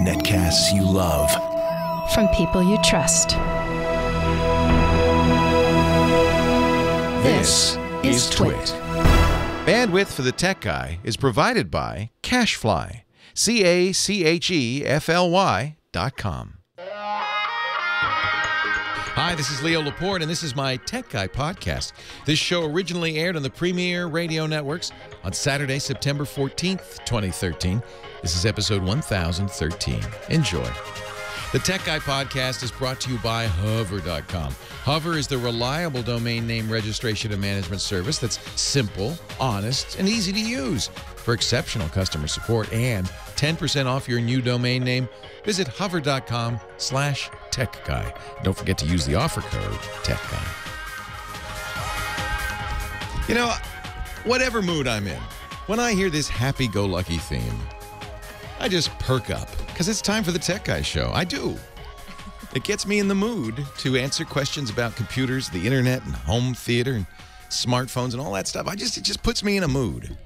Netcasts you love. From people you trust. This is Twit. Bandwidth for the Tech Guy is provided by CacheFly. CacheFly.com. Hi, this is Leo Laporte, and this is my Tech Guy podcast. This show originally aired on the Premier Radio Networks on Saturday, September 14th, 2013. This is episode 1013. Enjoy. The Tech Guy podcast is brought to you by Hover.com. Hover is the reliable domain name registration and management service that's simple, honest, and easy to use. For exceptional customer support and 10% off your new domain name, visit hover.com/techguy. Don't forget to use the offer code TechGuy. You know, whatever mood I'm in, when I hear this happy-go-lucky theme, I just perk up, because it's time for the Tech Guy Show. I do. It gets me in the mood to answer questions about computers, the internet, and home theater, and smartphones, and all that stuff. It just puts me in a mood.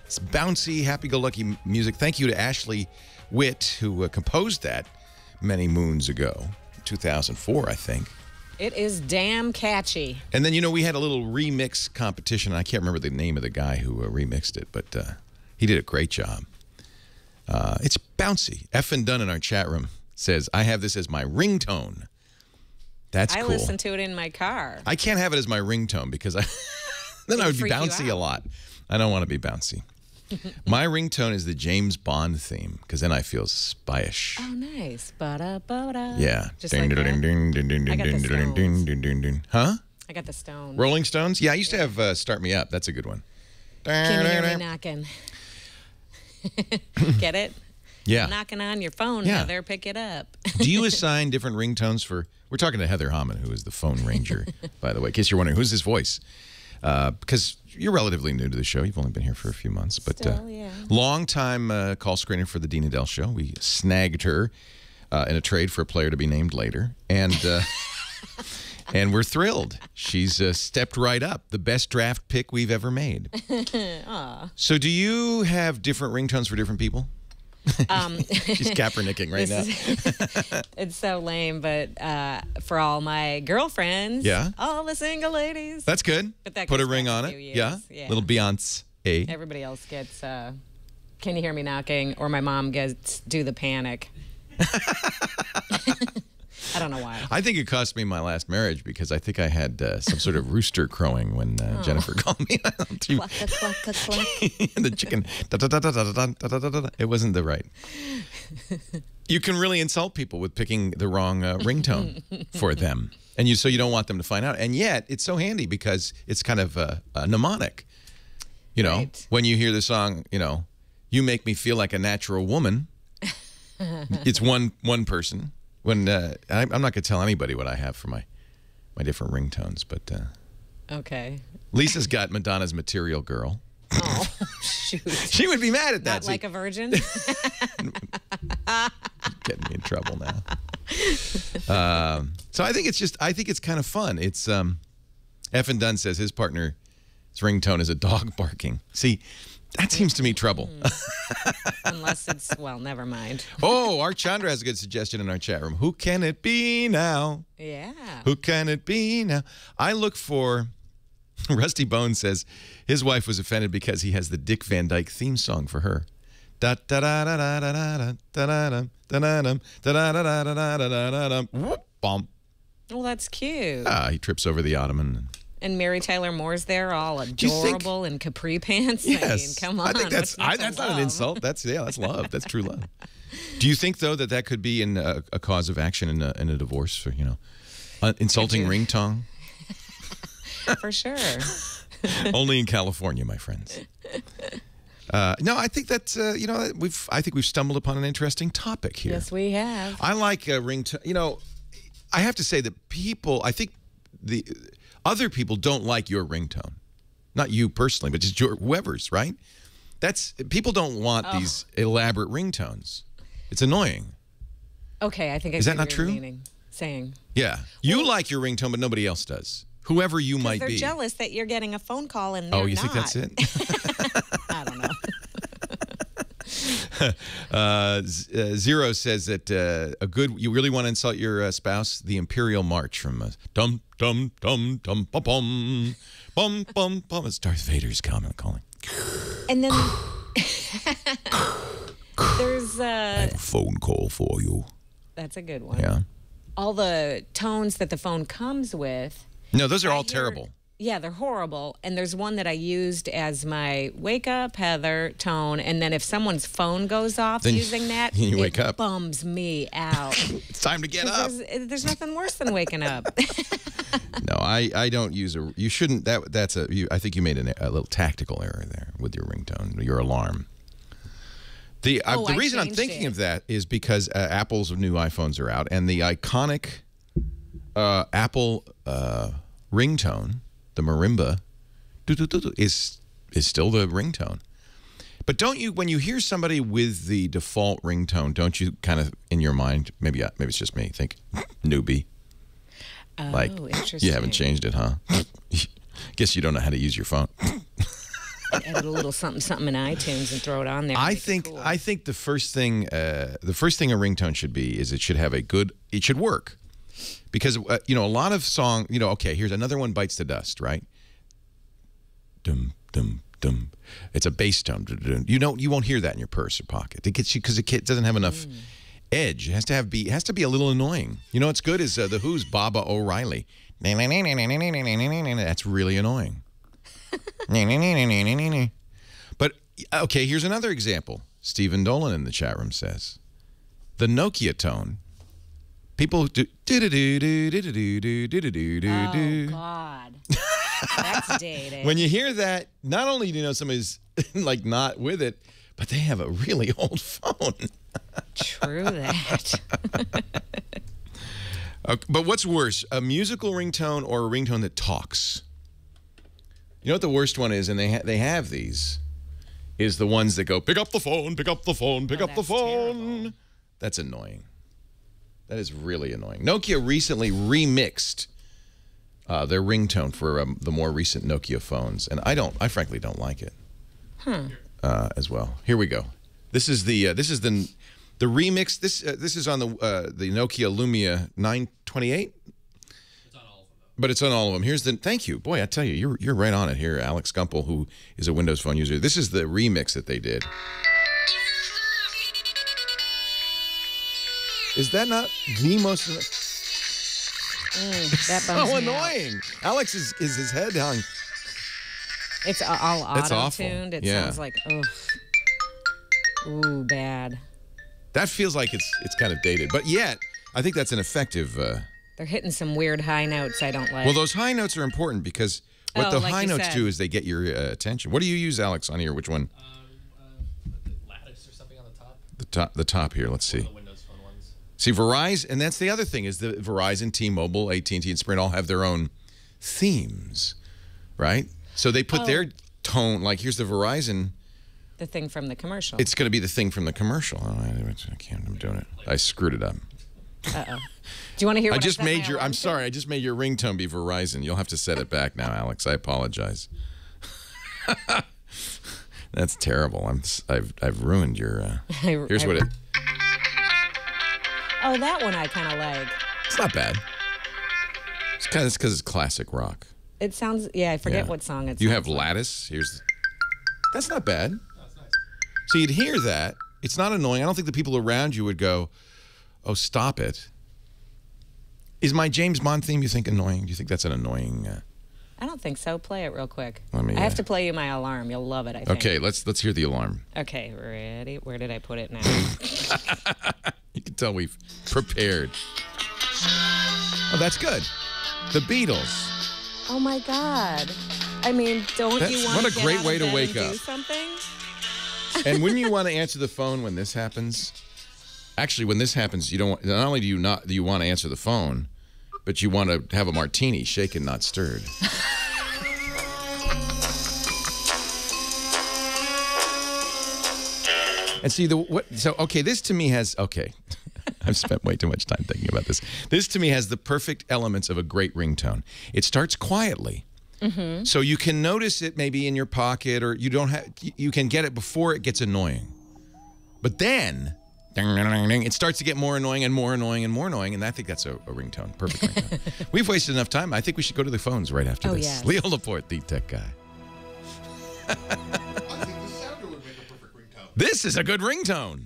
It's bouncy, happy-go-lucky music. Thank you to Ashley Witt, who composed that many moons ago, 2004, I think. It is damn catchy. And then, you know, we had a little remix competition. I can't remember the name of the guy who remixed it, but he did a great job. It's bouncy. Effin Dunn in our chat room says, I have this as my ringtone. That's cool. I listen to it in my car. I can't have it as my ringtone because then I would be bouncy a lot. I don't want to be bouncy. My ringtone is the James Bond theme, because then I feel spyish. Oh, nice. Ba-da-ba-da. Yeah. Just like that. I got the Stones. Huh? I got the Stones. Rolling Stones? Yeah, I used to have Start Me Up. That's a good one. Can you hear me knocking? Get it? Yeah. I'm knocking on your phone, Yeah. Heather. Pick it up. Do you assign different ringtones for... We're talking to Heather Hammond, who is the phone ranger, by the way, in case you're wondering, who's his voice? Because you're relatively new to the show. You've only been here for a few months. But Still, yeah. long-time call screener for the Dina Dell Show. We snagged her in a trade for a player to be named later. And... And we're thrilled. She's stepped right up. The best draft pick we've ever made. So do you have different ringtones for different people? She's Kaepernicking right now. It's so lame, but for all my girlfriends, Yeah. all the single ladies. That's good. But that Put a goes ring back on a it. few years. Yeah? Yeah. Little Beyonce. Everybody else gets, can you hear me knocking? Or my mom gets, do the panic. I don't know why. I think it cost me my last marriage because I think I had some sort of rooster crowing when Jennifer called me. Cluck, cluck, cluck, cluck. The chicken. It wasn't the right. You can really insult people with picking the wrong ringtone for them. And so you don't want them to find out. And yet, it's so handy because it's kind of mnemonic. You know, Right. when you hear the song, you know, you make me feel like a natural woman. It's one person. When I'm not going to tell anybody what I have for my different ringtones, but Okay. Lisa's got Madonna's Material Girl. Oh, shoot. She would be mad at that. Not like a virgin? Getting me in trouble now. So I think it's kind of fun. It's Effin Dunn says his partner's ringtone is a dog barking. See, that seems to me trouble. Unless it's, well, never mind. Oh, Art Chandra has a good suggestion in our chat room. Who can it be now? Yeah. Who can it be now? I look for... Rusty Bones says his wife was offended because he has the Dick Van Dyke theme song for her. Da da da da da da da da da da da da da da da. Whoop, bump. Well, that's cute. He trips over the ottoman. And Mary Tyler Moore's there, all adorable in capri pants. Yes. I mean, come on. I think that's not an love? insult. That's love. That's true love. Do you think though that could be in a cause of action in a divorce, or insulting ringtone? For sure. Only in California, my friends. No, I think that's I think we've stumbled upon an interesting topic here. Yes, we have. I like ringtone. I have to say that I think the other people don't like your ringtone, not you personally, but just whoever's, right? People don't want these elaborate ringtones. It's annoying. Okay, I think I Is that see not what true? you're saying. Yeah, you like your ringtone, but nobody else does. Whoever you might They're be. jealous that you're getting a phone call and they're Oh, you not. think that's it? I don't know. Zero says that you really want to insult your spouse? The Imperial March from dum dum dum dum bum bum bum bum bum. It's Darth Vader's calling. And then there's I have a phone call for you. That's a good one. Yeah. All the tones that the phone comes with. No, those are all terrible. Yeah, they're horrible. And there's one that I used as my wake up, Heather tone. And then if someone's phone goes off then using that, you wake up. Bums me out. It's time to get up. There's nothing worse than waking up. No, I don't use a. You shouldn't. I think you made a little tactical error there with your ringtone, your alarm. The reason I'm thinking of that is because Apple's new iPhones are out, and the iconic Apple ringtone, the marimba, is still the ringtone. But don't you, when you hear somebody with the default ringtone, don't you kind of in your mind, maybe it's just me, think newbie? Oh, like, interesting. you haven't changed it, huh? Guess you don't know how to use your phone. Add a little something in iTunes and throw it on there. I think the first thing a ringtone should be is it should have it should work, because a lot of song, okay, here's another one, bites the dust, right? Dum dum dum. It's a bass tone. You won't hear that in your purse or pocket. It gets you because it doesn't have enough edge. It has to be a little annoying. What's good is the Who's Baba O'Reilly. That's really annoying. But okay, here's another example. Stephen Dolan in the chat room says the Nokia tone. People do. Oh God, that's dated. When you hear that, not only do you know somebody's like not with it, but they have a really old phone. True that. But what's worse, a musical ringtone or a ringtone that talks? You know what the worst one is, and they have these, is the ones that go, pick up the phone, pick up the phone, pick up the phone. Terrible. That's annoying. That is really annoying. Nokia recently remixed their ringtone for the more recent Nokia phones, and I frankly don't like it. As well. Here we go. This is the remix. This is on the Nokia Lumia 928. But it's on all of them. Here's the thank you. Boy, I tell you, you're right on it here, Alex Gumpel, who is a Windows Phone user. This is the remix that they did. Is that not the most that so annoying? Alex is his head hung. It's all auto-tuned. It sounds like ooh, bad. That feels like it's kind of dated, but yet I think that's an effective they're hitting some weird high notes I don't like. Well, those high notes are important because what the high notes do is they get your attention. What do you use, Alex, on here? Which one? Lattice or something on the top. The top here. Let's see. One of the Windows Phone ones. See, Verizon, and that's the other thing is the Verizon, T-Mobile, AT&T, and Sprint all have their own themes, right? So they put their tone. Like here's the Verizon. The thing from the commercial. It's going to be the thing from the commercial. Oh, I can't. I'm doing it. I screwed it up. Uh-oh. Do you want to hear what I made I'm sorry. I just made your ringtone be Verizon. You'll have to set it back now, Alex. I apologize. That's terrible. I've ruined your. Here's what it. Oh, that one I kind of like. It's not bad. It's because it's classic rock. It sounds. Yeah, I forget what song it's. You have Lattice. That's not bad. No, that's nice. So you'd hear that. It's not annoying. I don't think the people around you would go, "Oh, stop it." Is my James Bond theme, you think, annoying? Do you think that's an annoying... I don't think so. Play it real quick. I have to play you my alarm. You'll love it, I think. Okay, let's hear the alarm. Okay, ready? Where did I put it now? You can tell we've prepared. Oh, that's good. The Beatles. Oh, my God. I mean, don't you want what to a great way to bed wake and up. do something? And wouldn't you want to answer the phone when this happens? Actually, when this happens, you don't. Not only do you want to answer the phone, but you want to have a martini, shaken, not stirred. And see okay, this to me has I've spent way too much time thinking about this. This to me has the perfect elements of a great ringtone. It starts quietly. So you can notice it maybe in your pocket, or you can get it before it gets annoying. But then, ding, ding, ding, ding, it starts to get more annoying and more annoying and more annoying, and I think that's a ringtone. Perfect ringtone. We've wasted enough time. I think we should go to the phones right after this. Yes. Leo Laporte, the tech guy. I think the sounder would make a perfect ringtone. This is a good ringtone.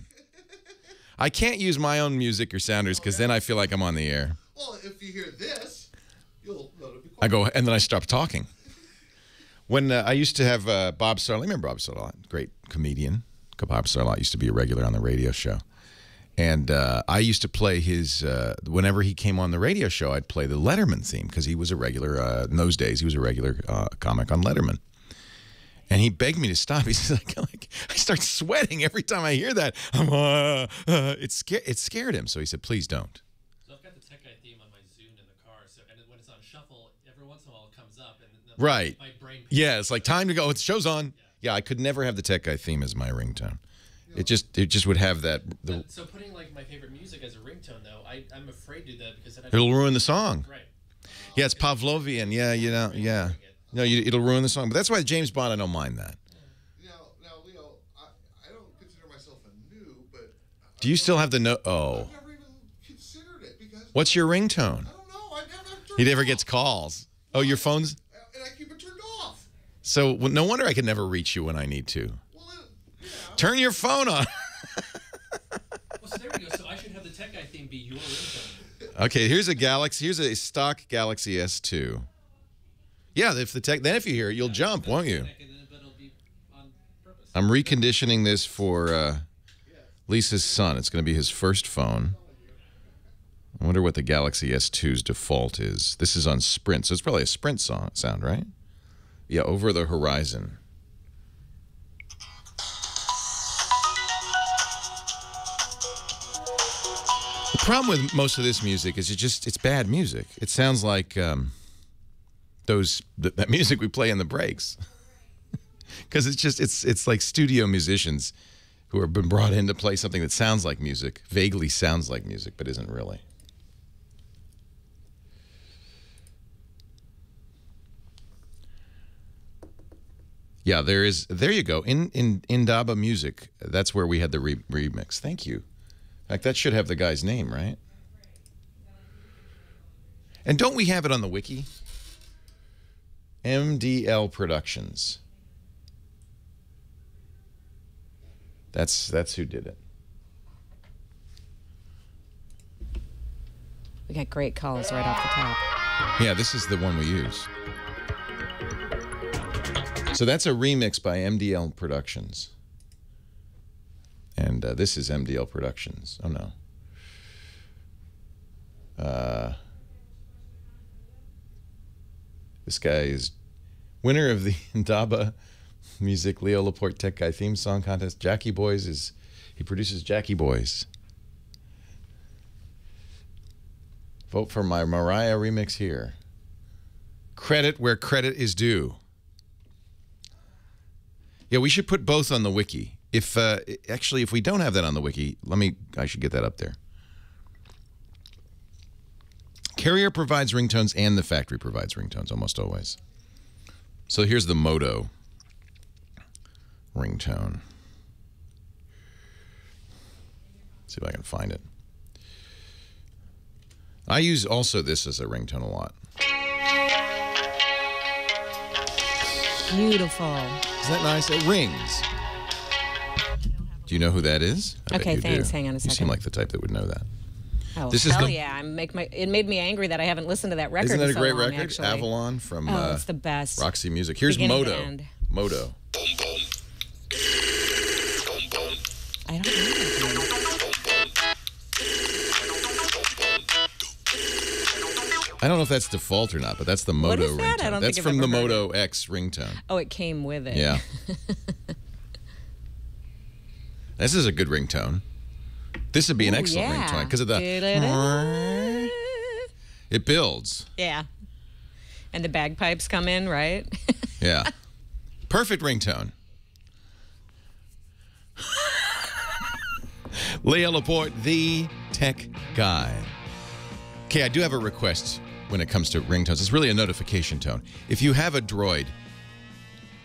I can't use my own music or sounders because then I feel like I'm on the air. Well, if you hear this, you'll know to be quiet. I go, and then I stop talking. When I used to have Bob Sarlott, remember Bob Sarlott, great comedian. Bob Sarlott used to be a regular on the radio show. And I used to play his, whenever he came on the radio show, I'd play the Letterman theme because he was a regular, in those days, he was a regular comic on Letterman. And he begged me to stop. He said, like, I start sweating every time I hear that. It scared him. So he said, please don't. So I've got the tech guy theme on my Zune in the car. So and when it's on shuffle, every once in a while it comes up, and Right. my brain. Yeah, it's like time to go. It's show's on. Yeah, I could never have the tech guy theme as my ringtone. It just would have that. So putting like my favorite music as a ringtone, though, I'm afraid to do that because then It'll ruin the song. Right. Yeah, it's Pavlovian. Yeah, you know, yeah. No, it'll ruin the song. But that's why James Bond, I don't mind that. Now, Leo, I don't consider myself a noob, but... Do you still have the note? Oh. I've never even considered it because... What's your ringtone? I don't know. I never turned He never it gets off. calls. Oh, your phone's... And I keep it turned off. So no wonder I can never reach you when I need to. Well, yeah. Turn your phone on. Well, so there we go. So I should have the tech guy theme be your ringtone. Okay, here's a stock Galaxy S2. Yeah, if you hear it, you'll jump, won't you? But it'll be on purpose. I'm reconditioning this for Lisa's son. It's going to be his first phone. I wonder what the Galaxy S2's default is. This is on Sprint, so it's probably a Sprint sound, right? Yeah, Over the Horizon. The problem with most of this music is it's bad music. It sounds like that music we play in the breaks. Because it's like studio musicians who have been brought in to play something that sounds like music, vaguely sounds like music, but isn't really. Yeah, there you go. In Indaba Music, that's where we had the remix. Thank you. In fact, that should have the guy's name, right? And don't we have it on the wiki? MDL Productions. That's who did it. We got great calls right off the top. Yeah, this is the one we use. So that's a remix by MDL Productions. And this is MDL Productions. Oh, no. This guy is winner of the Indaba Music Leo Laporte Tech Guy theme song contest. Jackie Boys he produces Jackie Boys. Vote for my Mariah remix here. Credit where credit is due. Yeah, we should put both on the wiki. Actually, if we don't have that on the wiki, I should get that up there. Carrier provides ringtones and the factory provides ringtones almost always. So here's the Moto ringtone. See if I can find it. I use also this as a ringtone a lot. Beautiful. Isn't that nice? It rings. Do you know who that is? I bet Okay, you thanks. do. Hang on a You second. seem like the type that would know that. Oh, This is hell the- yeah. It made me angry that I haven't listened to that record Isn't that in a so great long, record? actually. Avalon from Oh, it's the best. Roxy Music. Here's Beginning to Moto. end. Moto. I don't know. I don't know if that's default or not, but that's the Moto is that? ringtone. I don't That's think I've from the ever heard Moto X ringtone. Oh, it came with it. Yeah. This is a good ringtone. This would be an Ooh, excellent yeah. ringtone because of the. It builds. Yeah. And the bagpipes come in, right? Yeah. Perfect ringtone. Leo Laporte, the tech guy. Okay, I do have a request when it comes to ringtones. It's really a notification tone. If you have a Droid,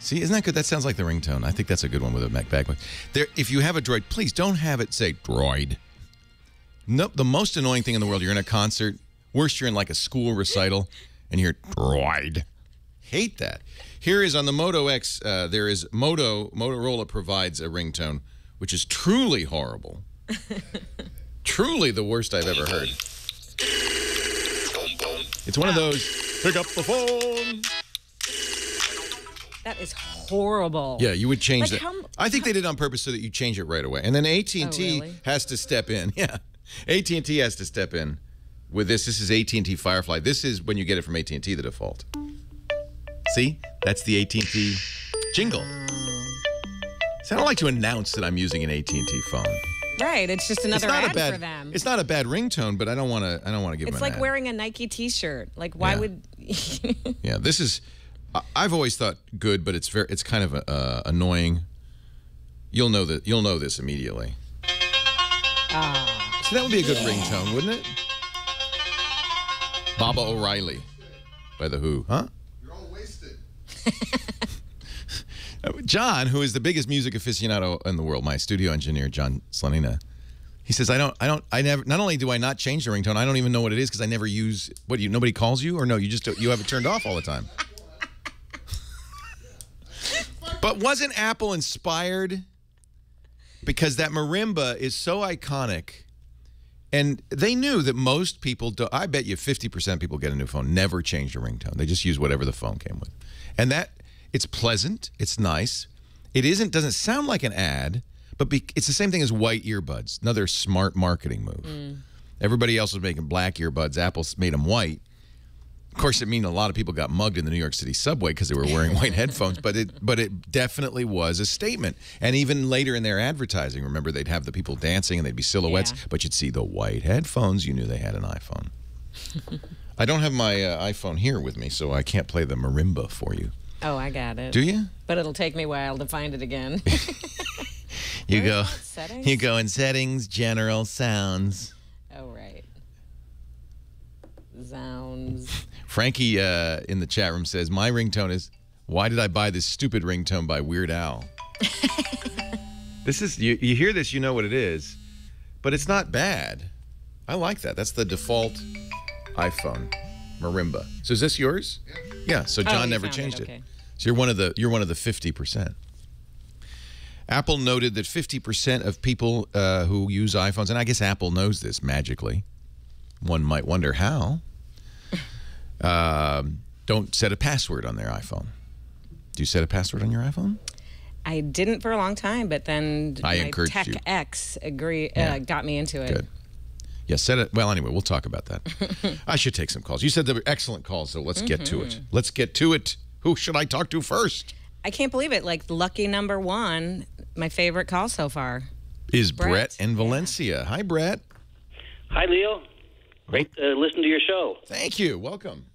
See, isn't that good? That sounds like the ringtone. I think that's a good one with a backwards. There, if you have a droid, please don't have it say droid. Nope. The most annoying thing in the world, you're in a concert, worst you're in like a school recital, and you hear droid. Hate that. Here is on the Moto X, there is Motorola provides a ringtone, which is truly horrible. Truly the worst I've ever heard. It's one of those, pick up the phone. That is horrible. Yeah, you would change Like that. I think they did it on purpose so that you change it right away. And then AT&T really? has to step in. Yeah, AT&T has to step in with this. This is AT&T Firefly. This is when you get it from AT&T, the default. See? That's the AT&T jingle. See, I don't like to announce that I'm using an AT&T phone. Right, it's just another ad for them. It's not a bad ringtone, but I don't want to give them It's an like ad. wearing a Nike T-shirt. Like, why Yeah. would? Yeah, this is. I've always thought good, but it's kind of annoying. You'll know this immediately. So that would be a good ringtone, wouldn't it? Baba O'Reilly by The Who, huh? You're all wasted. John, who is the biggest music aficionado in the world, my studio engineer, John Slanina, he says, I never, not only do I not change the ringtone, I don't even know what it is because I never use, nobody calls you? Or no, you have it turned off all the time. But wasn't Apple inspired? Because that marimba is so iconic. And they knew that most people, I bet you 50% of people get a new phone, never change the ringtone. They just use whatever the phone came with. And it's pleasant, it's nice. It doesn't sound like an ad, but it's the same thing as white earbuds, another smart marketing move. Everybody else was making black earbuds. Apple's made them white. Of course, it means a lot of people got mugged in the New York City subway because they were wearing white headphones, but it definitely was a statement. And even later in their advertising, remember, they'd have the people dancing and they'd be silhouettes, but you'd see the white headphones. You knew they had an iPhone. I don't have my iPhone here with me, so I can't play the marimba for you. Oh, I got it. Do you? But it'll take me a while to find it again. You Where go. is that? Settings? You go in settings, general sounds. Oh, right. Sounds. Frankie in the chat room says, my ringtone is, why did I buy this stupid ringtone by Weird Al? This is, you hear this, you know what it is, but it's not bad. I like that. That's the default iPhone, marimba. So is this yours? Yeah, so John never changed it. So you're one of the 50%. Apple noted that 50% of people who use iPhones, and I guess Apple knows this magically. One might wonder how. Don't set a password on their iPhone. Do you set a password on your iPhone? I didn't for a long time, but then my Tech you. X got me into it. Good. Yeah, set it. Well, anyway, we'll talk about that. I should take some calls. You said they were excellent calls, so let's get to it. Let's get to it. Who should I talk to first? I can't believe it. Like, lucky number one, my favorite call so far. Is Brett in Valencia. Hi, Brett. Hi, Leo. Great to listen to your show. Thank you. Welcome.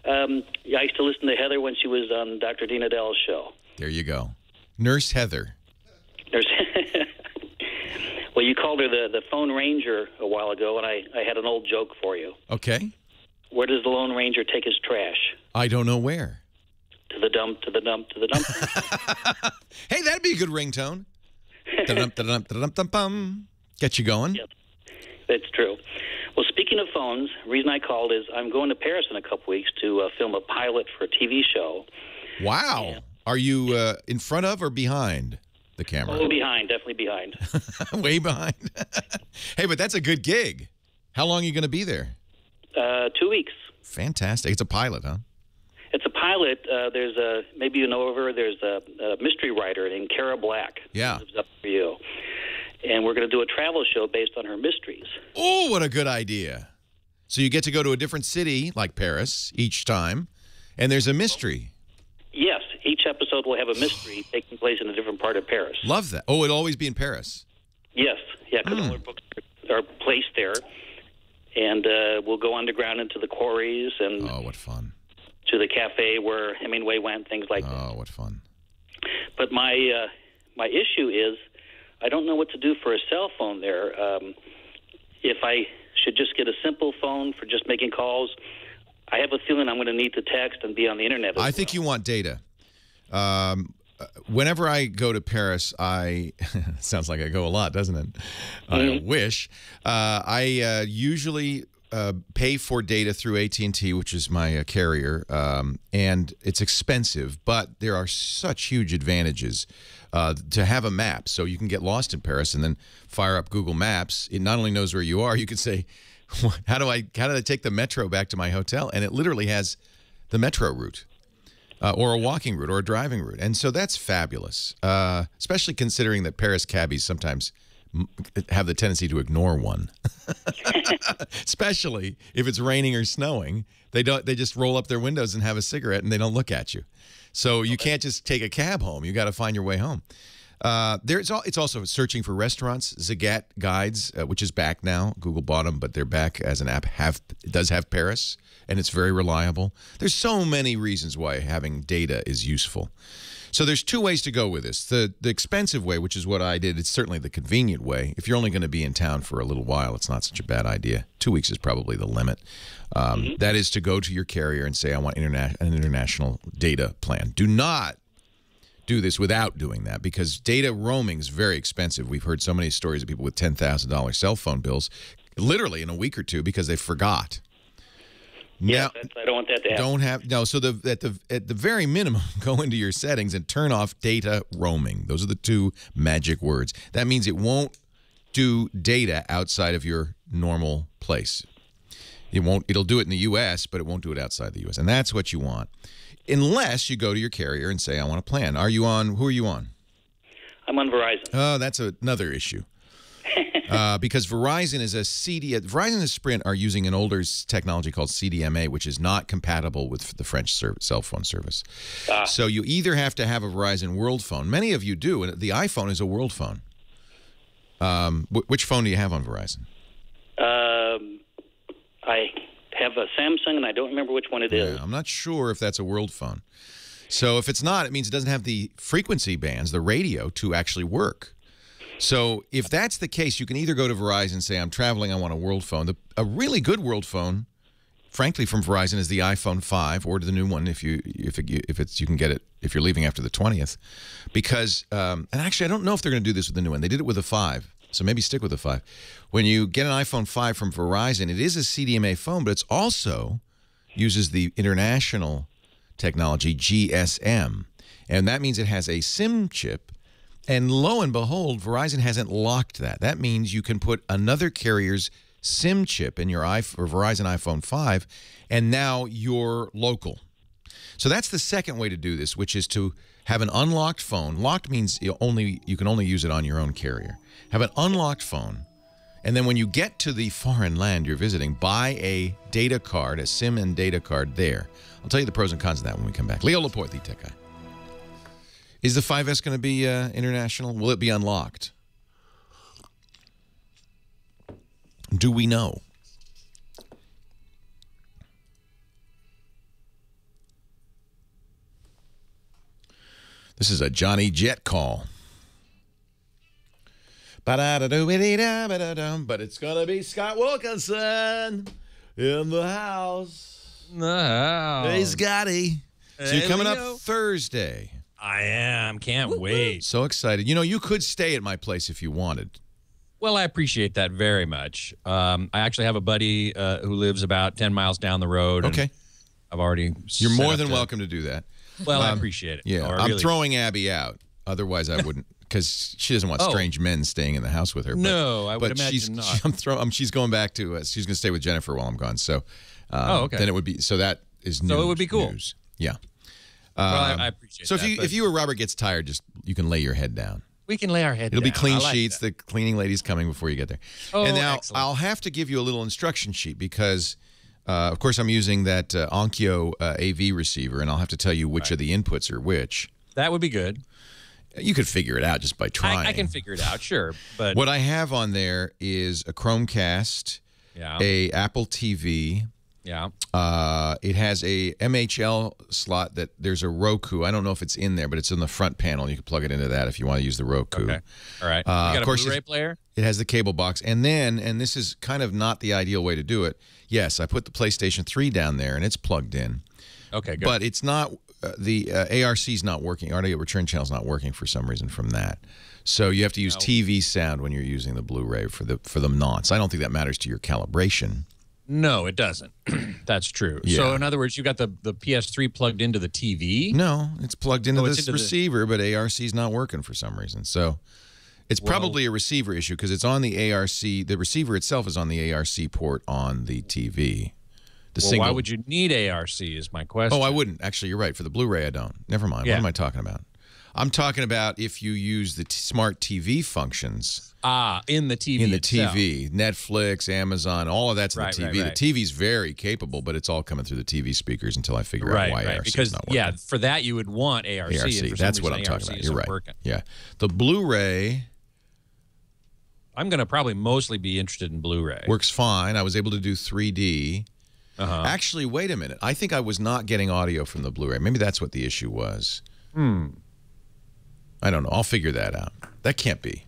Yeah, I used to listen to Heather when she was on Dr. Dina Dell's show. There you go. Nurse Heather. Well, you called her the Phone Ranger a while ago, and I had an old joke for you. Okay. Where does the Lone Ranger take his trash? I don't know where. To the dump, to the dump, to the dump. Hey, that'd be a good ringtone. Da-dum-da-dum-da-dum-dum-bum. Get you going? Yep, that's true. Well, speaking of phones, the reason I called is I'm going to Paris in a couple weeks to film a pilot for a TV show. Wow. Yeah. Are you in front of or behind the camera? Oh, behind, definitely behind. Way behind. Hey, but that's a good gig. How long are you going to be there? 2 weeks. Fantastic. It's a pilot, huh? It's a pilot. There's maybe you know of her. There's a mystery writer named Cara Black. Yeah. Who lives up for you. And we're going to do a travel show based on her mysteries. Oh, what a good idea. So you get to go to a different city, like Paris, each time, and there's a mystery. Yes. Each episode will have a mystery taking place in a different part of Paris. Love that. Oh, it'll always be in Paris. Yes. Yeah, because all our books are placed there. And we'll go underground into the quarries and Oh, what fun. to the cafe where Hemingway went, things like that. Oh, what fun. But my issue is I don't know what to do for a cell phone there. If I should just get a simple phone for just making calls, I have a feeling I'm going to need to text and be on the internet as I think you want data. Whenever I go to Paris, sounds like I go a lot, doesn't it? I wish. I usually pay for data through AT&T, which is my carrier, and it's expensive, but there are such huge advantages to have a map. So you can get lost in Paris and then fire up Google Maps. It not only knows where you are, you can say, how do I take the metro back to my hotel? And it literally has the metro route. Or a walking route or a driving route. And so that's fabulous, especially considering that Paris cabbies sometimes have the tendency to ignore one, especially if it's raining or snowing. They just roll up their windows and have a cigarette, and they don't look at you. So you can't just take a cab home. You got to find your way home. It's also searching for restaurants. Zagat Guides, which is back now. Google bought them, but they're back as an app. It does have Paris, and it's very reliable. There's so many reasons why having data is useful. So there's two ways to go with this. The expensive way, which is what I did, it's certainly the convenient way. If you're only going to be in town for a little while, it's not such a bad idea. 2 weeks is probably the limit. That is to go to your carrier and say, I want an international data plan. Do not do this without doing that, because data roaming is very expensive. We've heard so many stories of people with $10,000 cell phone bills literally in a week or two because they forgot. Yeah, I don't want that to happen. So at the very minimum, go into your settings and turn off data roaming. Those are the two magic words. That means it won't do data outside of your normal place. It'll do it in the U.S., but it won't do it outside the U.S. And that's what you want. Unless you go to your carrier and say, I want a plan. Who are you on? I'm on Verizon. Oh, that's another issue. Because Verizon is Verizon and Sprint are using an older technology called CDMA, which is not compatible with the French cell phone service. So you either have to have a Verizon World phone. Many of you do, and the iPhone is a World phone. Which phone do you have on Verizon? I have a Samsung, and I don't remember which one it is. I'm not sure if that's a World phone. So if it's not, it means it doesn't have the frequency bands, the radio, to actually work. So if that's the case, you can either go to Verizon and say, I'm traveling, I want a World phone. A really good World phone, frankly, from Verizon is the iPhone 5, or the new one if you can get it if you're leaving after the 20th. Because, and actually, I don't know if they're going to do this with the new one. They did it with the 5. So maybe stick with the 5. When you get an iPhone 5 from Verizon, it is a CDMA phone, but it also uses the international technology GSM. And that means it has a SIM chip. And lo and behold, Verizon hasn't locked that. That means you can put another carrier's SIM chip in your Verizon iPhone 5, and now you're local. So that's the second way to do this, which is to have an unlocked phone. Locked means you can only use it on your own carrier. Have an unlocked phone, and then when you get to the foreign land you're visiting, buy a data card, a SIM and data card there. I'll tell you the pros and cons of that when we come back. Leo Laporte, the tech guy. Is the 5S going to be international? Will it be unlocked? Do we know? This is a Johnny Jet call. But it's going to be Scott Wilkinson in the house. Hey, Scotty. So you're coming up Thursday. I am. Can't wait. So excited. You know, you could stay at my place if you wanted. Well, I appreciate that very much. I actually have a buddy who lives about 10 miles down the road. Okay. I've already You're more than welcome to do that. Well, I appreciate it. Yeah, I'm throwing Abby out. Otherwise, I wouldn't, because she doesn't want strange men staying in the house with her. But, no, I would imagine not. She's going back to, she's going to stay with Jennifer while I'm gone. So okay. Then it would be, so that is news. So it would be cool. News. Yeah. Well, I appreciate so that. So if you or Robert gets tired, you can lay your head down. We can lay our head down. It'll be clean sheets. The cleaning lady's coming before you get there. Oh, and now excellent. I'll have to give you a little instruction sheet because, of course, I'm using that Onkyo AV receiver, and I'll have to tell you which of the inputs are which. That would be good. You could figure it out just by trying. I can figure it out, sure. But what I have on there is a Chromecast, a Apple TV. Yeah. It has a MHL slot that there's a Roku. I don't know if it's in there, but it's in the front panel. You can plug it into that if you want to use the Roku. Okay. All right. You got a Blu-ray player? It has the cable box. And then, and this is kind of not the ideal way to do it, yes, I put the PlayStation 3 down there, and it's plugged in. Okay, good. But it's not ARC is not working. Audio return channel is not working for some reason from that. So you have to use TV sound when you're using the Blu-ray for the nonce. I don't think that matters to your calibration. No, it doesn't. That's true. Yeah. So in other words, you got the PS3 plugged into the TV? No, it's plugged into this into receiver, but ARC is not working for some reason. So it's probably a receiver issue because it's on the ARC. The receiver itself is on the ARC port on the TV. Why would you need ARC is my question. Oh, I wouldn't. Actually, you're right. For the Blu-ray, I don't. Never mind. Yeah. What am I talking about? I'm talking about if you use the smart TV functions. In the TV In the itself. TV. Netflix, Amazon, all of that's in the TV. Right. The TV's very capable, but it's all coming through the TV speakers until I figure out why ARC because is not working. for that you would want ARC. ARC, and for some that's what I'm reason, talking ARC about. You're right. Working. Yeah. The Blu-ray I'm going to probably mostly be interested in Blu-ray. works fine. I was able to do 3D. Actually, wait a minute. I think I was not getting audio from the Blu-ray. Maybe that's what the issue was. I don't know. I'll figure that out. That can't be.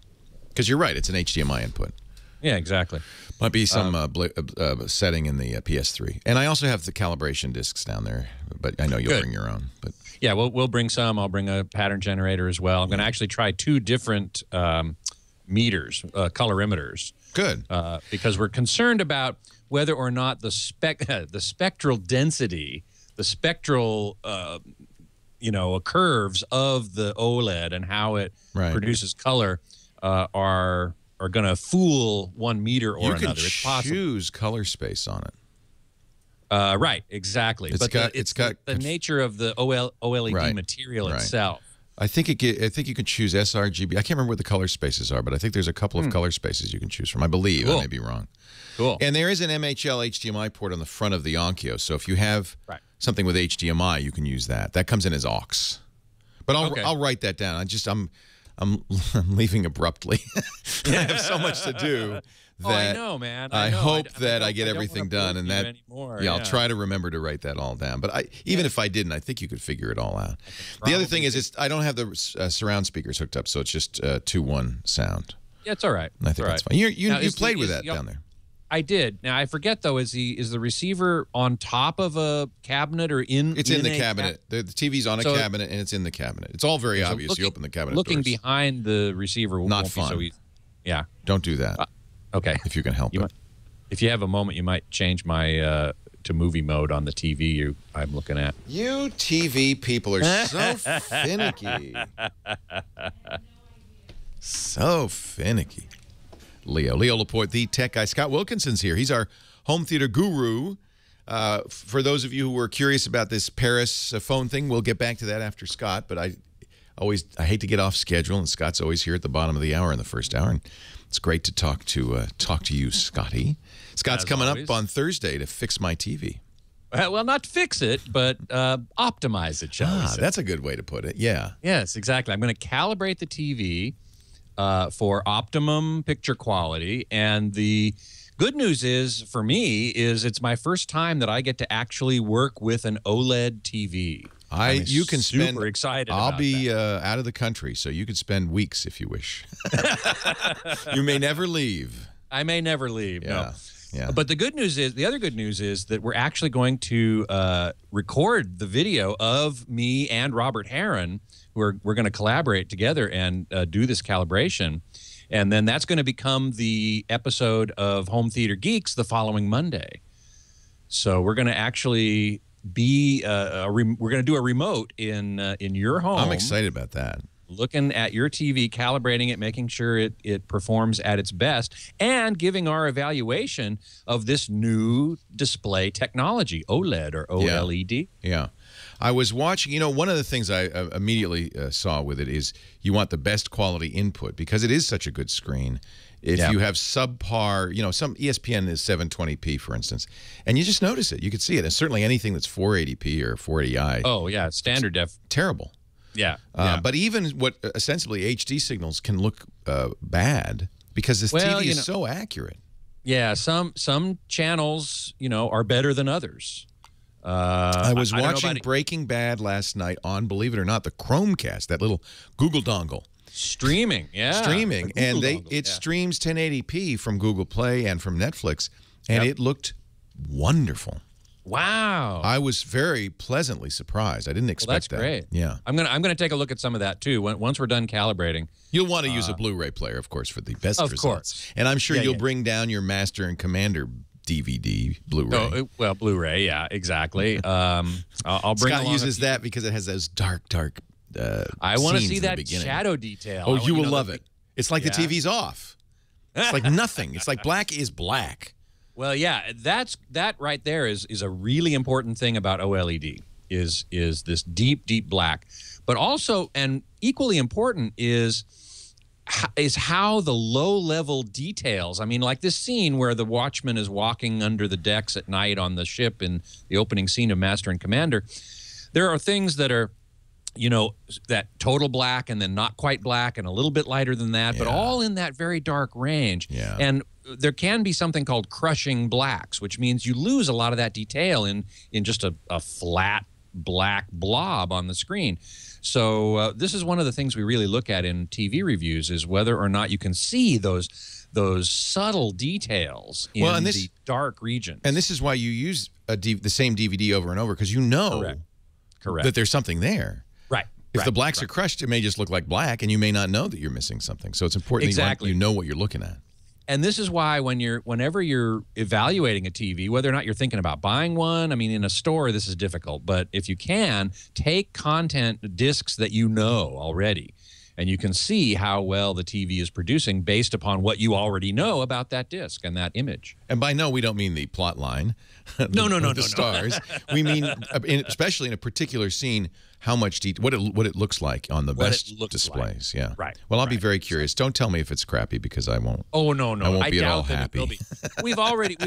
Because you're right. It's an HDMI input. Yeah, exactly. Might be some setting in the PS3. And I also have the calibration discs down there. But I know you'll bring your own. But yeah, we'll bring some. I'll bring a pattern generator as well. I'm going to actually try 2 different meters, colorimeters. Good. Because we're concerned about whether or not the spectral density, the spectral curves of the OLED and how it produces color are going to fool one meter or another. It's possible. You can choose color space on it. Right, exactly. It's got the nature of the OLED material itself. I think you can choose sRGB. I can't remember what the color spaces are, but I think there's a couple of color spaces you can choose from. I believe. I may be wrong. Cool. And there is an MHL HDMI port on the front of the Onkyo. So if you have something with HDMI, you can use that. That comes in as aux. But I'll write that down. I'm leaving abruptly. I have so much to do. I know, man. I hope that I get everything done, and that I'll try to remember to write that all down. But even if I didn't, I think you could figure it all out. The other thing is, I don't have the surround speakers hooked up, so it's just 2-1 sound. Yeah, it's all right. I think that's fine. You played with that down there. I did. Now I forget though. Is the receiver on top of a cabinet or in? It's in the cabinet. The TV's on a cabinet and it's in the cabinet. It's all very obvious. You open the cabinet. Looking doors. behind the receiver not won't fun. be so easy. Yeah. Don't do that. Okay. If you can help it. If you have a moment, you might change my to movie mode on the TV I'm looking at. You TV people are so finicky. So finicky. Leo Laporte, the tech guy. Scott Wilkinson's here. He's our home theater guru. For those of you who were curious about this Paris phone thing, we'll get back to that after Scott. But I hate to get off schedule, and Scott's always here at the bottom of the hour in the first hour, and it's great to talk to you, Scotty. Scott's coming up on Thursday to fix my TV. Well, not fix it, but optimize it, shall we say. That's a good way to put it. Yeah. Yes, exactly. I'm going to calibrate the TV for optimum picture quality, and the good news is for me is it's my first time that I get to actually work with an OLED TV. You can spend. Super excited. I'll be out of the country, so you can spend weeks if you wish. You may never leave. I may never leave. Yeah. No. Yeah. But the other good news is that we're actually going to record the video of me and Robert Heron. We're going to collaborate together and do this calibration. And then that's going to become the episode of Home Theater Geeks the following Monday. So we're going to actually be we're going to do a remote in your home. I'm excited about that. Looking at your TV, calibrating it, making sure it performs at its best, and giving our evaluation of this new display technology, OLED or OLED. Yeah. I was watching, one of the things I immediately saw with it is you want the best quality input because it is such a good screen. If you have subpar, some ESPN is 720p, for instance, and you just notice it. You could see it. And certainly anything that's 480p or 480i. Oh, yeah, standard def. Terrible. Yeah. But even what ostensibly HD signals can look bad because this TV is so accurate. Yeah, some channels, are better than others. I was watching Breaking Bad last night on, believe it or not, the Chromecast, that little Google dongle. Streaming, yeah. Streaming, and it streams 1080p from Google Play and from Netflix, and it looked wonderful. Wow. I was very pleasantly surprised. I didn't expect that. That's great. Yeah. I'm gonna take a look at some of that too. Once we're done calibrating. You'll want to use a Blu-ray player, of course, for the best Of results. course. And I'm sure you'll yeah. bring down your Master and Commander DVD Blu-ray. Oh, well, Blu-ray, yeah, exactly. I'll bring. Scott along uses that because it has those dark. I want to scenes see in the that beginning. shadow detail. Oh, I you want- will love it. It's like Yeah. the TV's off. It's like nothing. It's like black is black. Well, yeah, that right there is a really important thing about OLED is this deep black, but also and equally important is how the low-level details. I mean, like this scene where the watchman is walking under the decks at night on the ship in the opening scene of Master and Commander. There are things that are, you know, that total black and then not quite black and a little bit lighter than that, but all in that very dark range. Yeah. And there can be something called crushing blacks, which means you lose a lot of that detail in just a flat black blob on the screen. So this is one of the things we really look at in TV reviews is whether or not you can see those subtle details in the dark regions. And this is why you use the same DVD over and over, because you know Correct. that there's something there. Right. If the blacks are crushed, it may just look like black, and you may not know that you're missing something. So it's important that you know what you're looking at. And this is why whenever you're evaluating a TV, whether or not you're thinking about buying one, I mean, in a store, this is difficult. But if you can, take content discs that you know already, and you can see how well the TV is producing based upon what you already know about that disc and that image. And by no, we don't mean the plot line. No. The stars. We mean, especially in a particular scene, how much what it looks like on the best displays. Yeah. Right. Well, I'll be very curious. Don't tell me if it's crappy, because I won't. Oh no. I won't be at all doubt that happy. it will be. We've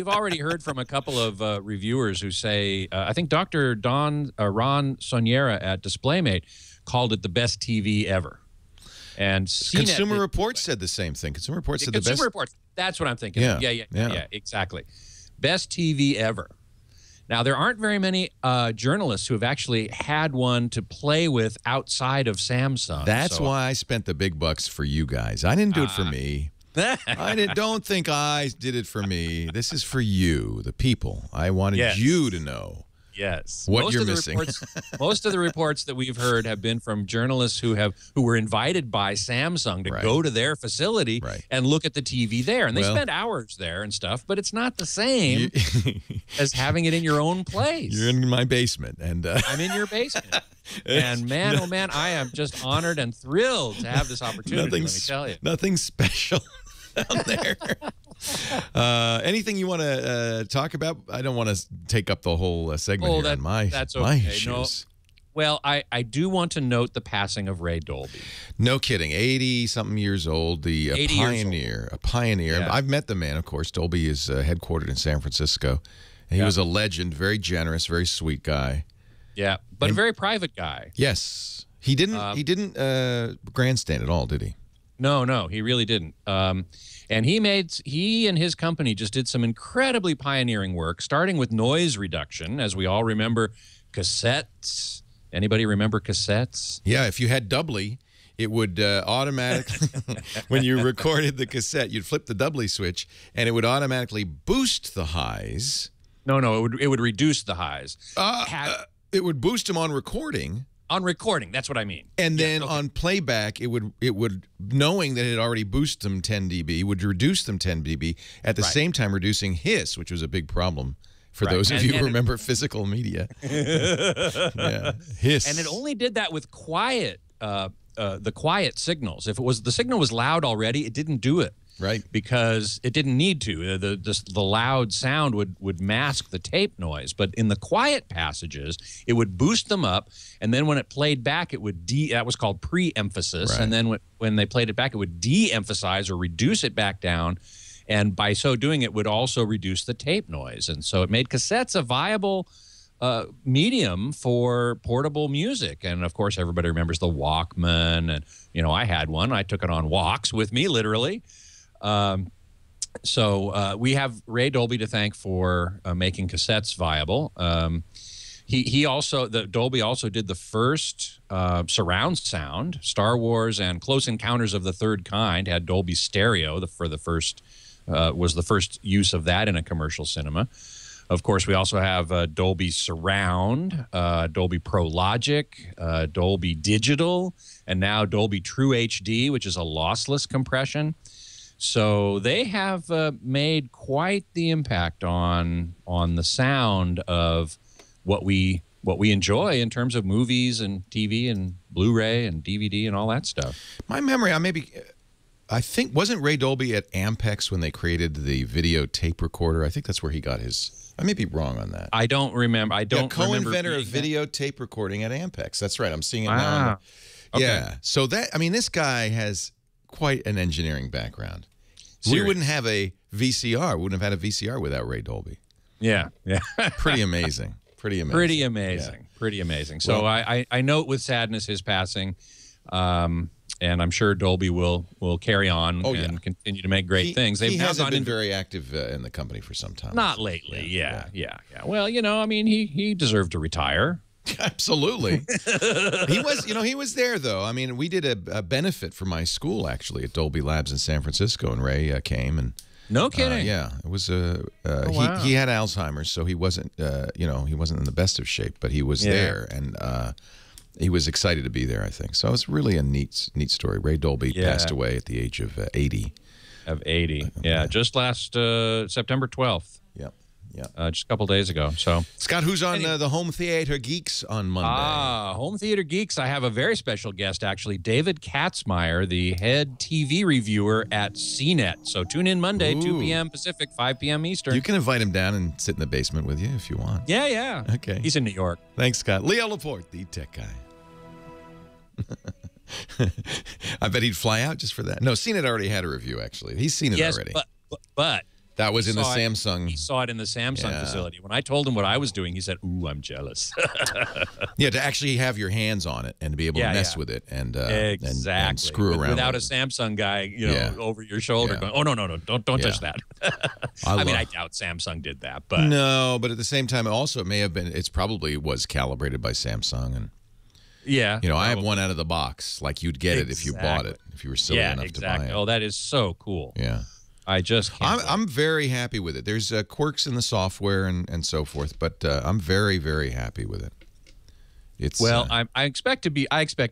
already heard from a couple of reviewers who say I think Dr. Ron Soniera at DisplayMate called it the best TV ever. And Consumer Reports said the same thing. Consumer Reports said the best. Consumer Reports. That's what I'm thinking. Yeah, exactly. Best TV ever. Now, there aren't very many journalists who have actually had one to play with outside of Samsung. That's why I spent the big bucks for you guys. I didn't do it for me. Don't think I did it for me. This is for you, the people. I wanted you to know. Yes. What you're missing. Most of the reports that we've heard have been from journalists who were invited by Samsung to go to their facility and look at the TV there. And they spend hours there and stuff, but it's not the same as having it in your own place. You're in my basement. And I'm in your basement. And man, oh man, I am just honored and thrilled to have this opportunity, let me tell you. Nothing special down there. Anything you want to talk about? I don't want to take up the whole segment here on my issues. No. Well, I do want to note the passing of Ray Dolby. No kidding. 80-something years old. A pioneer. Yeah. I've met the man, of course. Dolby is headquartered in San Francisco. And he was a legend, very generous, very sweet guy. Yeah, but a very private guy. Yes. He didn't grandstand at all, did he? No, he really didn't. And he and his company just did some incredibly pioneering work, starting with noise reduction, as we all remember cassettes. Anybody remember cassettes? Yeah, if you had doubly, it would automatically, when you recorded the cassette, you'd flip the doubly switch, and it would automatically boost the highs. No, it would reduce the highs. It would boost them on recording. On recording, that's what I mean. And then on playback, it would knowing that it had already boosted them 10 dB, would reduce them 10 dB, at the same time reducing hiss, which was a big problem for those of you who remember physical media. Yeah, hiss. And it only did that with quiet, the quiet signals. If the signal was loud already, it didn't do it. Right. Because it didn't need to. The loud sound would mask the tape noise. But in the quiet passages, it would boost them up. And then when it played back, it would that was called pre-emphasis. Right. And then when they played it back, it would de-emphasize or reduce it back down. And by so doing, it would also reduce the tape noise. And so it made cassettes a viable medium for portable music. And of course, everybody remembers the Walkman. And, I had one. I took it on walks with me, literally. So we have Ray Dolby to thank for making cassettes viable. Dolby also did the first surround sound. Star Wars and Close Encounters of the Third Kind had Dolby stereo was the first use of that in a commercial cinema. Of course, we also have Dolby Surround, Dolby Pro Logic, Dolby Digital, and now Dolby True HD, which is a lossless compression. So they have made quite the impact on the sound of what we enjoy in terms of movies and TV and Blu-ray and DVD and all that stuff. My memory, I think, wasn't Ray Dolby at Ampex when they created the video tape recorder? I think that's where he got his. I may be wrong on that. I don't remember. I don't remember. Co-inventor of video tape recording at Ampex. That's right. I'm seeing it now. Okay. Yeah. So this guy has quite an engineering background. Serious. We wouldn't have a VCR. We wouldn't have had a VCR without Ray Dolby. Yeah. Pretty amazing. Pretty amazing. Pretty amazing. Yeah. Pretty amazing. So well, I note with sadness his passing, and I'm sure Dolby will carry on and continue to make great things. He hasn't been very active in the company for some time. Not lately. Yeah. Well, he deserved to retire. Absolutely. He was there though. I mean, we did a benefit for my school actually at Dolby Labs in San Francisco, and Ray came and. No kidding. Yeah, it was wow. He had Alzheimer's, so he wasn't he wasn't in the best of shape, but he was there, and he was excited to be there, I think. So it's really a neat story. Ray Dolby passed away at the age of 80. Just last September 12th. Yep. Just a couple days ago. So, Scott, who's on the Home Theater Geeks on Monday? Home Theater Geeks. I have a very special guest, actually, David Katzmeyer, the head TV reviewer at CNET. So tune in Monday, 2 p.m. Pacific, 5 p.m. Eastern. You can invite him down and sit in the basement with you if you want. Yeah. Okay. He's in New York. Thanks, Scott. Leo Laporte, the tech guy. I bet he'd fly out just for that. No, CNET already had a review, actually. He's seen it already. But that was in the Samsung. He saw it in the Samsung facility. When I told him what I was doing, he said, "Ooh, I'm jealous." Yeah, to actually have your hands on it and to be able to mess with it and and screw around without with a Samsung guy, over your shoulder going, "Oh no, don't touch that." I doubt Samsung did that, but no. But at the same time, also it may have been. It's probably was calibrated by Samsung and. Yeah. I have one out of the box. Like you'd get it if you bought it, if you were silly enough to buy it. Oh, that is so cool. Yeah. I just can't. I'm very happy with it. There's quirks in the software and so forth, but I'm very, very happy with it. It's I expect to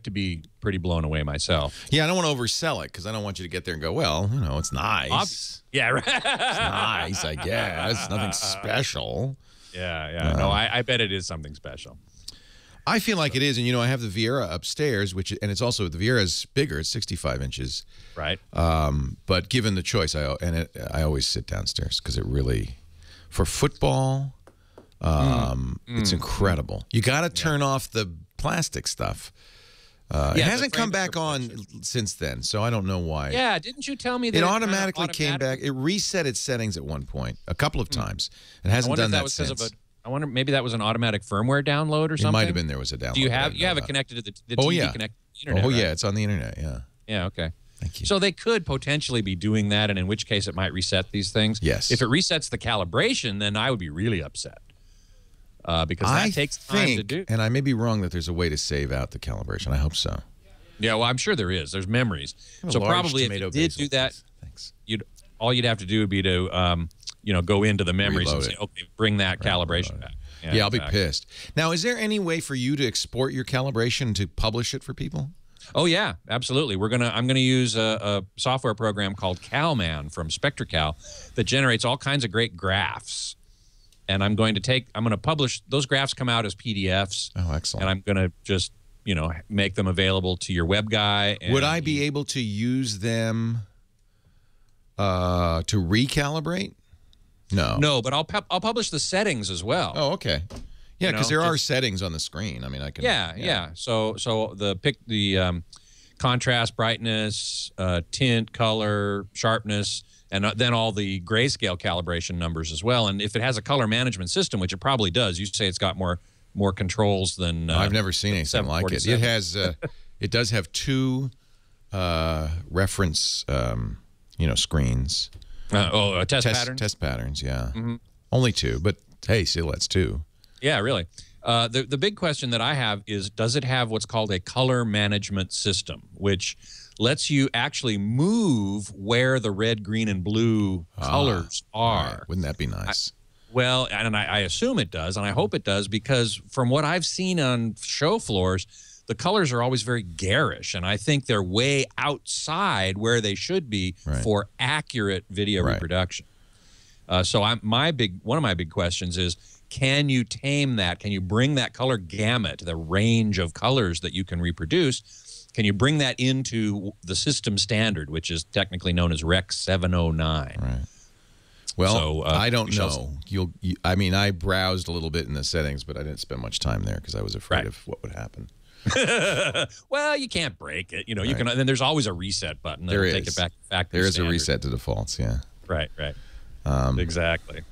be pretty blown away myself. Yeah, I don't want to oversell it because I don't want you to get there and go, well, it's nice. Yeah, right. It's nice, I guess. Nothing special. Yeah. No, I bet it is something special. I feel like it is, and I have the Viera upstairs, and it's also the Viera's bigger. It's 65 inches, right? But given the choice, I always sit downstairs because it really, for football, it's incredible. You got to turn off the plastic stuff. It hasn't come back on since then, so I don't know why. Yeah, didn't you tell me that it automatically came back? It reset its settings at one point, a couple of times. It hasn't done that since. I wonder, maybe that was an automatic firmware download or something? It might have been there was a download. Do you have it connected to the TV connected to the internet? Oh, right? Yeah, it's on the internet, yeah. Yeah, okay. Thank you. So they could potentially be doing that, and in which case it might reset these things. Yes. If it resets the calibration, then I would be really upset. Because that takes time to do. And I may be wrong that there's a way to save out the calibration. I hope so. Yeah, well, I'm sure there is. There's memories. So probably if it did do that, all you'd have to do would be to go into the memories and say, okay, bring that calibration back. Yeah, I'll be pissed. Now, is there any way for you to export your calibration to publish it for people? Oh yeah, absolutely. I'm gonna use a software program called CalMan from SpectraCal that generates all kinds of great graphs, and I'm going to publish those graphs. Come out as PDFs. Oh, excellent. And I'm gonna just make them available to your web guy. Would I be able to use them to recalibrate? No, but I'll publish the settings as well. Oh, okay. Yeah, because there are settings on the screen. I mean, I can. Yeah. So the contrast, brightness, tint, color, sharpness, and then all the grayscale calibration numbers as well. And if it has a color management system, which it probably does, you say it's got more controls than. I've never seen anything like it. It has. It does have two reference, screens. Test patterns? Test patterns, yeah. Only two, but hey, still that's two. Yeah, really. The big question that I have is, does it have what's called a color management system, which lets you actually move where the red, green, and blue colors are? Right. Wouldn't that be nice? Well, and I assume it does, and I hope it does, because from what I've seen on show floors, the colors are always very garish, and I think they're way outside where they should be for accurate video reproduction. So one of my big questions is, can you tame that? Can you bring that color gamut, the range of colors that you can reproduce? Can you bring that into the system standard, which is technically known as Rec 709? Right. Well, so, I don't know. I mean, I browsed a little bit in the settings, but I didn't spend much time there because I was afraid of what would happen. Well, you can't break it. You know, you can. And then there's always a reset button. There is. Take it back. There is a reset to defaults. Yeah. Right. Exactly.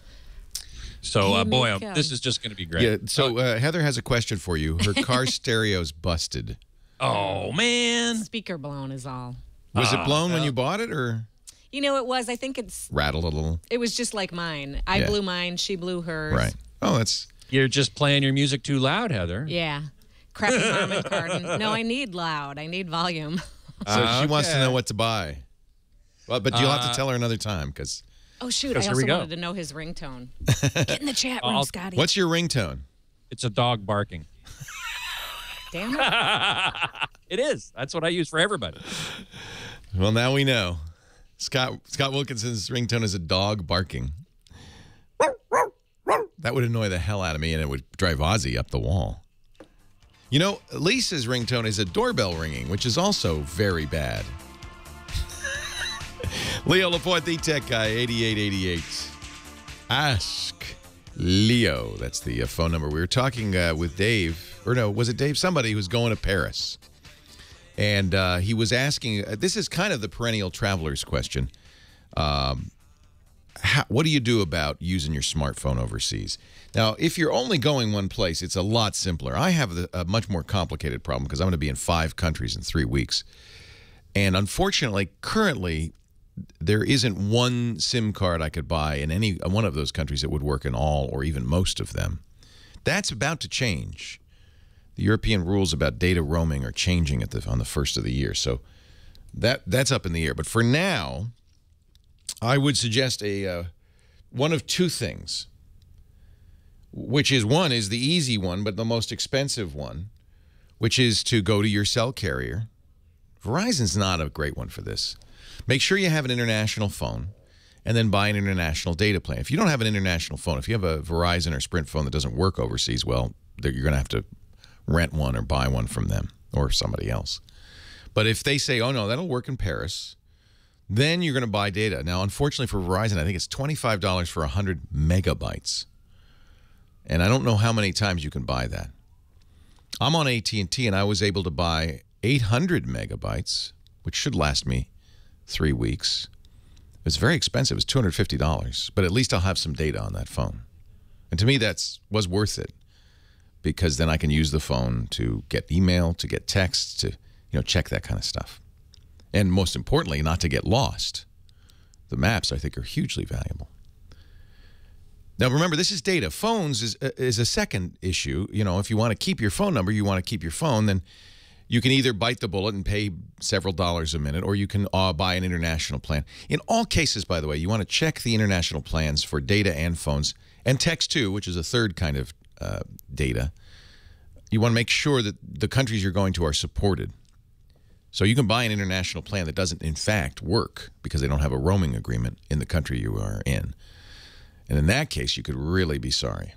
So, boy, this is just going to be great. Yeah. So Heather has a question for you. Her car stereo's busted. Oh man. Speaker blown is all. Was it blown when you bought it, or? You know, it was. I think it's rattled a little. It was just like mine. I blew mine. She blew hers. Right. Oh, that's. You're just playing your music too loud, Heather. Yeah. Crappy Harman Kardon. No, I need loud. I need volume. So she wants to know what to buy. Well, but you'll have to tell her another time, because. Oh shoot! I also wanted to know his ringtone. Get in the chat room, Scotty. What's your ringtone? It's a dog barking. Damn it! It is. That's what I use for everybody. Well, now we know. Scott Wilkinson's ringtone is a dog barking. That would annoy the hell out of me, and it would drive Ozzy up the wall. You know, Lisa's ringtone is a doorbell ringing, which is also very bad. Leo Laporte, the tech guy, 8888. Ask Leo. That's the phone number. We were talking with Dave, or no, was it Dave? Somebody who's going to Paris. And he was asking, this is kind of the perennial traveler's question. What do you do about using your smartphone overseas? Now, if you're only going one place, it's a lot simpler. I have a much more complicated problem because I'm going to be in 5 countries in 3 weeks. And unfortunately, currently, there isn't one SIM card I could buy in any one of those countries that would work in all or even most of them. That's about to change. The European rules about data roaming are changing on the first of the year. So that's up in the air. But for now, I would suggest one of 2 things, which is one is the easy one, but the most expensive one, which is to go to your cell carrier. Verizon's not a great one for this. Make sure you have an international phone and then buy an international data plan. If you don't have an international phone, if you have a Verizon or Sprint phone that doesn't work overseas, well, you're going to have to rent one or buy one from them or somebody else. But if they say, oh, no, that'll work in Paris, then you're going to buy data. Now, unfortunately for Verizon, I think it's $25 for 100 megabytes. And I don't know how many times you can buy that. I'm on AT&T, and I was able to buy 800 megabytes, which should last me 3 weeks. It's very expensive. It's $250, but at least I'll have some data on that phone. And to me, was worth it, because then I can use the phone to get email, to get texts, to check that kind of stuff. And most importantly, not to get lost. The maps, I think, are hugely valuable. Now, remember, this is data. Phones is a second issue. You know, if you want to keep your phone number, you want to keep your phone, then you can either bite the bullet and pay several dollars a minute, or you can buy an international plan. In all cases, by the way, you want to check the international plans for data and phones, and text too, which is a third kind of data. You want to make sure that the countries you're going to are supported. So you can buy an international plan that doesn't, in fact, work because they don't have a roaming agreement in the country you are in. And in that case, you could really be sorry.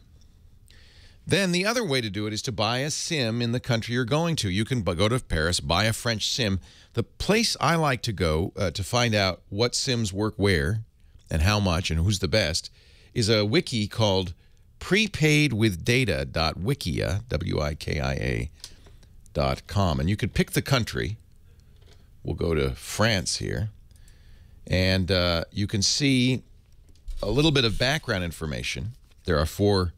Then the other way to do it is to buy a SIM in the country you're going to. You can go to Paris, buy a French SIM. The place I like to go to find out what SIMs work where and how much and who's the best is a wiki called prepaidwithdata.wikia, wikia.com. And you could pick the country. We'll go to France here. And you can see a little bit of background information. There are 4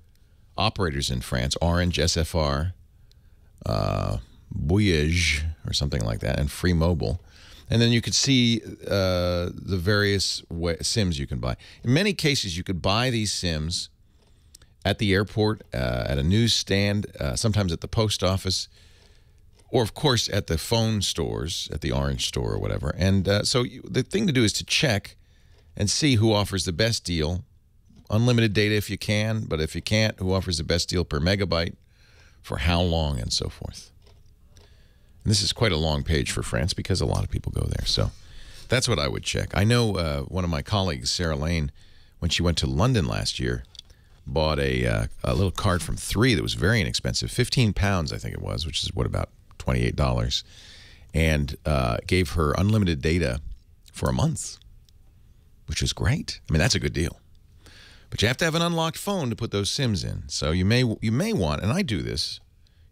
operators in France: Orange, SFR, Bouygues, or something like that, and Free Mobile. And then you could see the various SIMs you can buy. In many cases, you could buy these SIMs at the airport, at a newsstand, sometimes at the post office, or, of course, at the phone stores, at the Orange store or whatever. And so the thing to do is to check and see who offers the best deal unlimited data if you can, but if you can't, who offers the best deal per megabyte, for how long, and so forth. And this is quite a long page for France because a lot of people go there. So that's what I would check. I know one of my colleagues, Sarah Lane, when she went to London last year, bought a little card from 3 that was very inexpensive, 15 pounds, I think it was, which is what, about $28, and gave her unlimited data for a month, which is great. I mean, that's a good deal. But you have to have an unlocked phone to put those SIMs in. So you may want, and I do this,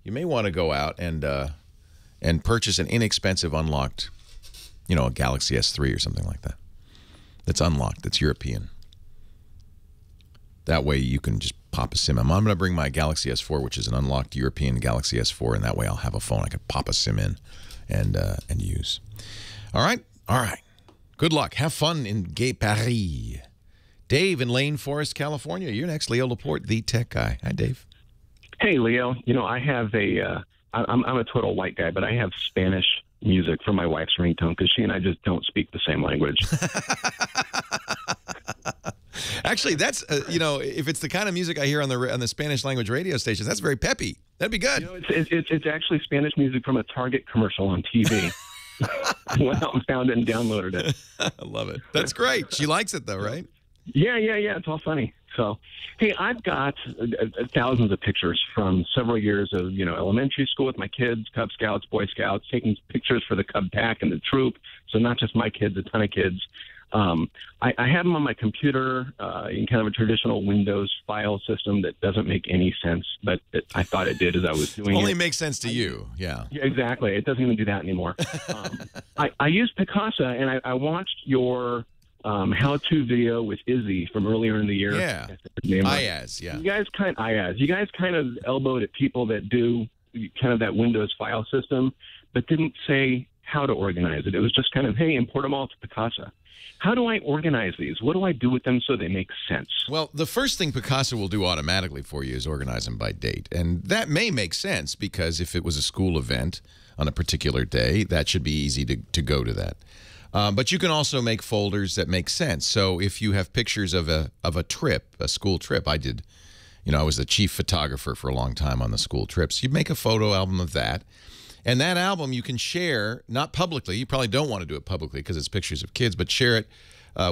you may want to go out and purchase an inexpensive unlocked, a Galaxy S3 or something like that. That's unlocked. That's European. That way you can just pop a SIM. I'm going to bring my Galaxy S4, which is an unlocked European Galaxy S4, and that way I'll have a phone I can pop a SIM in and use. All right? All right. Good luck. Have fun in Gay Paris. Dave in Lane Forest, California. You're next. Leo Laporte, the tech guy. Hi, Dave. Hey, Leo. I have I'm a total white guy, but I have Spanish music for my wife's ringtone because she and I just don't speak the same language. Actually, that's if it's the kind of music I hear on the Spanish language radio stations, that's very peppy. That'd be good. It's actually Spanish music from a Target commercial on TV. I went out and found it and downloaded it. I love it. That's great. She likes it though, right? Yeah. It's all funny. So, hey, I've got thousands of pictures from several years of, elementary school with my kids, Cub Scouts, Boy Scouts, taking pictures for the Cub Pack and the troop. So not just my kids, a ton of kids. I have them on my computer in kind of a traditional Windows file system that doesn't make any sense, but I thought it did as I was doing it. Only makes sense to you, yeah. Yeah, exactly. It doesn't even do that anymore. I used Picasa, and I watched your how-to video with Izzy from earlier in the year. Yeah, IAZ, yeah. You guys kind of elbowed at people that do kind of that Windows file system, but didn't say how to organize it. It was just kind of, hey, import them all to Picasa. How do I organize these? What do I do with them so they make sense? Well, the first thing Picasa will do automatically for you is organize them by date. And that may make sense because if it was a school event on a particular day, that should be easy to go to that. But you can also make folders that make sense. So if you have pictures of a trip, a school trip, I did, I was the chief photographer for a long time on the school trips. You make a photo album of that. And that album you can share, not publicly. You probably don't want to do it publicly because it's pictures of kids, but share it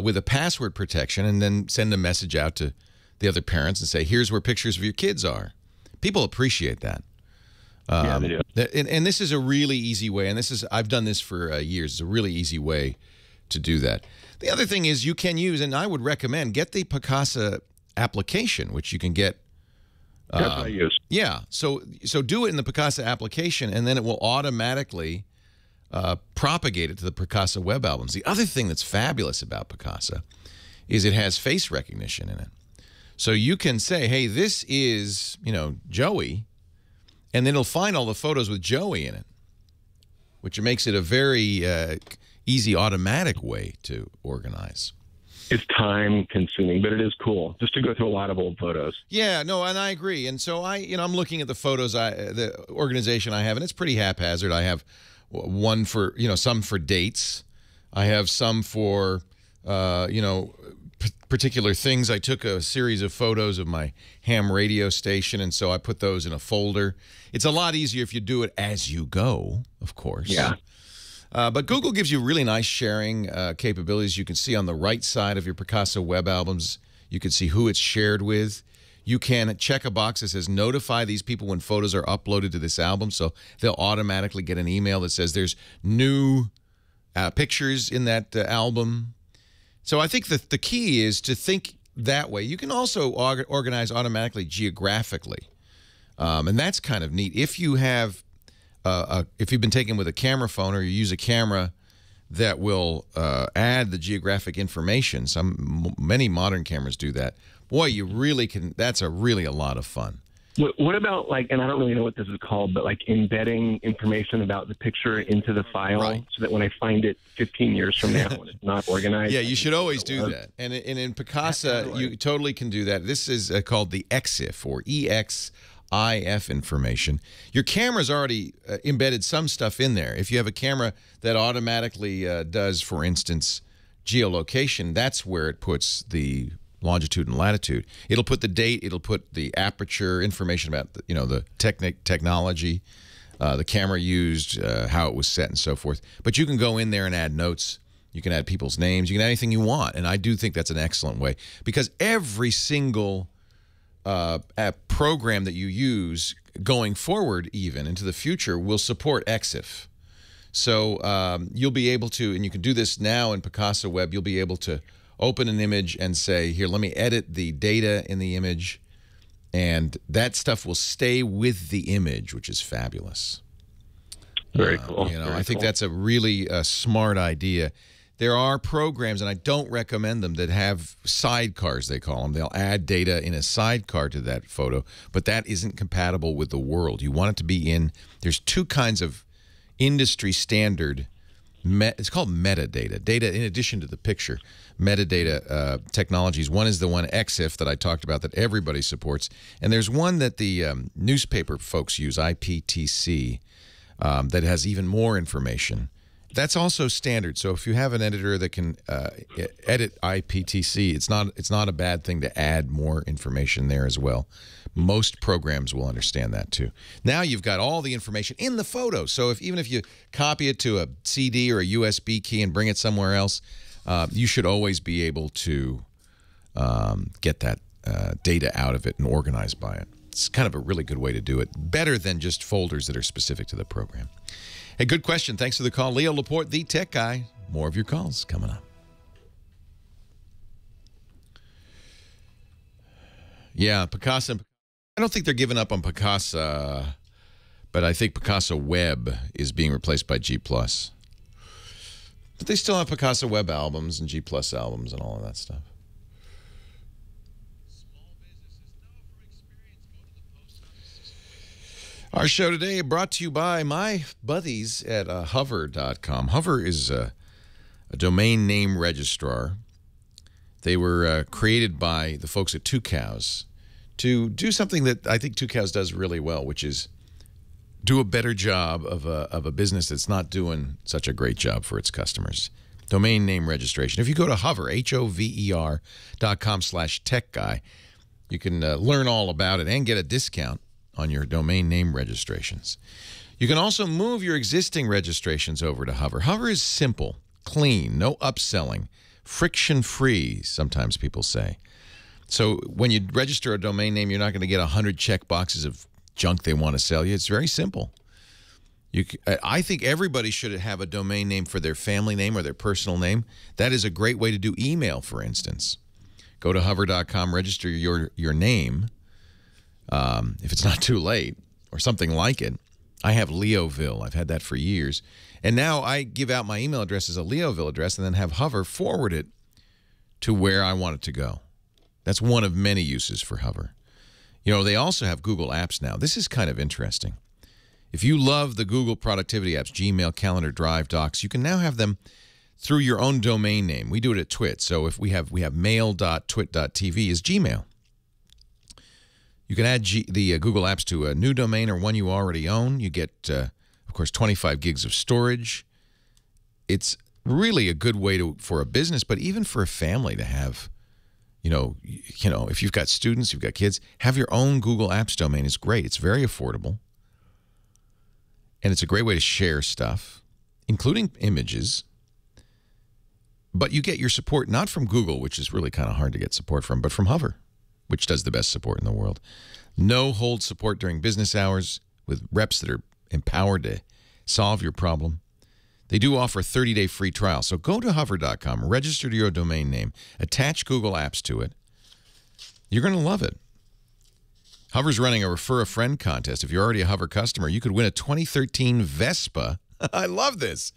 with a password protection and then send a message out to the other parents and say, here's where pictures of your kids are. People appreciate that. Yeah, they do. And this is a really easy way, and I've done this for years. It's a really easy way to do that. The other thing is you can use, and I would recommend, get the Picasa application, which you can get. That's what I use. Yeah, so do it in the Picasa application, and then it will automatically propagate it to the Picasa web albums. The other thing that's fabulous about Picasa is it has face recognition in it. So you can say, hey, this is, Joey, and then it'll find all the photos with Joey in it, which makes it a very easy, automatic way to organize. It's time consuming, but it is cool just to go through a lot of old photos. Yeah, no, and I agree. And so I'm looking at the photos, the organization I have, and it's pretty haphazard. I have one for, some for dates. I have some for, particular things. I took a series of photos of my ham radio station, and so I put those in a folder. It's a lot easier if you do it as you go, of course. Yeah. But Google gives you really nice sharing capabilities. You can see on the right side of your Picasa web albums, you can see who it's shared with. You can check a box that says notify these people when photos are uploaded to this album, so they'll automatically get an email that says there's new pictures in that album. So I think the key is to think that way. You can also organize automatically geographically, and that's kind of neat. If you have if you've been taken with a camera phone or you use a camera that will add the geographic information, many modern cameras do that. Boy, you really can. That's really a lot of fun. What about and I don't really know what this is called, but embedding information about the picture into the file so that when I find it 15 years from now when it's not organized. Yeah, you should always do that. And in Picasa, you totally can do that. This is called the EXIF or EXIF information. Your camera's already embedded some stuff in there. If you have a camera that automatically does, for instance, geolocation, that's where it puts the longitude and latitude. It'll put the date. It'll put the aperture information about the technology, the camera used, how it was set, and so forth. But you can go in there and add notes. You can add people's names. You can add anything you want. And I do think that's an excellent way, because every single program that you use going forward, even into the future, will support EXIF. So you'll be able to, and you can do this now in Picasa Web, you'll be able to open an image and say, here, let me edit the data in the image, and that stuff will stay with the image, which is fabulous. Very cool. I think that's a really smart idea. There are programs, and I don't recommend them, that have sidecars, they call them. They'll add data in a sidecar to that photo, but that isn't compatible with the world. You want it to be in, there's two kinds of industry standard, it's called metadata, data in addition to the picture, metadata technologies. One is the one EXIF that I talked about that everybody supports, and there's one that the newspaper folks use, IPTC, that has even more information. That's also standard. So if you have an editor that can edit IPTC, it's not a bad thing to add more information there as well. Most programs will understand that too. Now you've got all the information in the photo. So even if you copy it to a CD or a USB key and bring it somewhere else, you should always be able to get that data out of it and organize by it. It's kind of a really good way to do it. Better than just folders that are specific to the program. Hey, good question. Thanks for the call. Leo Laporte, the tech guy. More of your calls coming up. Yeah, Picasa. I don't think they're giving up on Picasa, but I think Picasa Web is being replaced by G+. But they still have Picasa Web albums and G+ albums and all of that stuff. Our show today brought to you by my buddies at hover.com. Hover is a domain name registrar. They were created by the folks at Two Cows to do something that I think Two Cows does really well, which is do a better job of a business that's not doing such a great job for its customers. Domain name registration. If you go to Hover, hover.com/techguy, you can learn all about it and get a discount on your domain name registrations. You can also move your existing registrations over to Hover. Hover is simple, clean, no upselling, friction-free, sometimes people say. So when you register a domain name, you're not going to get 100 check boxes of junk they want to sell you. It's very simple. I think everybody should have a domain name for their family name or their personal name. That is a great way to do email, for instance. Go to hover.com, register your name. If it's not too late, or something like it. I have Leoville. I've had that for years. And now I give out my email address as a Leoville address and then have Hover forward it to where I want it to go. That's one of many uses for Hover. They also have Google Apps now. This is kind of interesting. If you love the Google productivity apps, Gmail, Calendar, Drive, Docs, you can now have them through your own domain name. We do it at Twit. So if we have mail.twit.tv is Gmail. You can add the Google Apps to a new domain or one you already own. You get, of course, 25 gigs of storage. It's really a good way for a business, but even for a family to have, if you've got students, you've got kids, have your own Google Apps domain is great. It's very affordable. And it's a great way to share stuff, including images. But you get your support not from Google, which is really kind of hard to get support from, but from Hover, which does the best support in the world. No hold support during business hours with reps that are empowered to solve your problem. They do offer a 30-day free trial. So go to hover.com, register to your domain name, attach Google Apps to it. You're going to love it. Hover's running a Refer a Friend contest. If you're already a Hover customer, you could win a 2013 Vespa. I love this.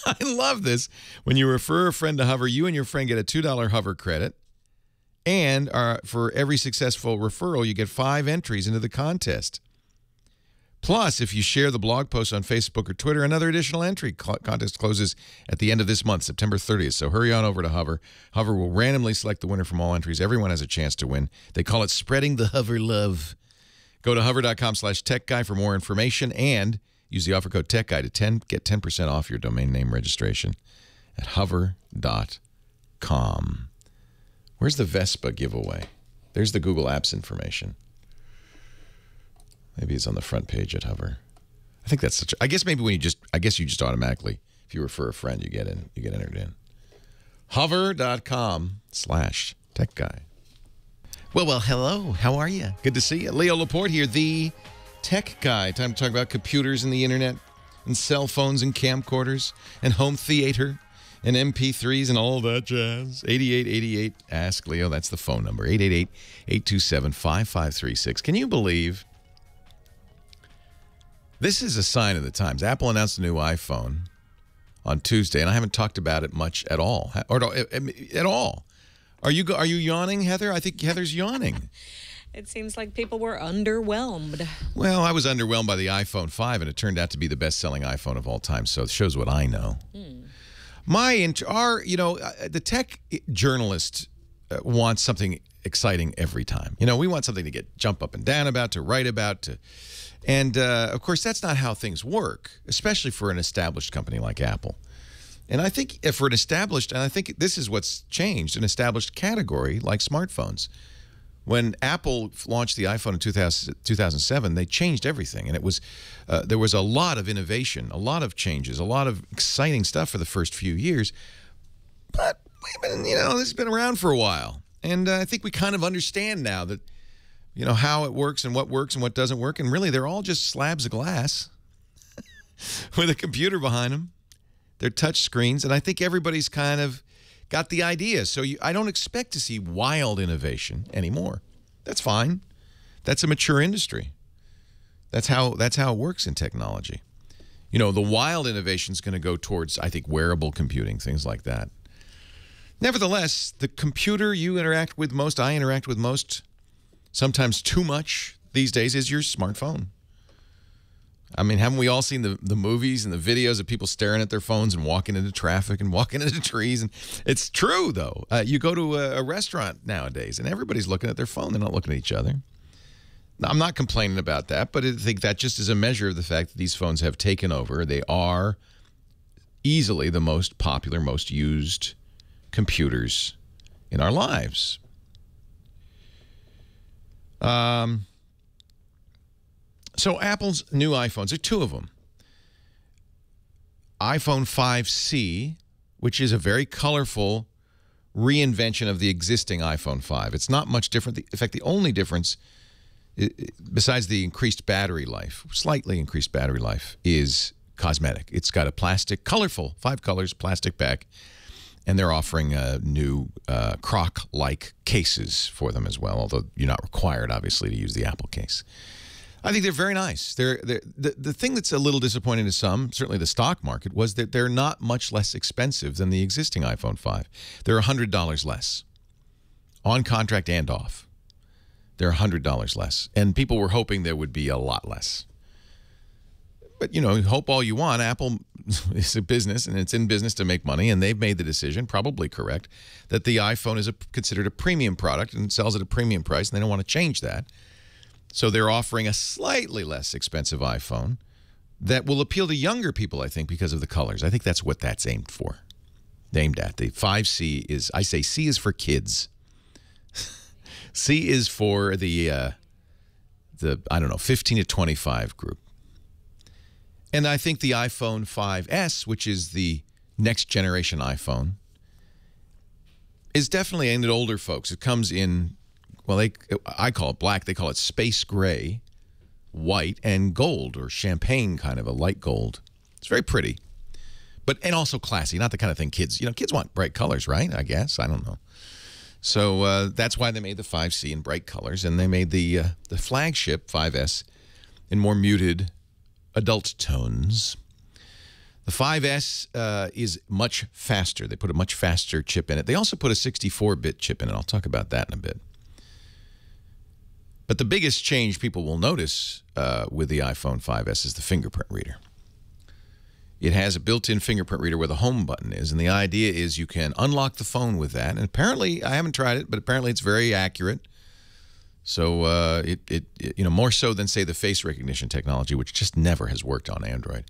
I love this. When you refer a friend to Hover, you and your friend get a $2 Hover credit. And for every successful referral, you get 5 entries into the contest. Plus, if you share the blog post on Facebook or Twitter, another additional entry. Contest closes at the end of this month, September 30th. So hurry on over to Hover. Hover will randomly select the winner from all entries. Everyone has a chance to win. They call it spreading the Hover love. Go to hover.com/techguy for more information and use the offer code TechGuy to get 10% off your domain name registration at hover.com. Where's the Vespa giveaway? There's the Google Apps information. Maybe it's on the front page at Hover. I think that's such a, I guess maybe when you just, I guess you just automatically, if you refer a friend, you get in, you get entered in. Hover.com/techguy. Well, hello. How are you? Good to see you. Leo Laporte here, the tech guy. Time to talk about computers and the internet and cell phones and camcorders and home theater and MP3s and all that jazz. 8888 Ask Leo. That's the phone number. 888-827-5536. Can you believe this is a sign of the times? Apple announced a new iPhone on Tuesday, and I haven't talked about it much at all. Or at all. Are you yawning, Heather? I think Heather's yawning. It seems like people were underwhelmed. Well, I was underwhelmed by the iPhone 5, and it turned out to be the best-selling iPhone of all time, so it shows what I know. The tech journalist wants something exciting every time. You know, we want something to jump up and down about, to write about, and of course, that's not how things work, especially for an established company like Apple. And I think for an established, and I think this is what's changed, an established category like smartphones. When Apple launched the iPhone in 2007, they changed everything, and it was there was a lot of innovation, a lot of changes, a lot of exciting stuff for the first few years. But we've been, this has been around for a while, and I think we kind of understand now that, how it works and what doesn't work, and really they're all just slabs of glass with a computer behind them. They're touch screens, and I think everybody's kind of got the idea. So I don't expect to see wild innovation anymore. That's fine. That's a mature industry. That's how it works in technology. The wild innovation is going to go towards, I think, wearable computing, things like that. Nevertheless, the computer you interact with most, I interact with most, sometimes too much these days, is your smartphone. I mean, haven't we all seen the movies and the videos of people staring at their phones and walking into traffic and walking into trees? And it's true, though. You go to a restaurant nowadays, and everybody's looking at their phone. They're not looking at each other. Now, I'm not complaining about that, but I think that just is a measure of the fact that these phones have taken over. They are easily the most popular, most used computers in our lives. So Apple's new iPhones, there are two of them. iPhone 5C, which is a very colorful reinvention of the existing iPhone 5. It's not much different. In fact, the only difference, besides the increased battery life, slightly increased battery life, is cosmetic. It's got a plastic, colorful, 5 colors, plastic back, and they're offering new croc-like cases for them as well, although you're not required, obviously, to use the Apple case. I think they're very nice. The thing that's a little disappointing to some, certainly the stock market, was that they're not much less expensive than the existing iPhone 5. They're $100 less, on contract and off. They're $100 less, and people were hoping there would be a lot less. But, hope all you want. Apple is a business, and it's in business to make money, and they've made the decision, probably correct, that the iPhone is considered a premium product and sells at a premium price, and they don't want to change that. So they're offering a slightly less expensive iPhone that will appeal to younger people, I think, because of the colors. I think that's what that's aimed for. Aimed at. The 5C is, I say C is for kids. C is for the I don't know, 15 to 25 group. And I think the iPhone 5S, which is the next generation iPhone, is definitely aimed at older folks. It comes in, well, I call it black. They call it space gray, white, and gold, or champagne kind of a light gold. It's very pretty, and also classy. Not the kind of thing kids want bright colors, right? I guess. I don't know. So that's why they made the 5C in bright colors, and they made the flagship 5S in more muted adult tones. The 5S is much faster. They put a much faster chip in it. They also put a 64-bit chip in it. I'll talk about that in a bit. But the biggest change people will notice with the iPhone 5S is the fingerprint reader. It has a built-in fingerprint reader where the home button is, and the idea is you can unlock the phone with that. And apparently, I haven't tried it, but apparently it's very accurate. So more so than, say, the face recognition technology, which just never has worked on Android.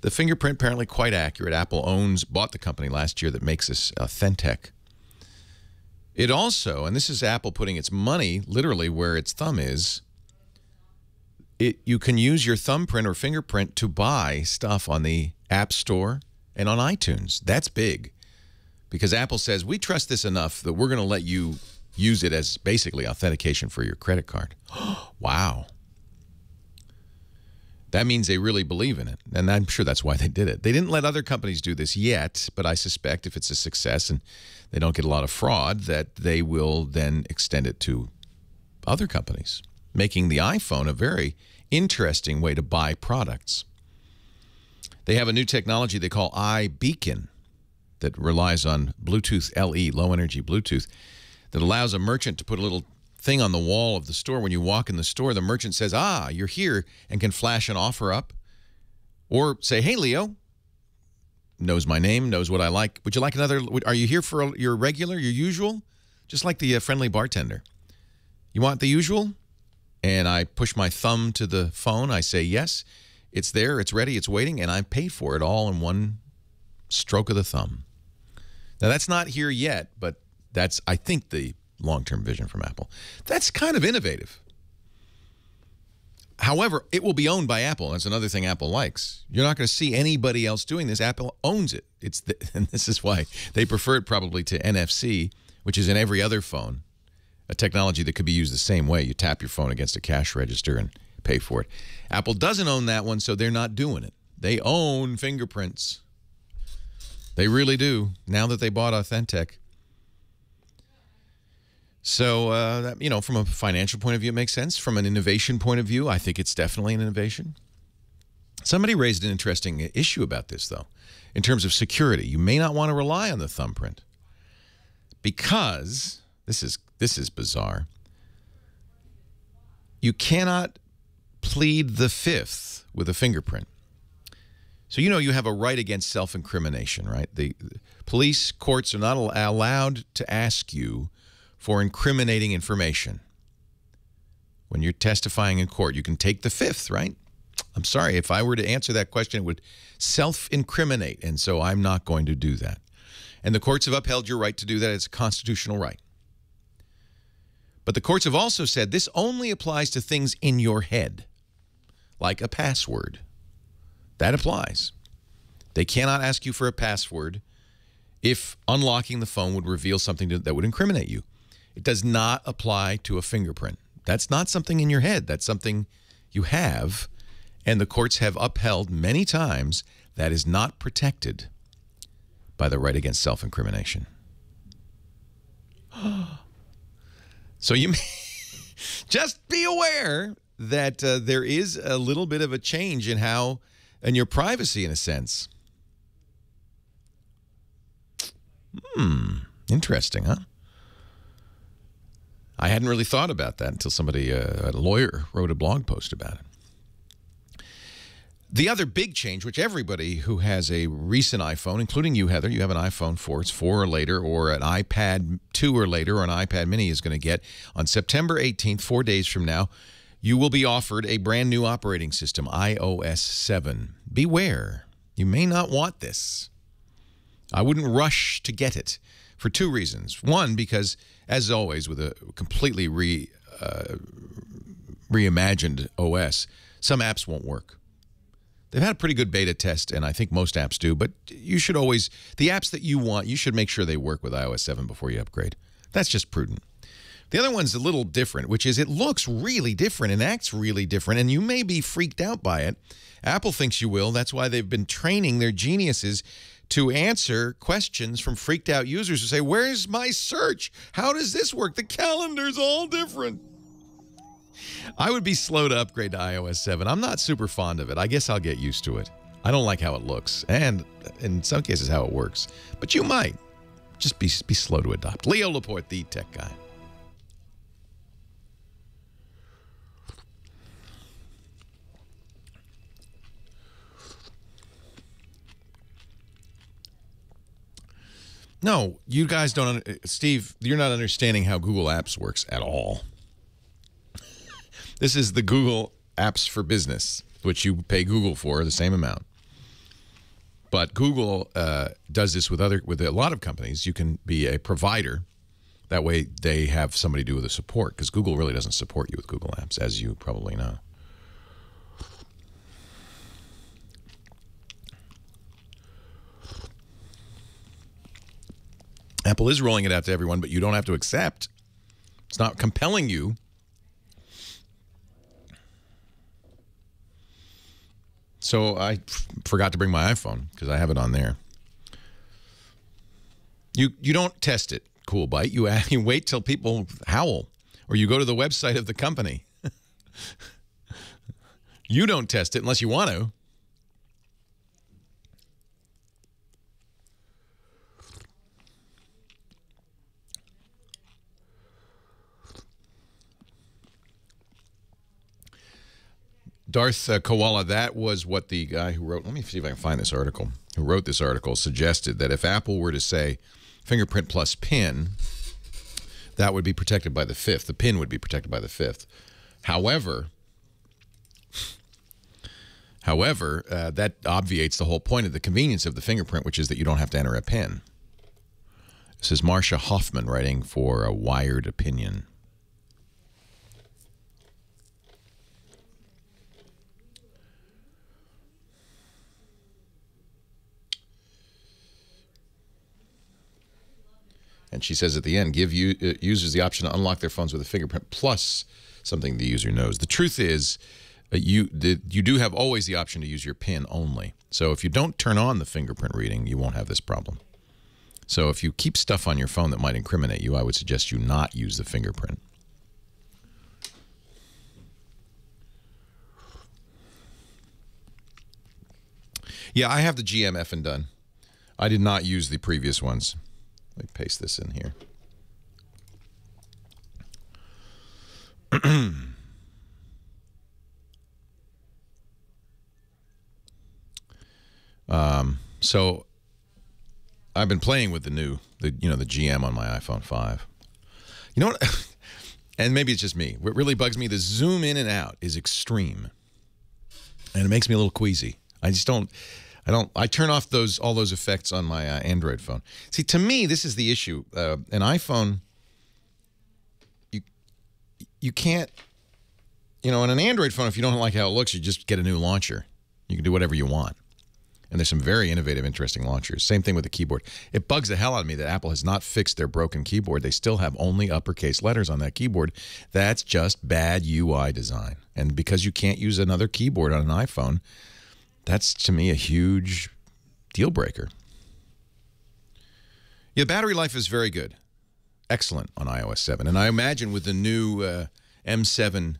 The fingerprint apparently quite accurate. Apple bought the company last year that makes this, Thentech. It also, and this is Apple putting its money literally where its thumb is, you can use your thumbprint or fingerprint to buy stuff on the App Store and on iTunes. That's big because Apple says, we trust this enough that we're going to let you use it as basically authentication for your credit card. Wow. That means they really believe in it, and I'm sure that's why they did it. They didn't let other companies do this yet, but I suspect if it's a success and they don't get a lot of fraud, that they will then extend it to other companies, making the iPhone a very interesting way to buy products. They have a new technology they call iBeacon that relies on Bluetooth LE, low-energy Bluetooth, that allows a merchant to put a little thing on the wall of the store. When you walk in the store, the merchant says, ah, you're here, and can flash an offer up. Or say, hey, Leo, knows my name, knows what I like. Would you like another? Are you here for your regular, your usual? Just like the friendly bartender. You want the usual? And I push my thumb to the phone. I say, yes, it's there, it's ready, it's waiting, and I pay for it all in one stroke of the thumb. Now, that's not here yet, but that's, I think, the long-term vision from Apple. That's kind of innovative. However, it will be owned by Apple. That's another thing Apple likes. You're not going to see anybody else doing this. Apple owns it. And this is why they prefer it probably to NFC, which is in every other phone, a technology that could be used the same way. You tap your phone against a cash register and pay for it. Apple doesn't own that one, so they're not doing it. They own fingerprints. They really do, now that they bought Authentic. So, you know, from a financial point of view, it makes sense. From an innovation point of view, I think it's definitely an innovation. Somebody raised an interesting issue about this, though, in terms of security. You may not want to rely on the thumbprint because, this is bizarre, you cannot plead the fifth with a fingerprint. So, you know, you have a right against self-incrimination, right? The police, courts are not allowed to ask you for incriminating information. When you're testifying in court, you can take the fifth, right? I'm sorry, if I were to answer that question, it would self-incriminate, and so I'm not going to do that. And the courts have upheld your right to do that. It's a constitutional right. But the courts have also said this only applies to things in your head, like a password. That applies. They cannot ask you for a password if unlocking the phone would reveal something that would incriminate you. It does not apply to a fingerprint. That's not something in your head. That's something you have, and the courts have upheld many times that is not protected by the right against self-incrimination. So you may just be aware that there is a little bit of a change in how, in your privacy in a sense. Interesting, huh? I hadn't really thought about that until somebody, a lawyer, wrote a blog post about it. The other big change, which everybody who has a recent iPhone, including you, Heather, you have an iPhone 4, it's 4 or later, or an iPad 2 or later, or an iPad mini is going to get, on September 18th, 4 days from now, you will be offered a brand new operating system, iOS 7. Beware. You may not want this. I wouldn't rush to get it for two reasons. One, because, as always, with a completely reimagined OS, some apps won't work. They've had a pretty good beta test, and I think most apps do, but you should always, the apps that you want, you should make sure they work with iOS 7 before you upgrade. That's just prudent. The other one's a little different, which is it looks really different and acts really different, and you may be freaked out by it. Apple thinks you will. That's why they've been training their geniuses to answer questions from freaked out users who say, where's my search? How does this work? The calendar's all different. I would be slow to upgrade to iOS 7. I'm not super fond of it. I guess I'll get used to it. I don't like how it looks, and in some cases how it works. But you might. Just be slow to adopt. Leo Laporte, the tech guy. No, you guys don't, Steve, you're not understanding how Google Apps works at all. This is the Google Apps for Business, which you pay Google for the same amount. But Google does this with a lot of companies. You can be a provider That way they have somebody do the support, because Google really doesn't support you with Google Apps, as you probably know. Apple is rolling it out to everyone, but you don't have to accept. It's not compelling you. So I forgot to bring my iPhone because I have it on there. You don't test it, Cool Bite. You wait till people howl, or you go to the website of the company. You don't test it unless you want to. Darth Koala, that was what the guy who wrote, let me see if I can find this article, who wrote this article suggested that if Apple were to say fingerprint plus PIN, that would be protected by the fifth. The PIN would be protected by the fifth. However, that obviates the whole point of the convenience of the fingerprint, which is that you don't have to enter a PIN. This is Marcia Hoffman writing for a Wired Opinion. And she says at the end, give users the option to unlock their phones with a fingerprint plus something the user knows. The truth is, you do have always the option to use your PIN only. So if you don't turn on the fingerprint reading, you won't have this problem. So if you keep stuff on your phone that might incriminate you, I would suggest you not use the fingerprint. Yeah, I have the GMF and done. I did not use the previous ones. Let me paste this in here. So I've been playing with the GM on my iPhone 5. You know what? And maybe it's just me. What really bugs me, the zoom in and out is extreme. And it makes me a little queasy. I just don't. I turn off all those effects on my Android phone. See, to me, this is the issue. An iPhone, you can't, on an Android phone, if you don't like how it looks, you just get a new launcher. You can do whatever you want. And there's some very innovative, interesting launchers. Same thing with the keyboard. It bugs the hell out of me that Apple has not fixed their broken keyboard. They still have only uppercase letters on that keyboard. That's just bad UI design. And because you can't use another keyboard on an iPhone, that's, to me, a huge deal breaker. Yeah, battery life is very good. Excellent on iOS 7. And I imagine with the new M7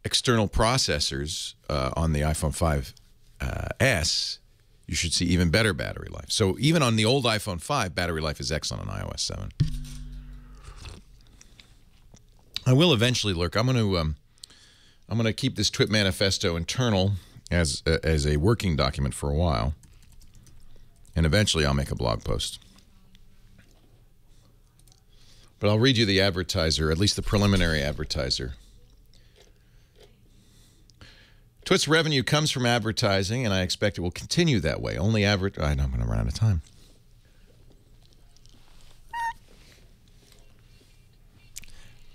external processors on the iPhone 5S, you should see even better battery life. So even on the old iPhone 5, battery life is excellent on iOS 7. I will eventually, Lurk. I'm going to keep this TWIP manifesto internal as a working document for a while, and eventually I'll make a blog post. But I'll read you the advertiser, at least the preliminary advertiser. TWIT's revenue comes from advertising, and I expect it will continue that way. Only I know I'm going to run out of time.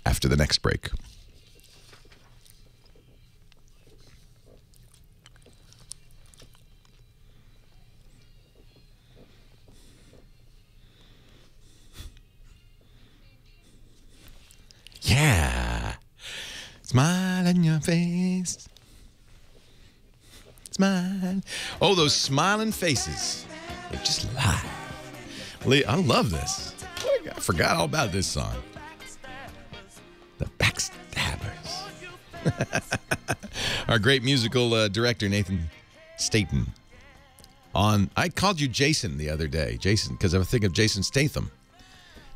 After the next break. Yeah. Smile on your face. Smile. Oh, those smiling faces. They just lie. I love this. I forgot all about this song. The Backstabbers. Our great musical director, Nathan Staten. I called you Jason the other day. Jason, because I was thinking of Jason Statham.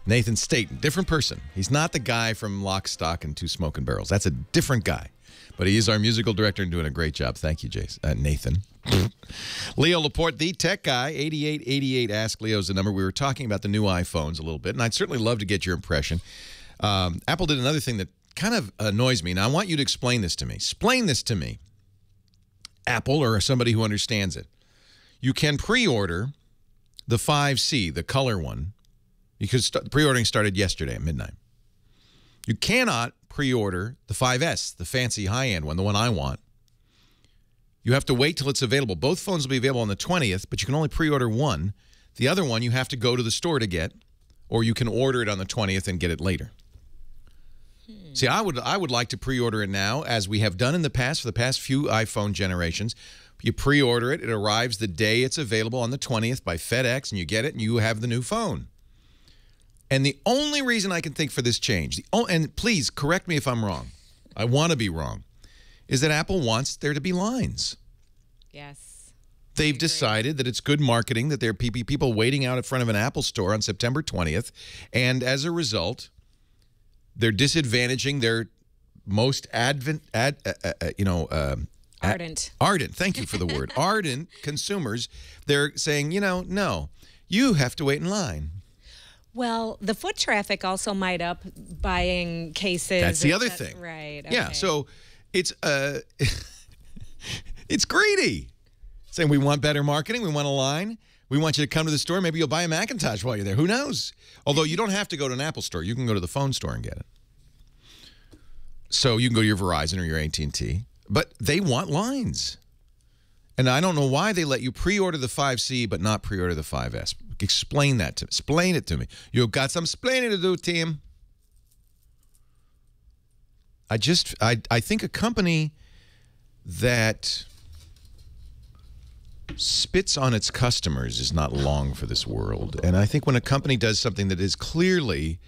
Nathan Staten, different person. He's not the guy from Lock, Stock, and Two Smoking Barrels. That's a different guy. But he is our musical director and doing a great job. Thank you, Nathan. Leo Laporte, the tech guy, 8888 Ask Leo's the number. We were talking about the new iPhones a little bit, and I'd certainly love to get your impression. Apple did another thing that kind of annoys me, and I want you to explain this to me. Explain this to me, Apple, or somebody who understands it. You can pre-order the 5C, the color one, because pre-ordering started yesterday at midnight. You cannot pre-order the 5S, the fancy high-end one, the one I want. You have to wait till it's available. Both phones will be available on the 20th, but you can only pre-order one. The other one you have to go to the store to get, or you can order it on the 20th and get it later. See, I would like to pre-order it now, as we have done in the past for the past few iPhone generations. You pre-order it, it arrives the day it's available on the 20th by FedEx, and you get it, and you have the new phone. And the only reason I can think for this change, and please correct me if I'm wrong, I want to be wrong, is that Apple wants there to be lines. Yes. They've decided that it's good marketing, that there are people waiting out in front of an Apple store on September 20th, and as a result, they're disadvantaging their most ardent. Thank you for the word. Ardent consumers. They're saying, no, you have to wait in line. Well, the foot traffic also might up buying cases. That's the other thing. Right. Okay. Yeah. So it's it's greedy. Saying we want better marketing. We want a line. We want you to come to the store. Maybe you'll buy a Macintosh while you're there. Who knows? Although you don't have to go to an Apple store. You can go to the phone store and get it. So you can go to your Verizon or your AT&T. But they want lines. And I don't know why they let you pre-order the 5C but not pre-order the 5S. Explain that to me. Explain it to me. You've got some explaining to do, team. I think a company that spits on its customers is not long for this world. And I think when a company does something that is clearly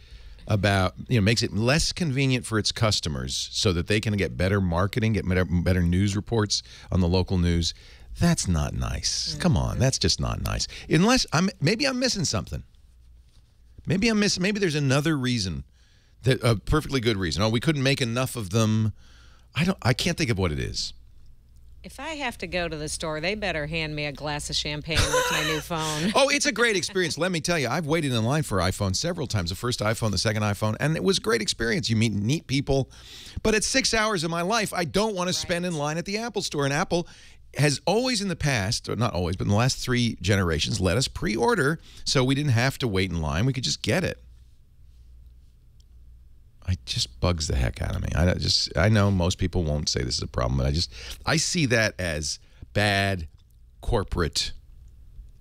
about, makes it less convenient for its customers so that they can get better marketing, get better news reports on the local news, that's not nice. Come on, that's just not nice. Unless maybe I'm missing something. Maybe there's another reason, that a perfectly good reason. Oh, we couldn't make enough of them. I can't think of what it is. If I have to go to the store, they better hand me a glass of champagne with my new phone. Oh, it's a great experience. Let me tell you, I've waited in line for iPhone several times. The first iPhone, the second iPhone, and it was a great experience. You meet neat people. But at 6 hours of my life, I don't want to spend in line at the Apple store. And Apple has always in the past, or not always, but in the last 3 generations, let us pre-order so we didn't have to wait in line. We could just get it. It just bugs the heck out of me. I know most people won't say this is a problem, but I see that as bad corporate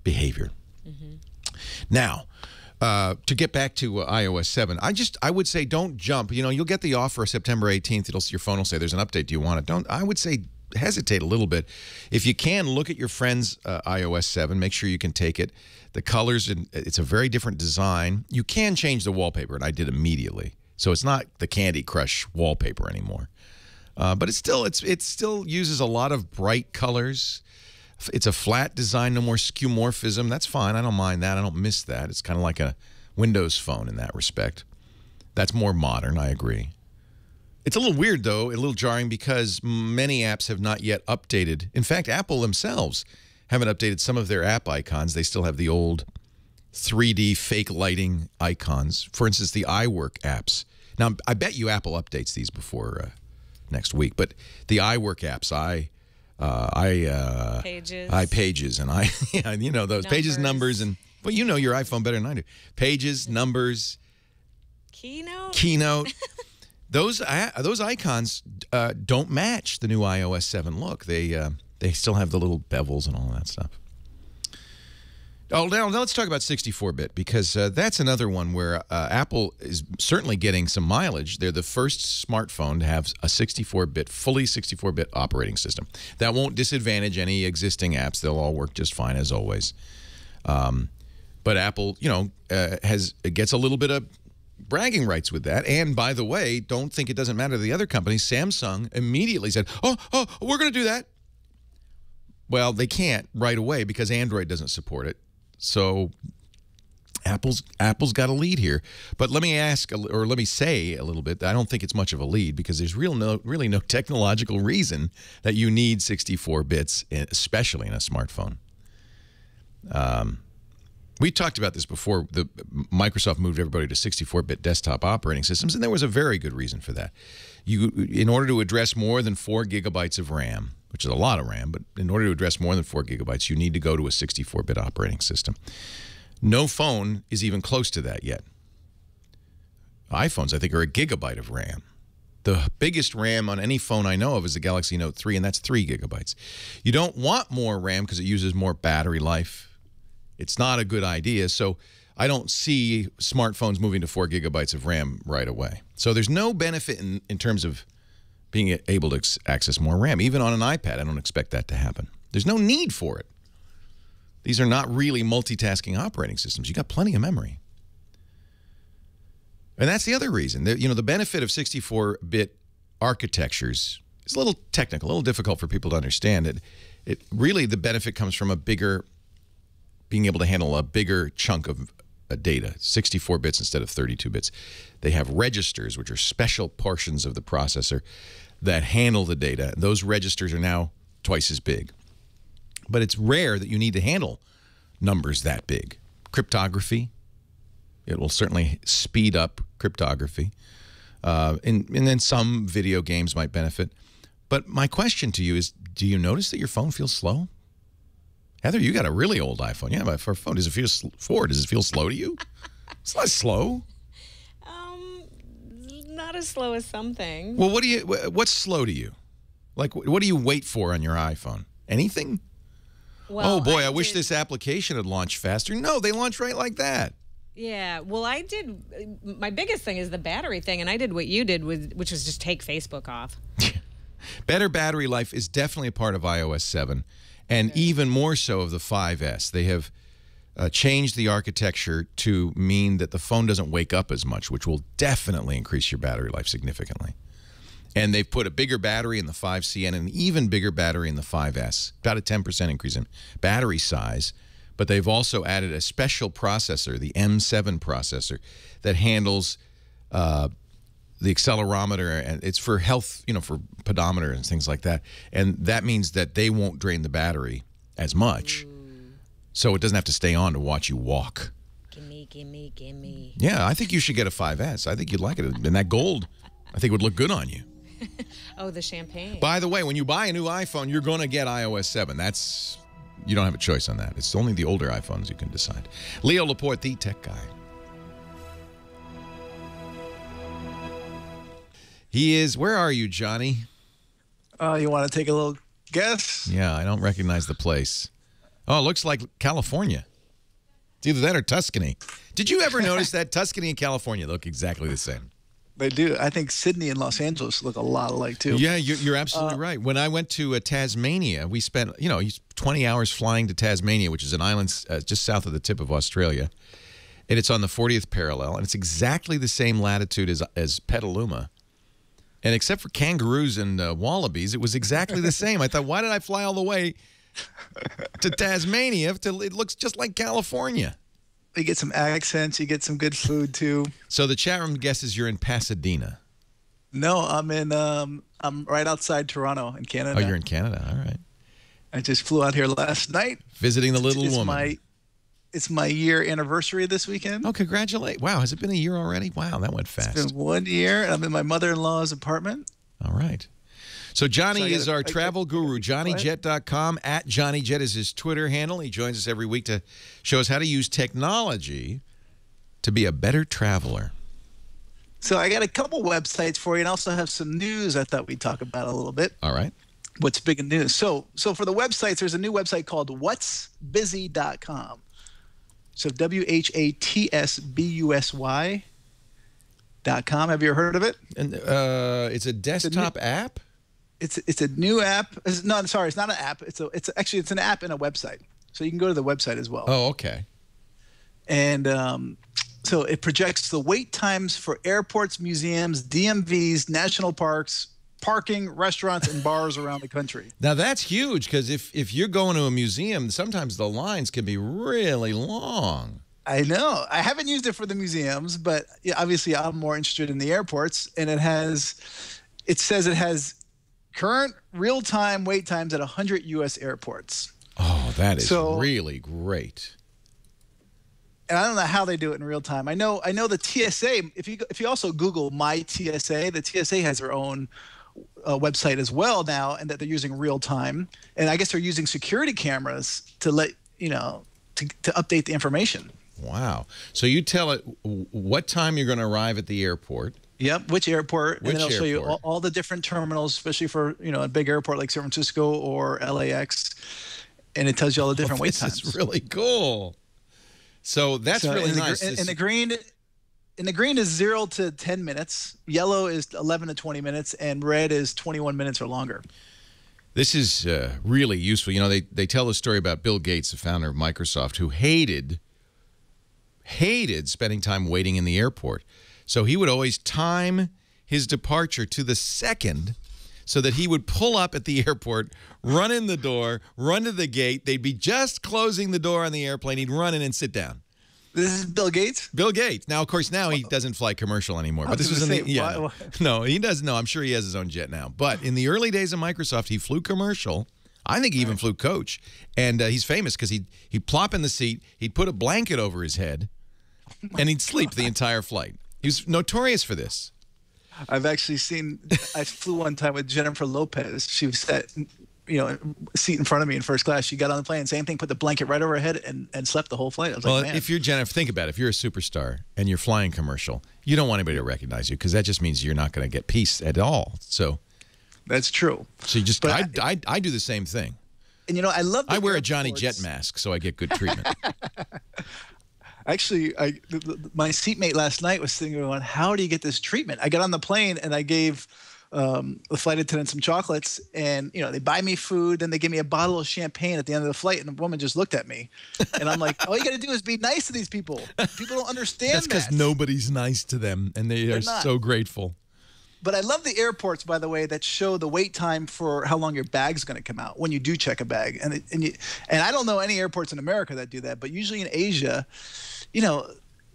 behavior. Now, to get back to iOS 7, I would say don't jump. You'll get the offer September 18th. Your phone will say there's an update. Do you want it? I would say hesitate a little bit. If you can, look at your friend's iOS 7. Make sure you can take it. The colors, it's a very different design. You can change the wallpaper, and I did immediately. So it's not the Candy Crush wallpaper anymore. But it still uses a lot of bright colors. It's a flat design, no more skeuomorphism. That's fine. I don't mind that. I don't miss that. It's kind of like a Windows phone in that respect. That's more modern, I agree. It's a little weird, though, a little jarring, because many apps have not yet updated. In fact, Apple themselves haven't updated some of their app icons. They still have the old 3D fake lighting icons. For instance, the iWork apps. Now, I bet you Apple updates these before next week, but the iWork apps, Pages, and those Pages, numbers, and well, you know your iPhone better than I do. Pages, numbers, Keynote. Those icons don't match the new iOS 7 look. They still have the little bevels and all that stuff. Oh, now let's talk about 64-bit, because that's another one where Apple is certainly getting some mileage. They're the first smartphone to have a 64-bit, fully 64-bit operating system. That won't disadvantage any existing apps. They'll all work just fine, as always. But Apple, gets a little bit of bragging rights with that. And by the way, don't think it doesn't matter to the other companies. Samsung immediately said, oh, we're going to do that. Well, they can't right away because Android doesn't support it. So Apple's got a lead here. But let me say a little bit. I don't think it's much of a lead, because there's really no technological reason that you need 64 bits, especially in a smartphone. We talked about this before. Microsoft moved everybody to 64-bit desktop operating systems, and there was a very good reason for that. In order to address more than 4 gigabytes of RAM, which is a lot of RAM, but in order to address more than 4 gigabytes, you need to go to a 64-bit operating system. No phone is even close to that yet. iPhones, I think, are a gigabyte of RAM. The biggest RAM on any phone I know of is the Galaxy Note 3, and that's 3 gigabytes. You don't want more RAM because it uses more battery life. It's not a good idea, so I don't see smartphones moving to 4 gigabytes of RAM right away. So there's no benefit in terms of being able to access more RAM. Even on an iPad, I don't expect that to happen. There's no need for it. These are not really multitasking operating systems. You got plenty of memory. And that's the other reason. The benefit of 64-bit architectures is a little technical, a little difficult for people to understand. It really, the benefit comes from being able to handle a bigger chunk of data, 64 bits instead of 32 bits. They have registers, which are special portions of the processor that handle the data. Those registers are now twice as big. But it's rare that you need to handle numbers that big. Cryptography, it will certainly speed up cryptography. And then some video games might benefit. But my question to you is, do you notice that your phone feels slow? Heather, you got a really old iPhone. Yeah, but for a phone, does it feel slow to you? It's not slow. Not as slow as some things. Well, what's slow to you? Like, what do you wait for on your iPhone? Anything? Well, oh, boy, I wish this application had launched faster. No, they launch right like that. Yeah, well, my biggest thing is the battery thing, and I did what you did, which was just take Facebook off. Better battery life is definitely a part of iOS 7, and even more so of the 5S. They have changed the architecture to mean that the phone doesn't wake up as much, which will definitely increase your battery life significantly. And they've put a bigger battery in the 5C and an even bigger battery in the 5S, about a 10% increase in battery size. But they've also added a special processor, the M7 processor, that handles the accelerometer, and it's for health, for pedometer and things like that. And that means that they won't drain the battery as much, so it doesn't have to stay on to watch you walk. Gimme. Yeah, I think you should get a 5S. I think you'd like it. And that gold, I think, would look good on you. Oh, the champagne. By the way, when you buy a new iPhone, you're going to get iOS 7. You don't have a choice on that. It's only the older iPhones you can decide. Leo Laporte, the tech guy. He is, where are you, Johnny? You want to take a little guess? Yeah, I don't recognize the place. Oh, it looks like California. It's either that or Tuscany. Did you ever notice that Tuscany and California look exactly the same? They do. I think Sydney and Los Angeles look a lot alike, too. Yeah, you're absolutely right. When I went to Tasmania, we spent, 20 hours flying to Tasmania, which is an island just south of the tip of Australia. And it's on the 40th parallel. And it's exactly the same latitude as Petaluma. And except for kangaroos and wallabies, it was exactly the same. I thought, why did I fly all the way to Tasmania? It looks just like California. You get some accents. You get some good food, too. So the chat room guesses you're in Pasadena. No, I'm right outside Toronto in Canada. Oh, you're in Canada. All right. I just flew out here last night. Visiting the little woman. It's my year anniversary this weekend. Oh, congratulations. Wow, has it been a year already? Wow, that went fast. It's been 1 year, and I'm in my mother-in-law's apartment. All right. So Johnny is our travel guru. JohnnyJet.com. @JohnnyJet is his Twitter handle. He joins us every week to show us how to use technology to be a better traveler. So I got a couple websites for you, and also have some news I thought we'd talk about a little bit. All right. What's big in news? So for the websites, there's a new website called whatsbusy.com. So WHATSBUSY.com. Have you ever heard of it? And it's a desktop app? It's a new app. No, sorry, it's not an app. It's an app and a website. So you can go to the website as well. Oh, okay. And so it projects the wait times for airports, museums, DMVs, national parks, parking, restaurants, and bars around the country. Now that's huge, because if you're going to a museum, sometimes the lines can be really long. I know. I haven't used it for the museums, but obviously I'm more interested in the airports. And it says it has current real-time wait times at 100 U.S. airports. Oh, that is really great. And I don't know how they do it in real time. I know the TSA. If you also Google My TSA, the TSA has their own website as well now, and that they're using real time. And I guess they're using security cameras to let to update the information. Wow. So you tell it what time you're going to arrive at the airport. Yep, which airport, and then I'll show you airport? all the different terminals, especially for a big airport like San Francisco or LAX, and it tells you all the different wait times. This is really cool. So that's really nice. And the green is 0 to 10 minutes, yellow is 11 to 20 minutes, and red is 21 minutes or longer. This is really useful. You know, they tell the story about Bill Gates, the founder of Microsoft, who hated spending time waiting in the airport. So he would always time his departure to the second so that he would pull up at the airport, run in the door, run to the gate. They'd be just closing the door on the airplane. He'd run in and sit down. This is Bill Gates? Bill Gates. Now, of course, now he doesn't fly commercial anymore. But this was in the No, he doesn't. No, I'm sure he has his own jet now. But in the early days of Microsoft, he flew commercial. I think he even flew coach. And he's famous because he'd plop in the seat, he'd put a blanket over his head, and he'd sleep the entire flight. He was notorious for this. I've actually seen, I flew one time with Jennifer Lopez. She was sat, seat in front of me in first class. She got on the plane, same thing, put the blanket right over her head and slept the whole flight. I was like, man. If you're Jennifer, think about it. If you're a superstar and you're flying commercial, you don't want anybody to recognize you because that just means you're not going to get peace at all. So that's true. So you just, I do the same thing. And I love I wear a Johnny Jet mask so I get good treatment. Actually, my seatmate last night was thinking, going, how do you get this treatment? I got on the plane and I gave the flight attendant some chocolates, and they buy me food, then they give me a bottle of champagne at the end of the flight, and the woman just looked at me, and I'm like, all you got to do is be nice to these people. People don't understand. That's because nobody's nice to them, and they are so grateful. But I love the airports, by the way, that show the wait time for how long your bag's going to come out when you do check a bag. And I don't know any airports in America that do that, but usually in Asia,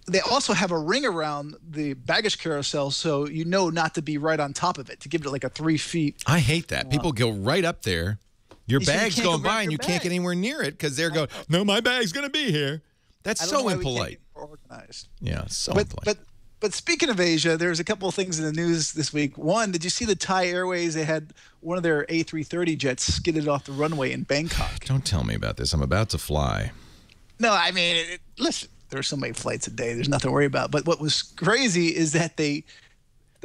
they also have a ring around the baggage carousel, so not to be right on top of it, to give it like a 3 feet. I hate that. People go right up there. Your bag's going by, and you can't get anywhere near it because they're going, no, my bag's going to be here. That's so impolite. Organized. Yeah, so impolite. But speaking of Asia, there's a couple of things in the news this week. One, did you see the Thai Airways? They had one of their A330 jets skidded off the runway in Bangkok. Don't tell me about this. I'm about to fly. No, I mean, listen, there are so many flights a day. There's nothing to worry about. But what was crazy is that the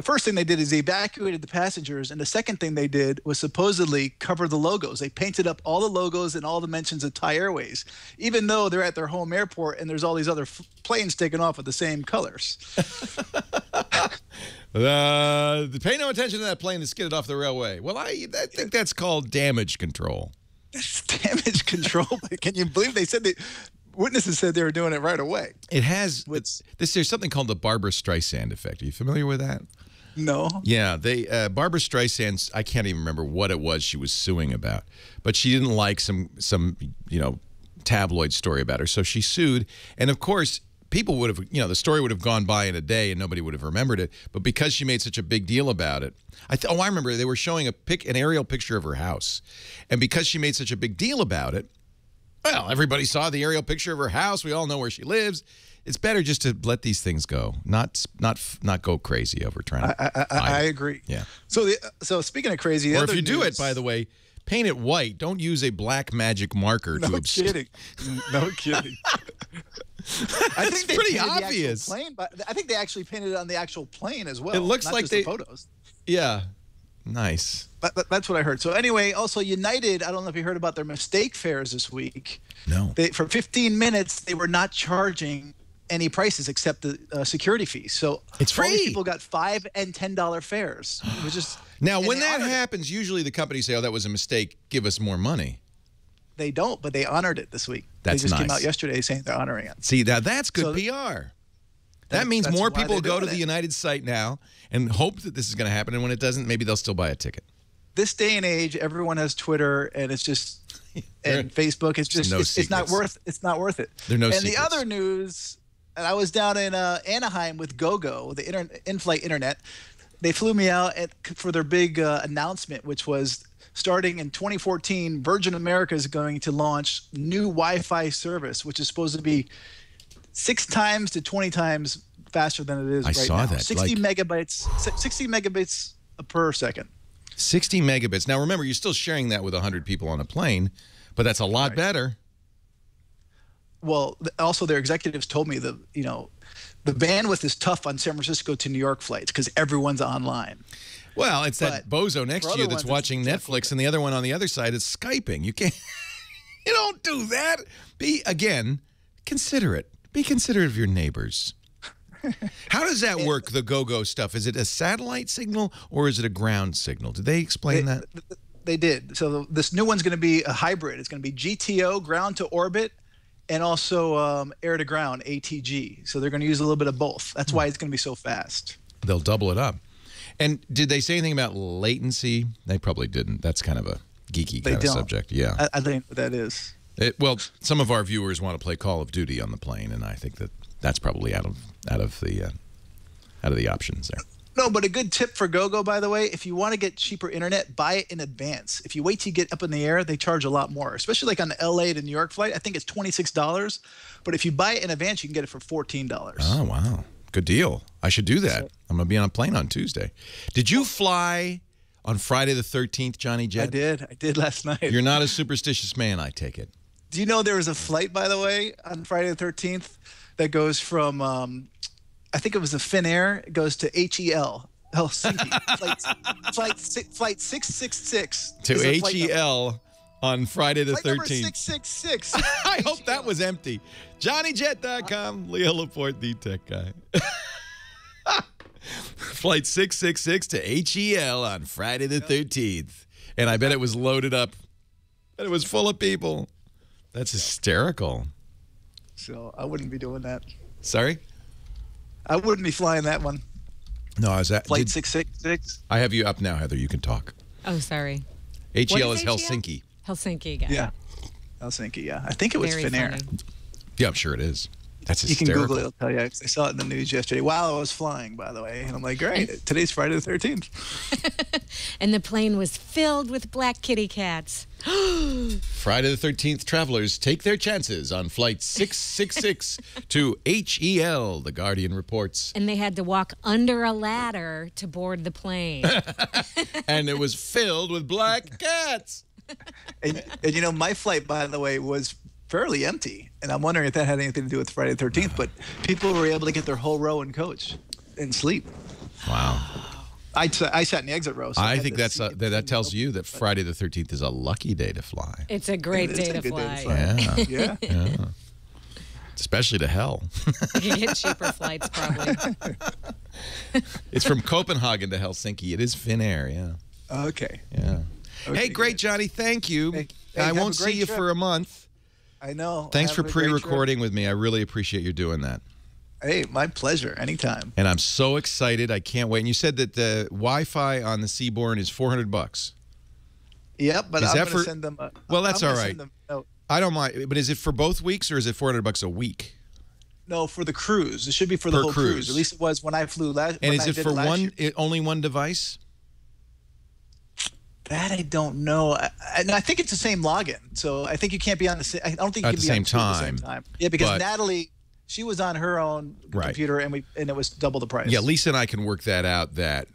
first thing they did is they evacuated the passengers, and the second thing they did was supposedly cover the logos. They painted up all the logos and all the mentions of Thai Airways, even though they're at their home airport and there's all these other planes taking off with the same colors. Pay no attention to that plane that skidded off the railway. Well, I think that's called damage control. It's damage control. Can you believe they said witnesses said they were doing it right away? It has. There's something called the Barbra Streisand effect. Are you familiar with that? No. Yeah, Barbra Streisand, I can't even remember what it was she was suing about, but she didn't like some tabloid story about her, so she sued. And of course, people would have, the story would have gone by in a day and nobody would have remembered it. But because she made such a big deal about it, I remember they were showing an aerial picture of her house, and because she made such a big deal about it, well, everybody saw the aerial picture of her house. We all know where she lives. It's better just to let these things go, not go crazy over trying to. I agree. Yeah. So speaking of crazy, or if you do it, by the way, paint it white. Don't use a black magic marker to obscure. No kidding. No kidding. I think it's pretty obvious. Plane, but I think they actually painted it on the actual plane as well. It looks not like just the photos. Yeah. Nice. But that's what I heard. So anyway, also United, I don't know if you heard about their mistake fares this week. No. For 15 minutes, they were not charging any prices except the security fees. So it's free. All these people got $5 and $10 fares. It was just now when that happens, usually the companies say, "Oh, that was a mistake. Give us more money." They don't, but they honored it this week. That's they just nice. came out yesterday saying they're honoring it. See, that's good PR. That means more people go to the United site now and hope that this is going to happen. And when it doesn't, maybe they'll still buy a ticket. This day and age, everyone has Twitter, and it's just and Facebook. It's just it's not worth it. There are no secrets. secrets. The other news, and I was down in Anaheim with GoGo, the in-flight internet. They flew me out for their big announcement, which was starting in 2014. Virgin America is going to launch new Wi-Fi service, which is supposed to be 6 times to 20 times faster than it is right now. I saw that. 60 megabits per second. 60 megabits. Now, remember, you're still sharing that with 100 people on a plane, but that's a lot better. well, also their executives told me the bandwidth is tough on San Francisco to New York flights because everyone's online. Well, it's that bozo next to you that's watching Netflix, and the other one on the other side is Skyping. You can't. You don't do that. Be considerate. Be considerate of your neighbors. How does that work, the go-go stuff? Is it a satellite signal or is it a ground signal? Did they explain that? They did. So this new one's going to be a hybrid. It's going to be GTO, ground to orbit, and also air to ground, ATG. So they're going to use a little bit of both. That's why it's going to be so fast. They'll double it up. And did they say anything about latency? They probably didn't. That's kind of a geeky kind of subject. Yeah. I think what that is. Well, some of our viewers want to play Call of Duty on the plane, and I think that's probably out of the options there. No, but a good tip for GoGo, by the way, if you want to get cheaper internet, buy it in advance. If you wait till you get up in the air, they charge a lot more, especially like on the LA to New York flight. I think it's $26, but if you buy it in advance, you can get it for $14. Oh, wow. Good deal. I should do that. I'm going to be on a plane on Tuesday. Did you fly on Friday the 13th, Johnny Jet? I did last night. You're not a superstitious man, I take it. Do you know there was a flight, by the way, on Friday the 13th that goes from, I think it was the Finnair, it goes to HEL, Helsinki. flight 666. To HEL on Friday the 13th. Number 666. I hope that was empty. JohnnyJet.com, Leo Laporte, the tech guy. Flight 666 to HEL on Friday the 13th. And I bet it was loaded up. And it was full of people. That's hysterical. So I wouldn't be doing that. Sorry? I wouldn't be flying that one. No, I was at Flight 666. I have you up now, Heather. You can talk. Oh, sorry. HEL is Helsinki. Helsinki, got it. Yeah. Helsinki, yeah. I think it was Finnair. Yeah, I'm sure it is. That's You hysterical. can Google it. It'll tell you. I saw it in the news yesterday while I was flying, by the way. And I'm like, great. Today's Friday the 13th. And the plane was filled with black kitty cats. Friday the 13th travelers take their chances on Flight 666 to HEL, The Guardian reports. And they had to walk under a ladder to board the plane. And it was filled with black cats. And you know, my flight, by the way, was fairly empty. And I'm wondering if that had anything to do with Friday the 13th. But people were able to get their whole row and coach and sleep. Wow. I sat in the exit row. So I think that tells you that Friday the 13th is a lucky day to fly. It's a great day to fly. Yeah. Yeah. Especially to hell. You can get cheaper flights, probably. It's from Copenhagen to Helsinki. It is Finnair, yeah. Okay. Yeah. Okay, hey, great, Johnny. Thank you. Hey, I won't see you for a month. I know. Thanks for pre-recording with me. I really appreciate you doing that. Hey, my pleasure. Anytime. And I'm so excited. I can't wait. And you said that the Wi-Fi on the Seabourn is $400. Yep, but I'm going to send them. Well, that's all right. No, I don't mind. But is it for both weeks or is it $400 a week? no, for the cruise. It should be for the whole cruise. At least it was when I flew last. And is it for only one device? That I don't know. I think it's the same login. So I think you can't be on the same. I don't think you can be on two at the same time. Yeah, because Natalie, she was on her own computer, and it was double the price. Yeah, Lisa and I can work that out. That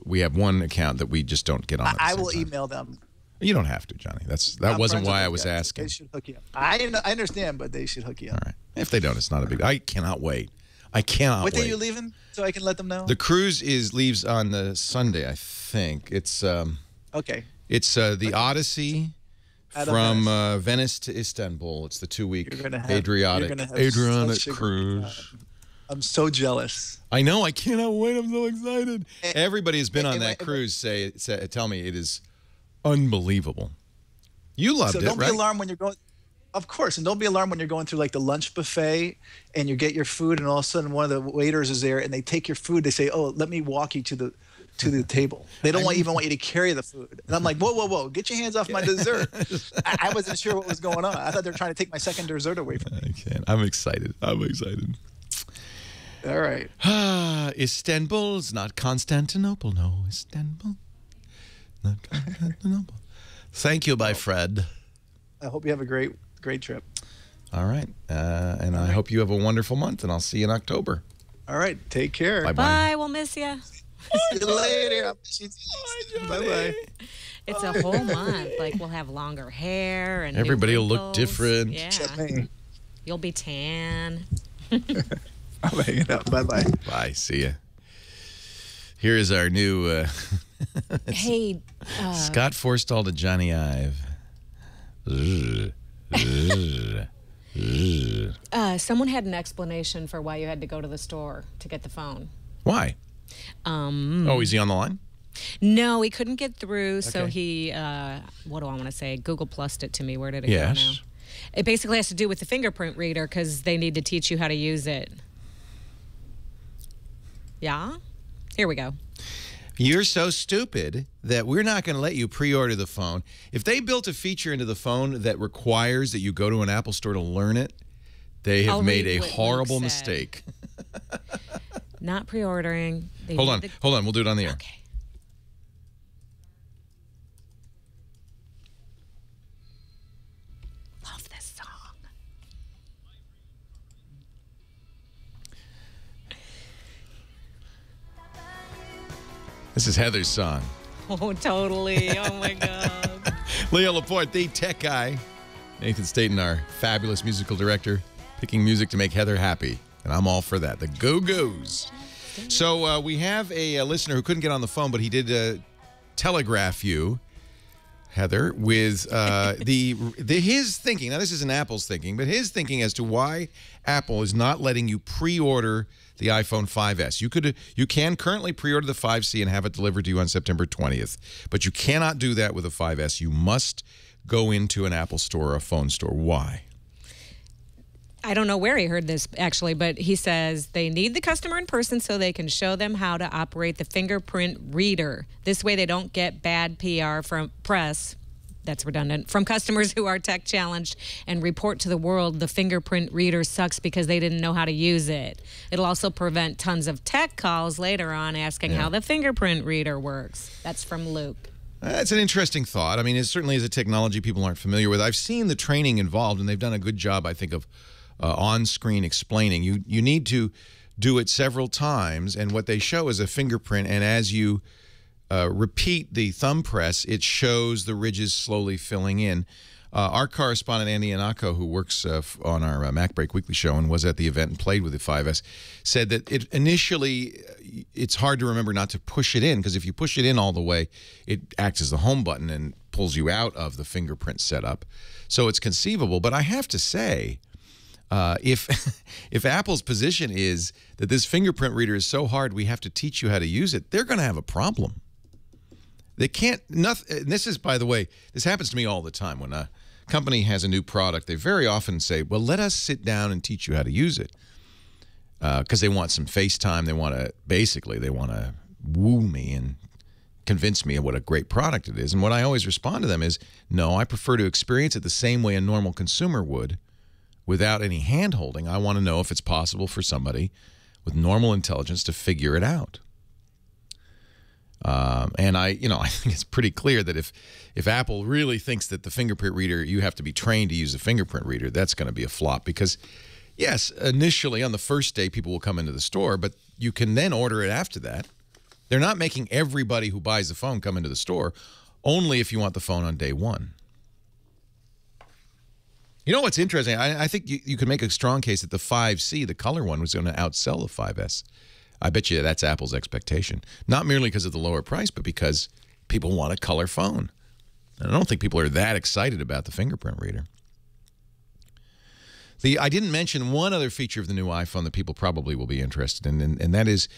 we have one account that we just don't get on. I will email them. You don't have to, Johnny. That wasn't why I was asking. They should hook you up. I understand, but they should hook you up. All right. If they don't, it's not a big. I cannot wait. I cannot wait. What day are you leaving? So I can let them know. The cruise leaves on the Sunday, I think. It's okay. It's the Odyssey from Venice to Istanbul. It's the 2-week Adriatic cruise. I'm so jealous. I know. I cannot wait. I'm so excited. Everybody who's been on that cruise tell me it is unbelievable. You loved it, right? So don't be alarmed when you're going. Of course, and don't be alarmed when you're going through like the lunch buffet and you get your food, and all of a sudden one of the waiters is there and they take your food. They say, "Oh, let me walk you to the table." They don't even want you to carry the food. And I'm like, whoa, get your hands off my dessert. I wasn't sure what was going on. I thought they were trying to take my second dessert away from me. I'm excited. All right. Istanbul's not Constantinople. No, Istanbul. Not Constantinople. Thank you, my friend. I hope you have a great trip. All right. And I hope you have a wonderful month, and I'll see you in October. All right. Take care. Bye-bye. Bye. We'll miss you. See you later. Bye-bye. It's a whole month. Like, we'll have longer hair. And everybody will look different. Yeah. You'll be tan. I'm hanging up. Bye-bye. Bye. See ya. Here is our new Hey, Scott Forstall to Johnny Ive. someone had an explanation for why you had to go to the store to get the phone. Why? Oh, is he on the line? No, he couldn't get through, so Okay. he, what do I want to say? Google Plussed it to me. Where did it Yes. go now? It basically has to do with the fingerprint reader because they need to teach you how to use it. Yeah? Here we go. You're so stupid that we're not going to let you pre-order the phone. If they built a feature into the phone that requires that you go to an Apple store to learn it, they have I'll made read a what Luke horrible said. mistake. Not pre-ordering. They Hold need on. the- Hold on. We'll do it on the air. Okay. Love this song. This is Heather's song. Oh, totally. Oh, my God. Leo Laporte, the tech guy. Nathan Staten, our fabulous musical director, picking music to make Heather happy. And I'm all for that. The Go-Go's. So we have a listener who couldn't get on the phone, but he did telegraph you, Heather, with his thinking. Now, this isn't Apple's thinking, but his thinking as to why Apple is not letting you pre-order the iPhone 5S. You can currently pre-order the 5C and have it delivered to you on September 20th, but you cannot do that with a 5S. You must go into an Apple store or a phone store. Why? I don't know where he heard this, actually, but he says they need the customer in person so they can show them how to operate the fingerprint reader. This way they don't get bad PR from press, that's redundant, from customers who are tech challenged and report to the world the fingerprint reader sucks because they didn't know how to use it. It'll also prevent tons of tech calls later on asking how the fingerprint reader works. That's from Luke. That's an interesting thought. I mean, it certainly is a technology people aren't familiar with. I've seen the training involved, and they've done a good job, I think, of on-screen explaining. You need to do it several times, and what they show is a fingerprint, and as you repeat the thumb press, it shows the ridges slowly filling in. Our correspondent, Andy Anako, who works on our MacBreak Weekly show and was at the event and played with the 5S, said that initially it's hard to remember not to push it in, because if you push it in all the way, it acts as the home button and pulls you out of the fingerprint setup. So it's conceivable, but I have to say, if Apple's position is that this fingerprint reader is so hard we have to teach you how to use it, they're going to have a problem. They can't, nothing, and this is, by the way, this happens to me all the time. When a company has a new product, they very often say, well, let us sit down and teach you how to use it. Because they want some FaceTime. They want to woo me and convince me of what a great product it is. And what I always respond to them is, no, I prefer to experience it the same way a normal consumer would, without any hand-holding. I want to know if it's possible for somebody with normal intelligence to figure it out. And I think it's pretty clear that if Apple really thinks that the fingerprint reader, you have to be trained to use a fingerprint reader, that's going to be a flop. Because, yes, initially on the first day people will come into the store, but you can then order it after that. They're not making everybody who buys the phone come into the store, only if you want the phone on day one. You know what's interesting? I think you could make a strong case that the 5C, the color one, was going to outsell the 5S. I bet you that's Apple's expectation. Not merely because of the lower price, but because people want a color phone. And I don't think people are that excited about the fingerprint reader. I didn't mention one other feature of the new iPhone that people probably will be interested in, and that is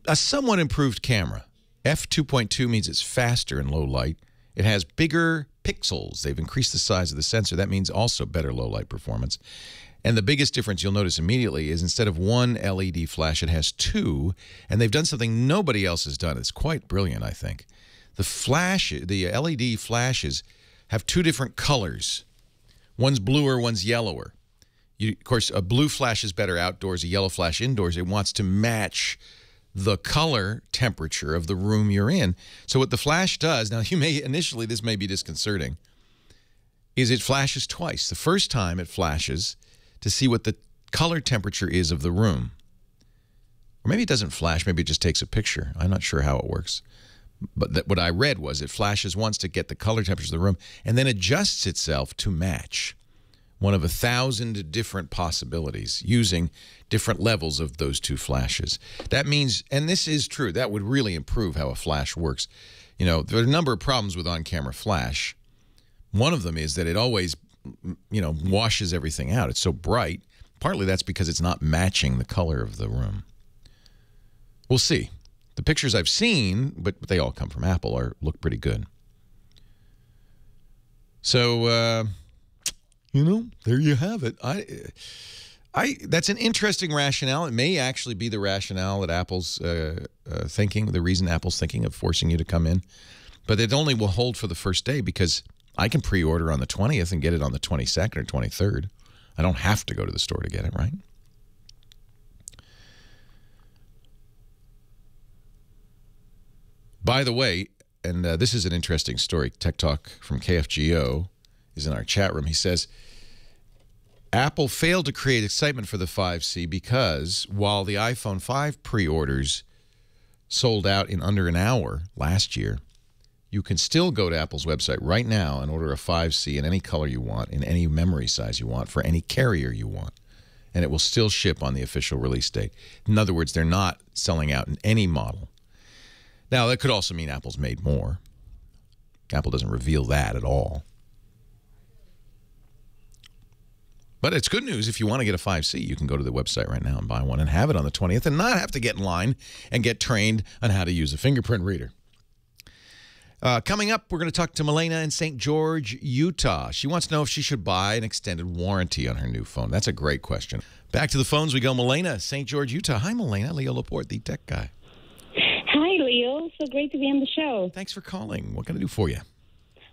a somewhat improved camera. f2.2 means it's faster in low light. It has bigger pixels. They've increased the size of the sensor. That means also better low light performance. And the biggest difference you'll notice immediately is instead of one LED flash, it has two. And they've done something nobody else has done. It's quite brilliant, I think. The LED flashes have two different colors. One's bluer, one's yellower. Of course, a blue flash is better outdoors, a yellow flash indoors. It wants to match the color temperature of the room you're in. So what the flash does, now initially this may be disconcerting, is it flashes twice. The first time it flashes to see what the color temperature is of the room. Or maybe it doesn't flash, maybe it just takes a picture. I'm not sure how it works. But what I read was it flashes once to get the color temperature of the room and then adjusts itself to match one of 1,000 different possibilities using different levels of those two flashes. That means, and this is true, that would really improve how a flash works. You know, there are a number of problems with on-camera flash. One of them is that it always, you know, washes everything out. It's so bright. Partly that's because it's not matching the color of the room. We'll see. The pictures I've seen, but they all come from Apple, look pretty good. So, you know, there you have it. That's an interesting rationale. It may actually be the rationale that Apple's thinking, the reason Apple's thinking of forcing you to come in. But it only will hold for the first day because I can pre-order on the 20th and get it on the 22nd or 23rd. I don't have to go to the store to get it, right? By the way, and this is an interesting story, Tech Talk from KFGO is in our chat room. He says, Apple failed to create excitement for the 5C because while the iPhone 5 pre-orders sold out in under an hour last year, you can still go to Apple's website right now and order a 5C in any color you want, in any memory size you want, for any carrier you want. And it will still ship on the official release date. In other words, they're not selling out in any model. Now, that could also mean Apple's made more. Apple doesn't reveal that at all. But it's good news. If you want to get a 5C, you can go to the website right now and buy one and have it on the 20th and not have to get in line and get trained on how to use a fingerprint reader. Coming up, we're going to talk to Milena in St. George, Utah. She wants to know if she should buy an extended warranty on her new phone. That's a great question. Back to the phones we go. Milena, St. George, Utah. Hi, Milena. Leo Laporte, the tech guy. Hi, Leo. So great to be on the show. Thanks for calling. What can I do for you?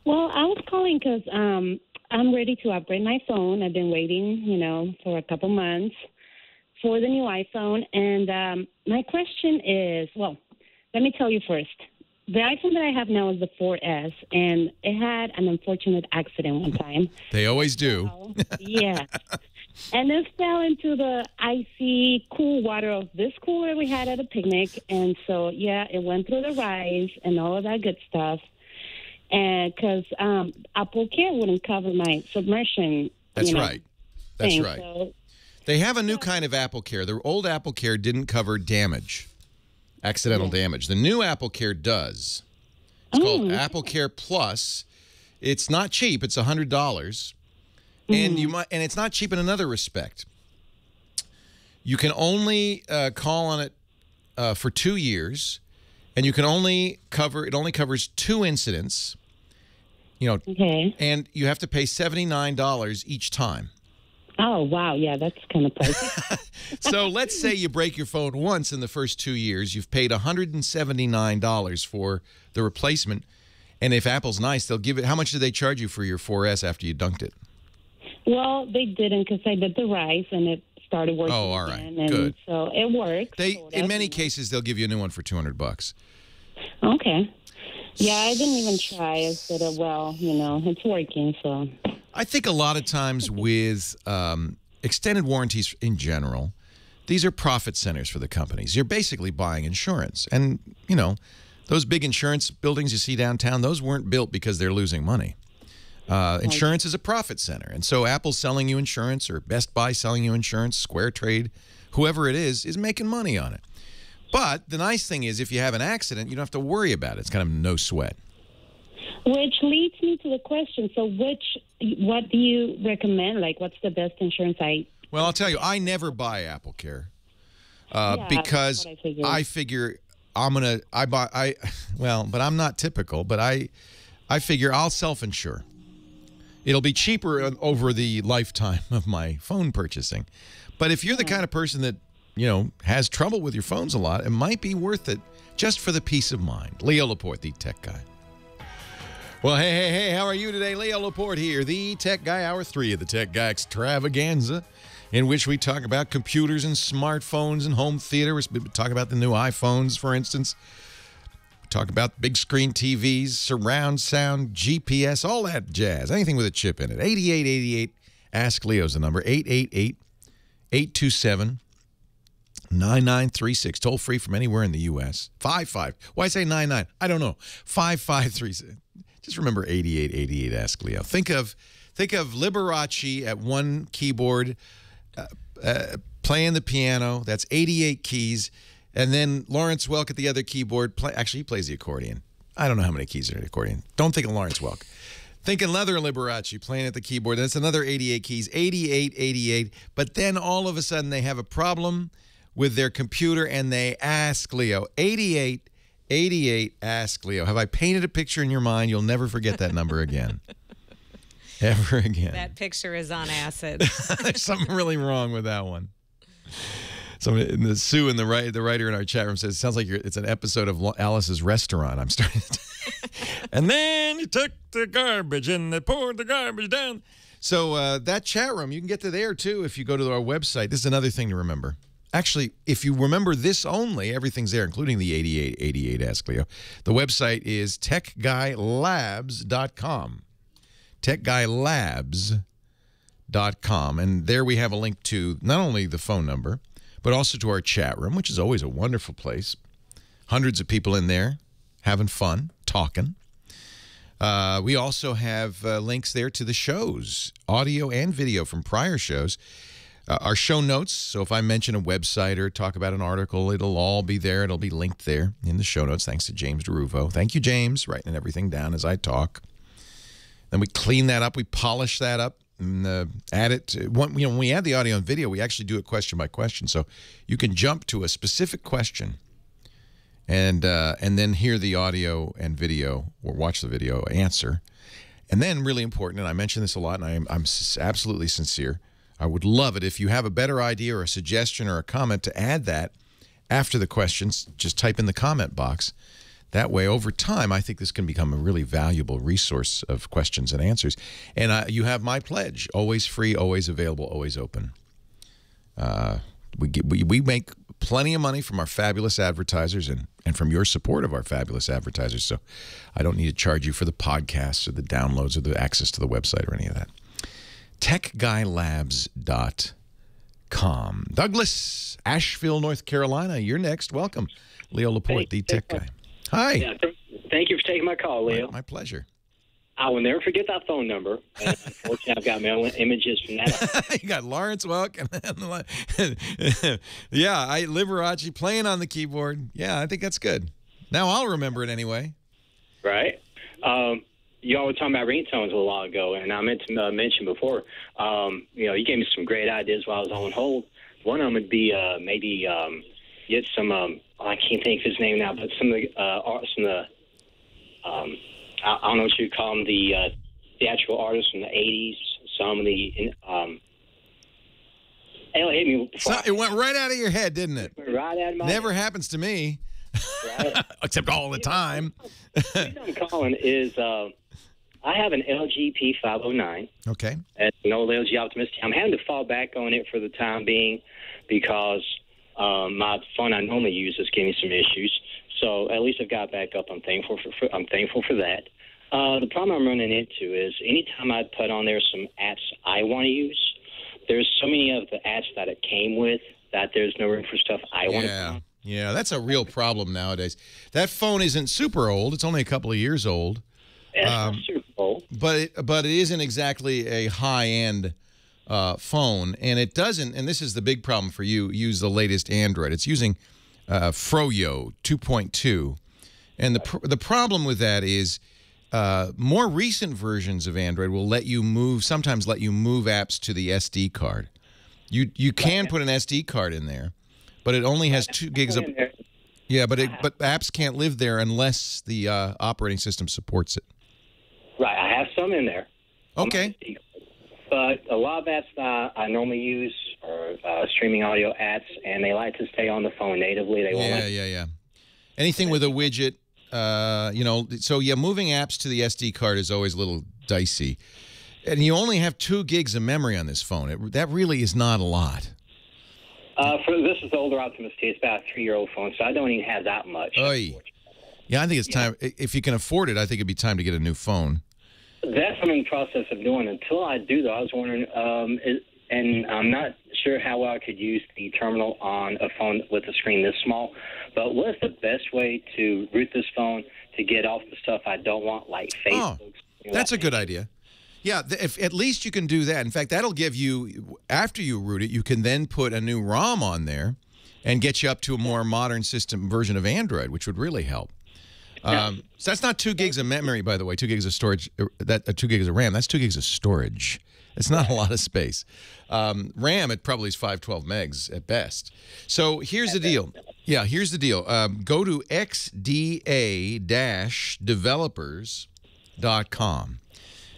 Well, I was calling because I'm ready to upgrade my phone. I've been waiting, you know, for a couple months for the new iPhone. And my question is, well, let me tell you first. The iPhone that I have now is the 4S, and it had an unfortunate accident one time. They always do. Yeah. And it fell into the icy, cool water of this cooler we had at a picnic. And so, yeah, it went through the rise and all of that good stuff. And because Apple Care wouldn't cover my submersion. That's right. That's thing. right. So, they have a new kind of Apple Care. The old Apple Care didn't cover damage, accidental damage. The new Apple Care does. It's called Apple Care Plus. It's not cheap. It's $100. And and it's not cheap in another respect. You can only call on it for 2 years, and you can only cover it only covers 2 incidents. You know, and you have to pay $79 each time. Oh wow, yeah, that's kind of pricey. So let's say you break your phone once in the first 2 years, you've paid $179 for the replacement, and if Apple's nice, they'll give it. How much do they charge you for your 4S after you dunked it? Well, they didn't because I did the rise and it started working. Oh, all right, and good. So it worked. In many cases, they'll give you a new one for $200. Okay. Yeah, I didn't even try. I said, well, you know, it's working, so. I think a lot of times with extended warranties in general, these are profit centers for the companies. You're basically buying insurance. And, you know, those big insurance buildings you see downtown, those weren't built because they're losing money. Insurance is a profit center. And so Apple's selling you insurance, or Best Buy selling you insurance, Square Trade, whoever it is making money on it. But the nice thing is if you have an accident, you don't have to worry about it. It's kind of no sweat. Which leads me to the question. So what do you recommend? Like, what's the best insurance Well, I'll tell you, I never buy Apple Care because I figure but I'm not typical, but I figure I'll self-insure. It'll be cheaper over the lifetime of my phone purchasing. But if you're the kind of person that, you know, has trouble with your phones a lot, it might be worth it just for the peace of mind. Leo Laporte, the tech guy. Well, hey, how are you today? Leo Laporte here, the tech guy, hour 3 of the Tech Guy Extravaganza, in which we talk about computers and smartphones and home theater. We talk about the new iPhones, for instance. Talk about big screen TVs, surround sound, GPS, all that jazz. Anything with a chip in it. 8888. Ask Leo's the number. 888-827-9936. Toll free from anywhere in the U.S. 55. Why say 99? I don't know. 5536. Just remember 8888. Ask Leo. Think of think of Liberace at one keyboard, playing the piano. That's 88 keys. And then Lawrence Welk at the other keyboard. Actually, he plays the accordion. I don't know how many keys are in the accordion. Don't think of Lawrence Welk. Thinking Leather Liberace playing at the keyboard. That's another 88 keys. 88, 88. But then all of a sudden they have a problem with their computer and they ask Leo. 88, 88, ask Leo. Have I painted a picture in your mind? You'll never forget that number again. Ever again. That picture is on acid. There's something really wrong with that one. Sue and the writer in our chat room says, it sounds like it's an episode of Alice's Restaurant. I'm starting to... And then you took the garbage and they poured the garbage down. So that chat room, you can get to there, too, if you go to our website. This is another thing to remember. Actually, if you remember this only, everything's there, including the 8888 Ask Leo. The website is techguylabs.com. techguylabs.com. And there we have a link to not only the phone number, but also to our chat room, which is always a wonderful place. Hundreds of people in there having fun, talking. We also have links there to the shows, audio and video from prior shows. Our show notes, so if I mention a website or talk about an article, it'll all be there. It'll be linked there in the show notes, thanks to James DeRuvo. Thank you, James, writing everything down as I talk. Then we clean that up. We polish that up. And add it to, when we add the audio and video, we actually do it question by question. So you can jump to a specific question and then hear the audio and video or watch the video answer. And then really important, and I mention this a lot, and I'm absolutely sincere, I would love it if you have a better idea or a suggestion or a comment to add that after the questions. Just type in the comment box. That way, over time, I think this can become a really valuable resource of questions and answers. And you have my pledge: always free, always available, always open. We make plenty of money from our fabulous advertisers and from your support of our fabulous advertisers. So I don't need to charge you for the podcasts or the downloads or the access to the website or any of that. TechGuyLabs.com. Douglas, Asheville, North Carolina, you're next. Welcome. Leo Laporte, the Tech Guy. Hi. Yeah, thank you for taking my call, Leo. My pleasure. I will never forget that phone number. And unfortunately, I've got my own images from that. You got Lawrence Welk and yeah, Liberace playing on the keyboard. Yeah, I think that's good. Now I'll remember it anyway. Right. You all were talking about ringtones a while ago, and I meant to mention before. You gave me some great ideas while I was on hold. One of them would be maybe get some. I can't think of his name now, but some of the artists from the. I don't know what you call them, the theatrical artists from the 80s. Some of the. It hit me. It went right out of your head, didn't it? Right out of my Never head. happens to me. Right. Except all the time. The reason I'm calling is I have an LG P509. Okay. It's an old LG Optimist. I'm having to fall back on it for the time being because my phone I normally use is giving me some issues. So at least I've got backup. I'm thankful for that. The problem I'm running into is anytime I put on there some apps I want to use, there's so many of the apps that it came with that there's no room for stuff I want to. Yeah, that's a real problem nowadays. That phone isn't super old. It's only a couple of years old. It's not super old. But it isn't exactly a high-end phone, and it doesn't, and this is the big problem for you, use the latest Android. It's using Froyo 2.2, and the problem with that is more recent versions of Android will sometimes let you move apps to the SD card. You can put an SD card in there, but it only has 2 gigs of. Yeah, but apps can't live there unless the operating system supports it. Right, I have some in there. Okay. But a lot of apps that I normally use are streaming audio apps, and they like to stay on the phone natively. They won't. Yeah. Anything with a widget, So yeah, moving apps to the SD card is always a little dicey, and you only have 2 gigs of memory on this phone. That really is not a lot. This is the older Optimist T. It's about a 3-year-old phone, so I don't even have that much. Oy. Yeah, I think it's time. If you can afford it, I think it'd be time to get a new phone. That's what I'm in the process of doing. Until I do, though, I was wondering, and I'm not sure how well I could use the terminal on a phone with a screen this small, but what's the best way to root this phone to get off the stuff I don't want, like Facebook? That's a good idea. Yeah, if at least you can do that. In fact, that'll give you, after you root it, you can then put a new ROM on there and get you up to a more modern system version of Android, which would really help. So that's not 2 gigs of memory, by the way, 2 gigs of storage, 2 gigs of RAM. That's 2 gigs of storage. It's not a lot of space. RAM, it probably is 512 megs at best. So here's the deal. Yeah, here's the deal. Go to xda-developers.com.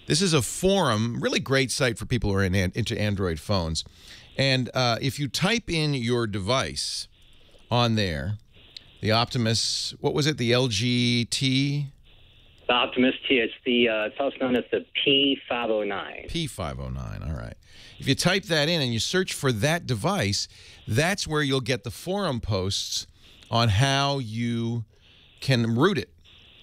This is a forum, really great site for people who are into Android phones. And if you type in your device on there, the Optimus, what was it, the LG T? The Optimus T, it's also known as the P509. P509, all right. If you type that in and you search for that device, that's where you'll get the forum posts on how you can root it.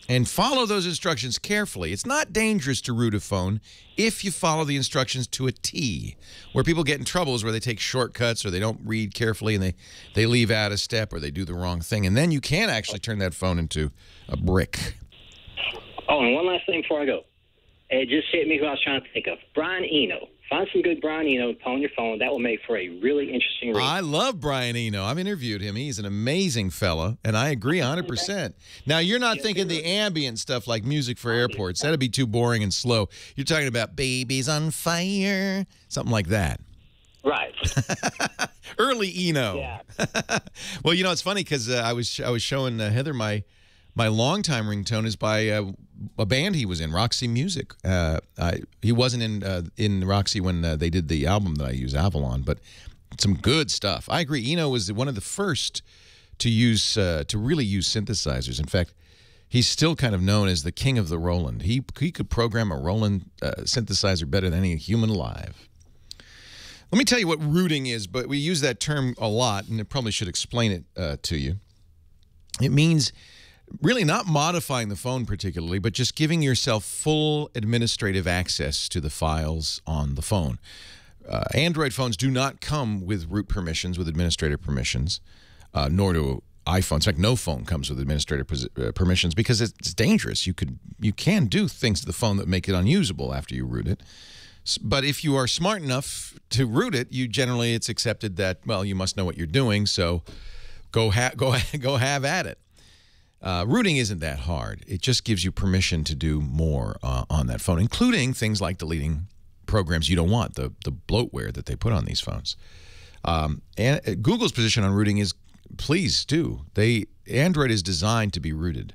And follow those instructions carefully. It's not dangerous to root a phone if you follow the instructions to a T. Where people get in trouble is where they take shortcuts or they don't read carefully and they leave out a step or they do the wrong thing. And then you can actually turn that phone into a brick. Oh, and one last thing before I go. It just hit me who I was trying to think of. Brian Eno. Find some good Brian Eno on your phone. That will make for a really interesting read. I love Brian Eno. I've interviewed him. He's an amazing fella, and I agree 100%. Now, you're not thinking the ambient stuff like music for airports. That'd be too boring and slow. You're talking about Babies on Fire, something like that. Right. Early Eno. Yeah. Well, you know, it's funny because I was showing Heather my longtime ringtone is by a band he was in, Roxy Music. He wasn't in Roxy when they did the album that I use, Avalon, but some good stuff. I agree. Eno was one of the first to use to really use synthesizers. In fact, he's still kind of known as the king of the Roland. He could program a Roland synthesizer better than any human alive. Let me tell you what rooting is, but we use that term a lot, and I probably should explain it to you. It means really not modifying the phone particularly, but just giving yourself full administrative access to the files on the phone. Android phones do not come with root permissions, with administrator permissions, nor do iPhones. In fact, no phone comes with administrator permissions because it's dangerous. You can do things to the phone that make it unusable after you root it. But if you are smart enough to root it, it's accepted that, well, you must know what you're doing, so go have at it. Rooting isn't that hard. It just gives you permission to do more on that phone, including things like deleting programs you don't want, the bloatware that they put on these phones. And Google's position on rooting is, please do. Android is designed to be rooted.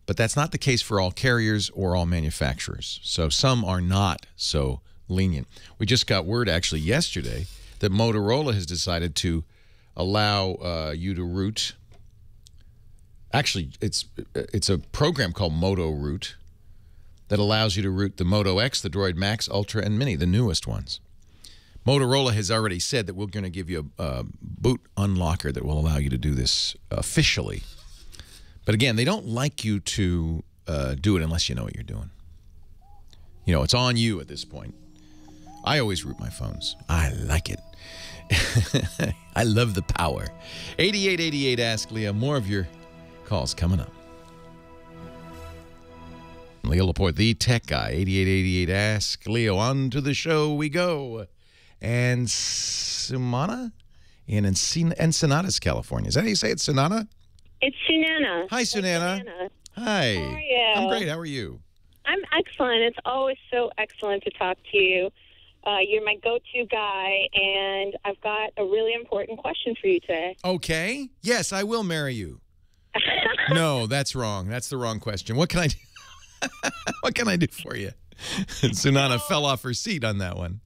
But that's not the case for all carriers or all manufacturers. So some are not so lenient. We just got word actually yesterday that Motorola has decided to allow you to root. Actually, it's a program called Moto Root that allows you to root the Moto X, the Droid Max, Ultra, and Mini, the newest ones. Motorola has already said that we're going to give you a boot unlocker that will allow you to do this officially. But again, they don't like you to do it unless you know what you're doing. You know, it's on you at this point. I always root my phones. I like it. I love the power. 8888 Ask Leo. More of your calls coming up. Leo Laporte, the tech guy. 8888 Ask Leo. On to the show we go. And Sumana in Encinitas, California. Is that how you say it, Sunana? It's Sunana. Hi, Sunana. Hi. How are you? I'm great. How are you? I'm excellent. It's always so excellent to talk to you. You're my go-to guy, and I've got a really important question for you today. Okay. Yes, I will marry you. No, that's wrong. That's the wrong question. What can I do? What can I do for you? Sunana fell off her seat on that one.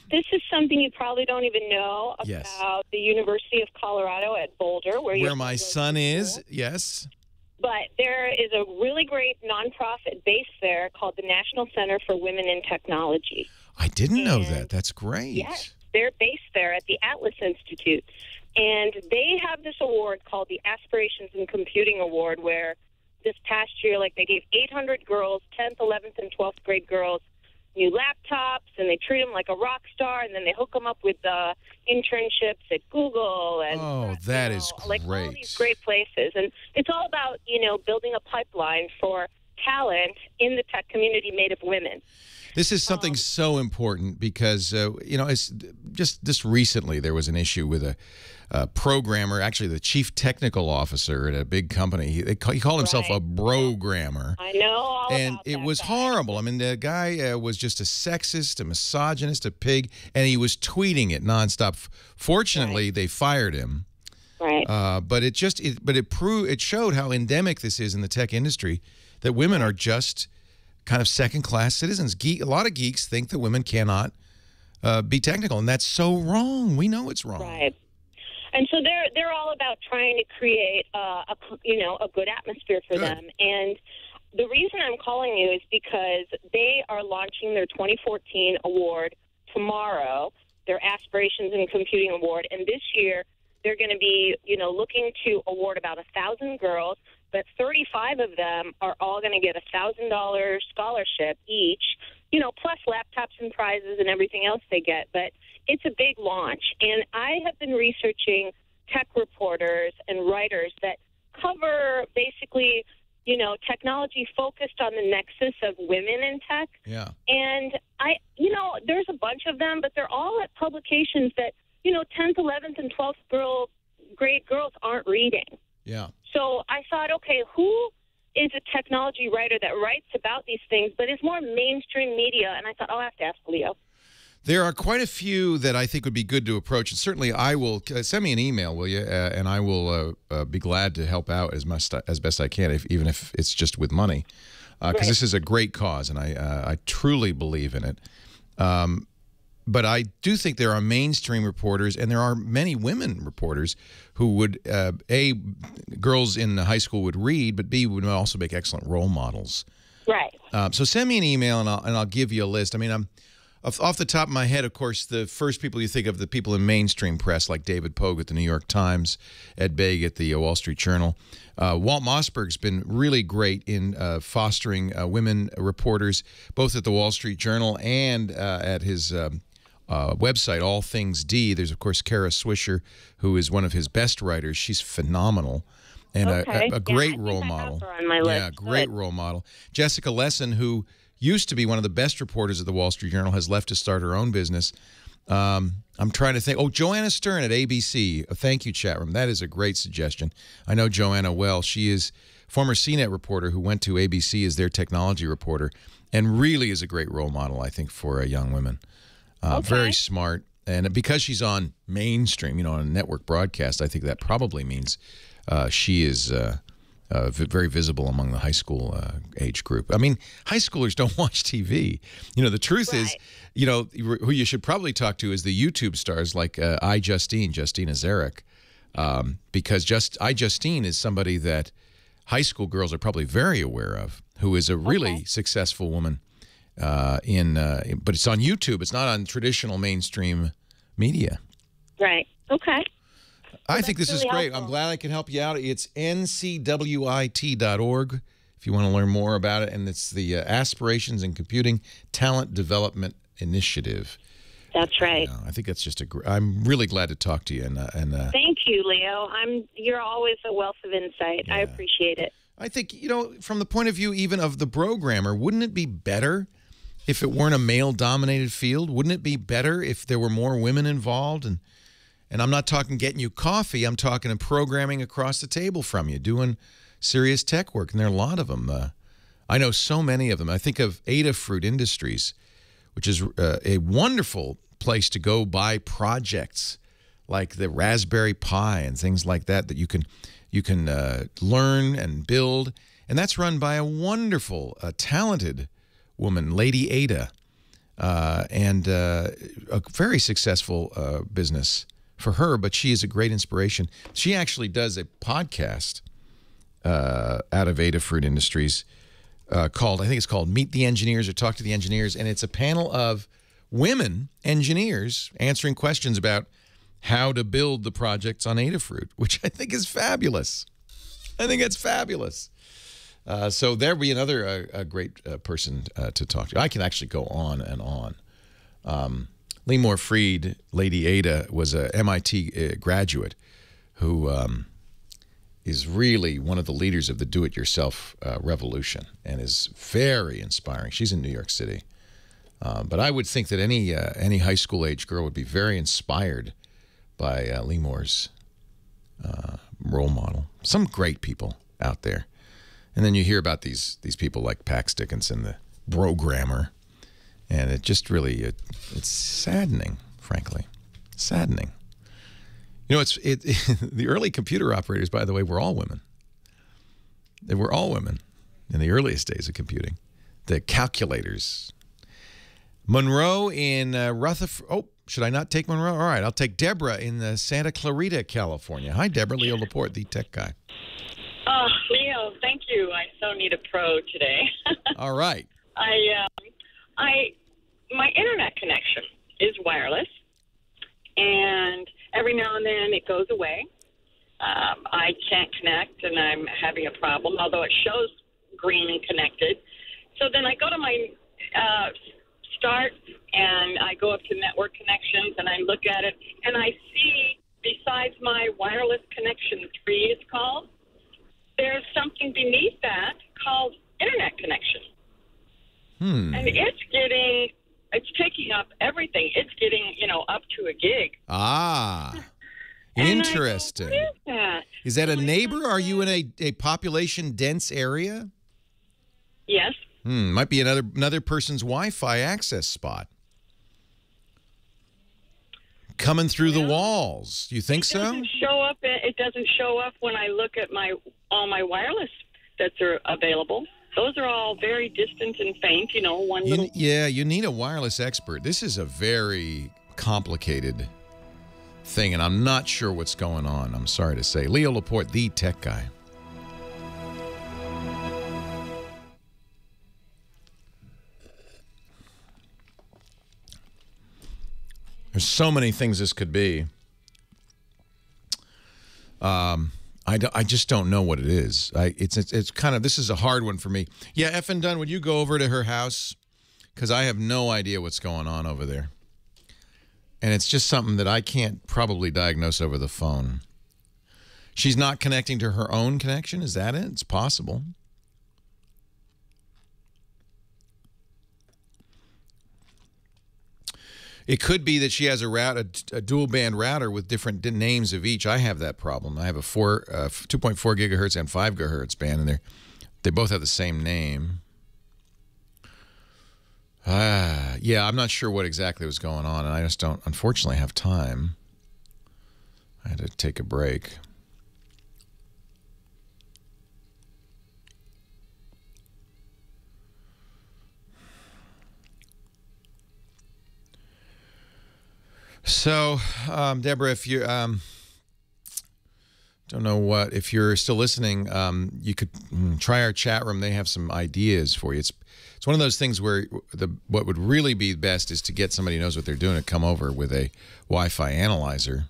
This is something you probably don't even know about the University of Colorado at Boulder, where my son is. Yes. But there is a really great nonprofit based there called the National Center for Women in Technology. I didn't know that. That's great. Yes, they're based there at the Atlas Institute. And they have this award called the Aspirations in Computing Award, where this past year, they gave 800 girls, 10th, 11th, and 12th grade girls, new laptops, and they treat them like a rock star, and then they hook them up with internships at Google. And, that is great. All these great places. And it's all about, building a pipeline for talent in the tech community made of women. This is something so important because, you know, it's just recently there was an issue with a programmer, actually the chief technical officer at a big company. He called himself a programmer. I know all and about it that was guy. horrible. I mean, the guy was just a sexist, a misogynist, a pig, and he was tweeting it nonstop. Fortunately, they fired him. Right. But it showed how endemic this is in the tech industry, that women are just kind of second-class citizens. A lot of geeks think that women cannot be technical, and that's so wrong. We know it's wrong. Right. And so they're all about trying to create a good atmosphere for them. And the reason I'm calling you is because they are launching their 2014 award tomorrow, their Aspirations in Computing Award, and this year they're going to be, looking to award about 1,000 girls, but 35 of them are all going to get a $1,000 scholarship each, plus laptops and prizes and everything else they get. But it's a big launch, and I have been researching tech reporters and writers that cover basically, technology focused on the nexus of women in tech. Yeah. And there's a bunch of them, but they're all at publications that, 10th, 11th, and 12th grade girls aren't reading. Yeah. So I thought, okay, who is a technology writer that writes about these things but is more mainstream media? And I thought, I'll have to ask Leo. There are quite a few that I think would be good to approach, and certainly I will send me an email, will you? And I will be glad to help out as best I can, even if it's just with money, because this is a great cause, and I truly believe in it. But I do think there are mainstream reporters, and there are many women reporters who would, A, girls in high school would read, but B, would also make excellent role models. Right. So send me an email, and I'll give you a list. I mean, off the top of my head, of course, the first people you think of, the people in mainstream press, like David Pogue at the New York Times, Ed Baig at the Wall Street Journal. Walt Mossberg's been really great in fostering women reporters, both at the Wall Street Journal and at his website, All Things D. There's, of course, Kara Swisher, who is one of his best writers. She's phenomenal and a great role model. On my list. Yeah, great role model. Jessica Lesson, who used to be one of the best reporters at the Wall Street Journal, has left to start her own business. I'm trying to think. Oh, Joanna Stern at ABC. Thank you, chat room. That is a great suggestion. I know Joanna well. She is former CNET reporter who went to ABC as their technology reporter and really is a great role model, I think, for young women. Very smart. And because she's on mainstream, on a network broadcast, I think that probably means she is very visible among the high school age group. I mean, high schoolers don't watch TV. The truth is, who you should probably talk to is the YouTube stars like Justina Zarek, because Justine is somebody that high school girls are probably very aware of, who is a really successful woman. But it's on YouTube. It's not on traditional mainstream media. Right. Okay. I think this is great. I'm glad I can help you out. It's ncwit.org if you want to learn more about it. And it's the Aspirations in Computing Talent Development Initiative. That's right. I think that's just I'm really glad to talk to you. And thank you, Leo. You're always a wealth of insight. I appreciate it. I think, from the point of view even of the programmer, wouldn't it be better if it weren't a male-dominated field? Wouldn't it be better if there were more women involved? And I'm not talking getting you coffee. I'm talking programming across the table from you, doing serious tech work. And there are a lot of them. I know so many of them. I think of Adafruit Industries, which is a wonderful place to go buy projects like the Raspberry Pi and things like that you can learn and build. And that's run by a wonderful, talented woman, Lady Ada, and a very successful business for her, but she is a great inspiration. She actually does a podcast out of Adafruit Industries called, I think it's called Meet the Engineers or Talk to the Engineers, and it's a panel of women engineers answering questions about how to build the projects on Adafruit, which I think is fabulous. I think it's fabulous. So there'll be another great person to talk to. I can actually go on and on. Lemore Freed, Lady Ada, was a MIT graduate who is really one of the leaders of the do-it-yourself revolution and is very inspiring. She's in New York City. But I would think that any high school age girl would be very inspired by Lee Moore's role model. Some great people out there. And then you hear about these people like Pax Dickinson, the programmer, and it just really it's saddening, frankly, saddening. You know, the early computer operators, by the way, were all women. They were all women in the earliest days of computing. The calculators. Monroe in Rutherford. Oh, should I not take Monroe? All right, I'll take Deborah in Santa Clarita, California. Hi, Deborah. Leo Laporte, the tech guy. Leo, thank you. I so need a pro today. All right. My internet connection is wireless, and every now and then it goes away. I can't connect, and I'm having a problem, although it shows green and connected. So then I go to my start, and I go up to network connections, and I look at it, and I see, besides my wireless connection 3 is called, there's something beneath that called internet connection. And it's taking up everything. It's getting, up to a gig. Ah, interesting. What is that? Is that a neighbor? Are you in a population-dense area? Yes. Might be another person's Wi-Fi access spot. Coming through the walls. You think so? It doesn't show up when I look at all my wireless that are available. Those are all very distant and faint, Yeah, you need a wireless expert. This is a very complicated thing, and I'm not sure what's going on. I'm sorry to say. Leo Laporte, the tech guy. There's so many things this could be. I just don't know what it is. It's kind of, this is a hard one for me. Yeah, Effin Dunn, would you go over to her house? Because I have no idea what's going on over there. And it's just something that I can't probably diagnose over the phone. She's not connecting to her own connection? Is that it? It's possible. It could be that she has a dual band router with different names of each. I have that problem. I have a 2.4 gigahertz and 5 gigahertz band, and they both have the same name. Yeah, I'm not sure what exactly was going on, and I just don't, unfortunately, have time. I had to take a break. So, Deborah, if you don't know if you're still listening, you could try our chat room. They have some ideas for you. It's one of those things where what would really be best is to get somebody who knows what they're doing to come over with a Wi-Fi analyzer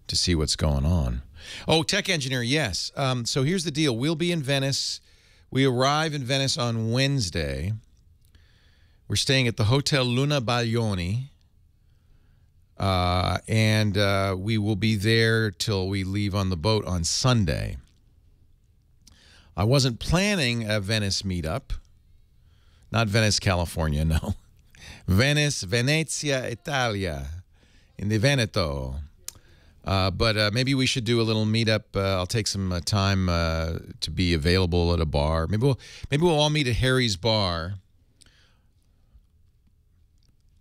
to see what's going on. Oh, tech engineer, yes. So here's the deal. We'll be in Venice. We arrive in Venice on Wednesday. We're staying at the Hotel Luna Baglioni. And we will be there till we leave on the boat on Sunday. I wasn't planning a Venice meetup. Not Venice, California, no. Venice, Venezia, Italia, in the Veneto. But maybe we should do a little meetup. I'll take some time to be available at a bar. Maybe we'll all meet at Harry's Bar.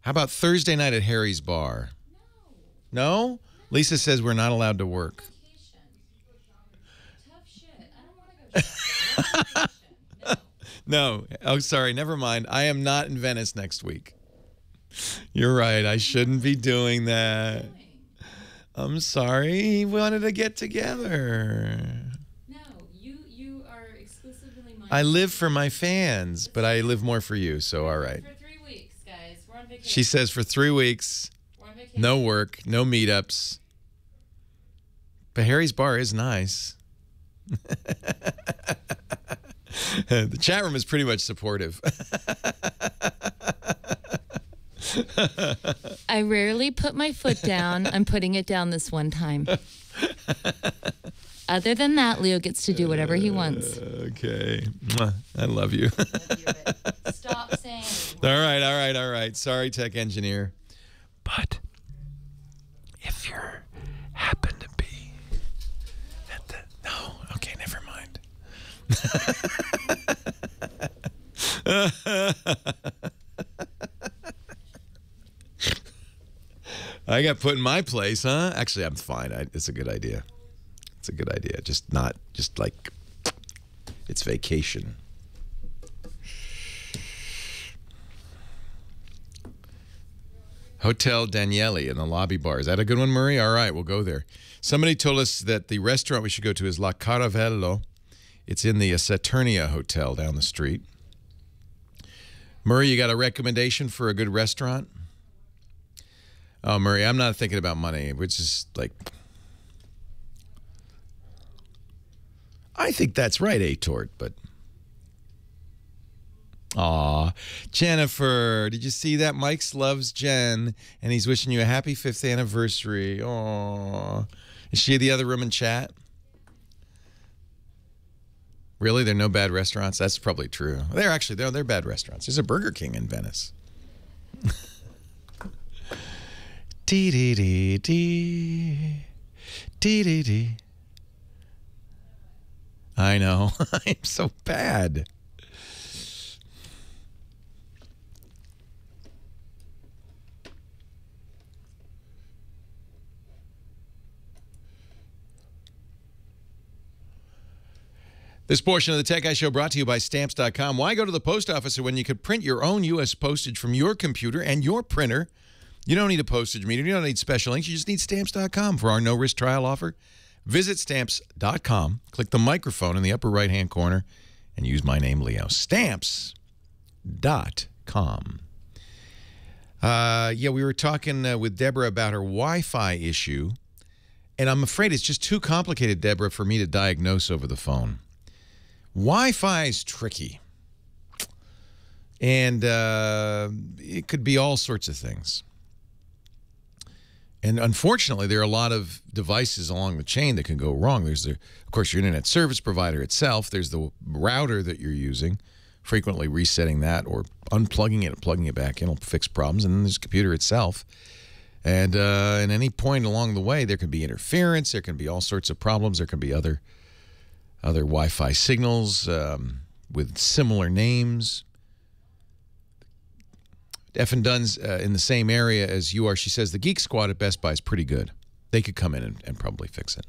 How about Thursday night at Harry's Bar? No? Lisa says we're not allowed to work. Tough shit. I don't want to go. No. Oh, sorry. Never mind. I am not in Venice next week. You're right. I shouldn't be doing that. I'm sorry. We wanted to get together. No, you are exclusively mine. I live for my fans, but I live more for you, so all right. For 3 weeks, guys. We're on vacation. She says for 3 weeks. No work, no meetups. But Harry's Bar is nice. The chat room is pretty much supportive. I rarely put my foot down. I'm putting it down this one time. Other than that, Leo gets to do whatever he wants. Okay. Mwah. I love you. Stop saying. All right. Sorry, tech engineer. But if you happen to be at the... No, okay, never mind. I got put in my place, huh? Actually, I'm fine. It's a good idea. It's a good idea. Just like it's vacation. Hotel Daniele in the lobby bar. Is that a good one, Murray? All right, we'll go there. Somebody told us that the restaurant we should go to is La Caravello. It's in the Saturnia Hotel down the street. Murray, you got a recommendation for a good restaurant? Oh, Murray, I'm not thinking about money, which is like... I think that's right, A-Tort, but... Aw, Jennifer, did you see that? Mike loves Jen, and he's wishing you a happy 5th anniversary. Aw. Is she in the other room in chat? Really? There are no bad restaurants? That's probably true. They're bad restaurants. There's a Burger King in Venice. Dee-dee-dee-dee. Dee-dee-dee. I know. I'm so bad. This portion of the Tech Guy Show brought to you by Stamps.com. Why go to the post office when you could print your own U.S. postage from your computer and your printer? You don't need a postage meter. You don't need special inks. You just need Stamps.com for our no-risk trial offer. Visit Stamps.com, click the microphone in the upper right-hand corner, and use my name, Leo. Stamps.com. Yeah, we were talking with Deborah about her Wi-Fi issue, and I'm afraid it's just too complicated, Deborah, for me to diagnose over the phone. Wi-Fi is tricky, and it could be all sorts of things. And unfortunately, there are a lot of devices along the chain that can go wrong. There's, of course, your internet service provider itself. There's the router that you're using, frequently resetting that or unplugging it and plugging it back in will fix problems. And then there's the computer itself. And at any point along the way, there can be interference. There can be all sorts of problems. There can be other Wi-Fi signals with similar names. F and Dunn's in the same area as you are. She says the Geek Squad at Best Buy is pretty good. They could come in and probably fix it.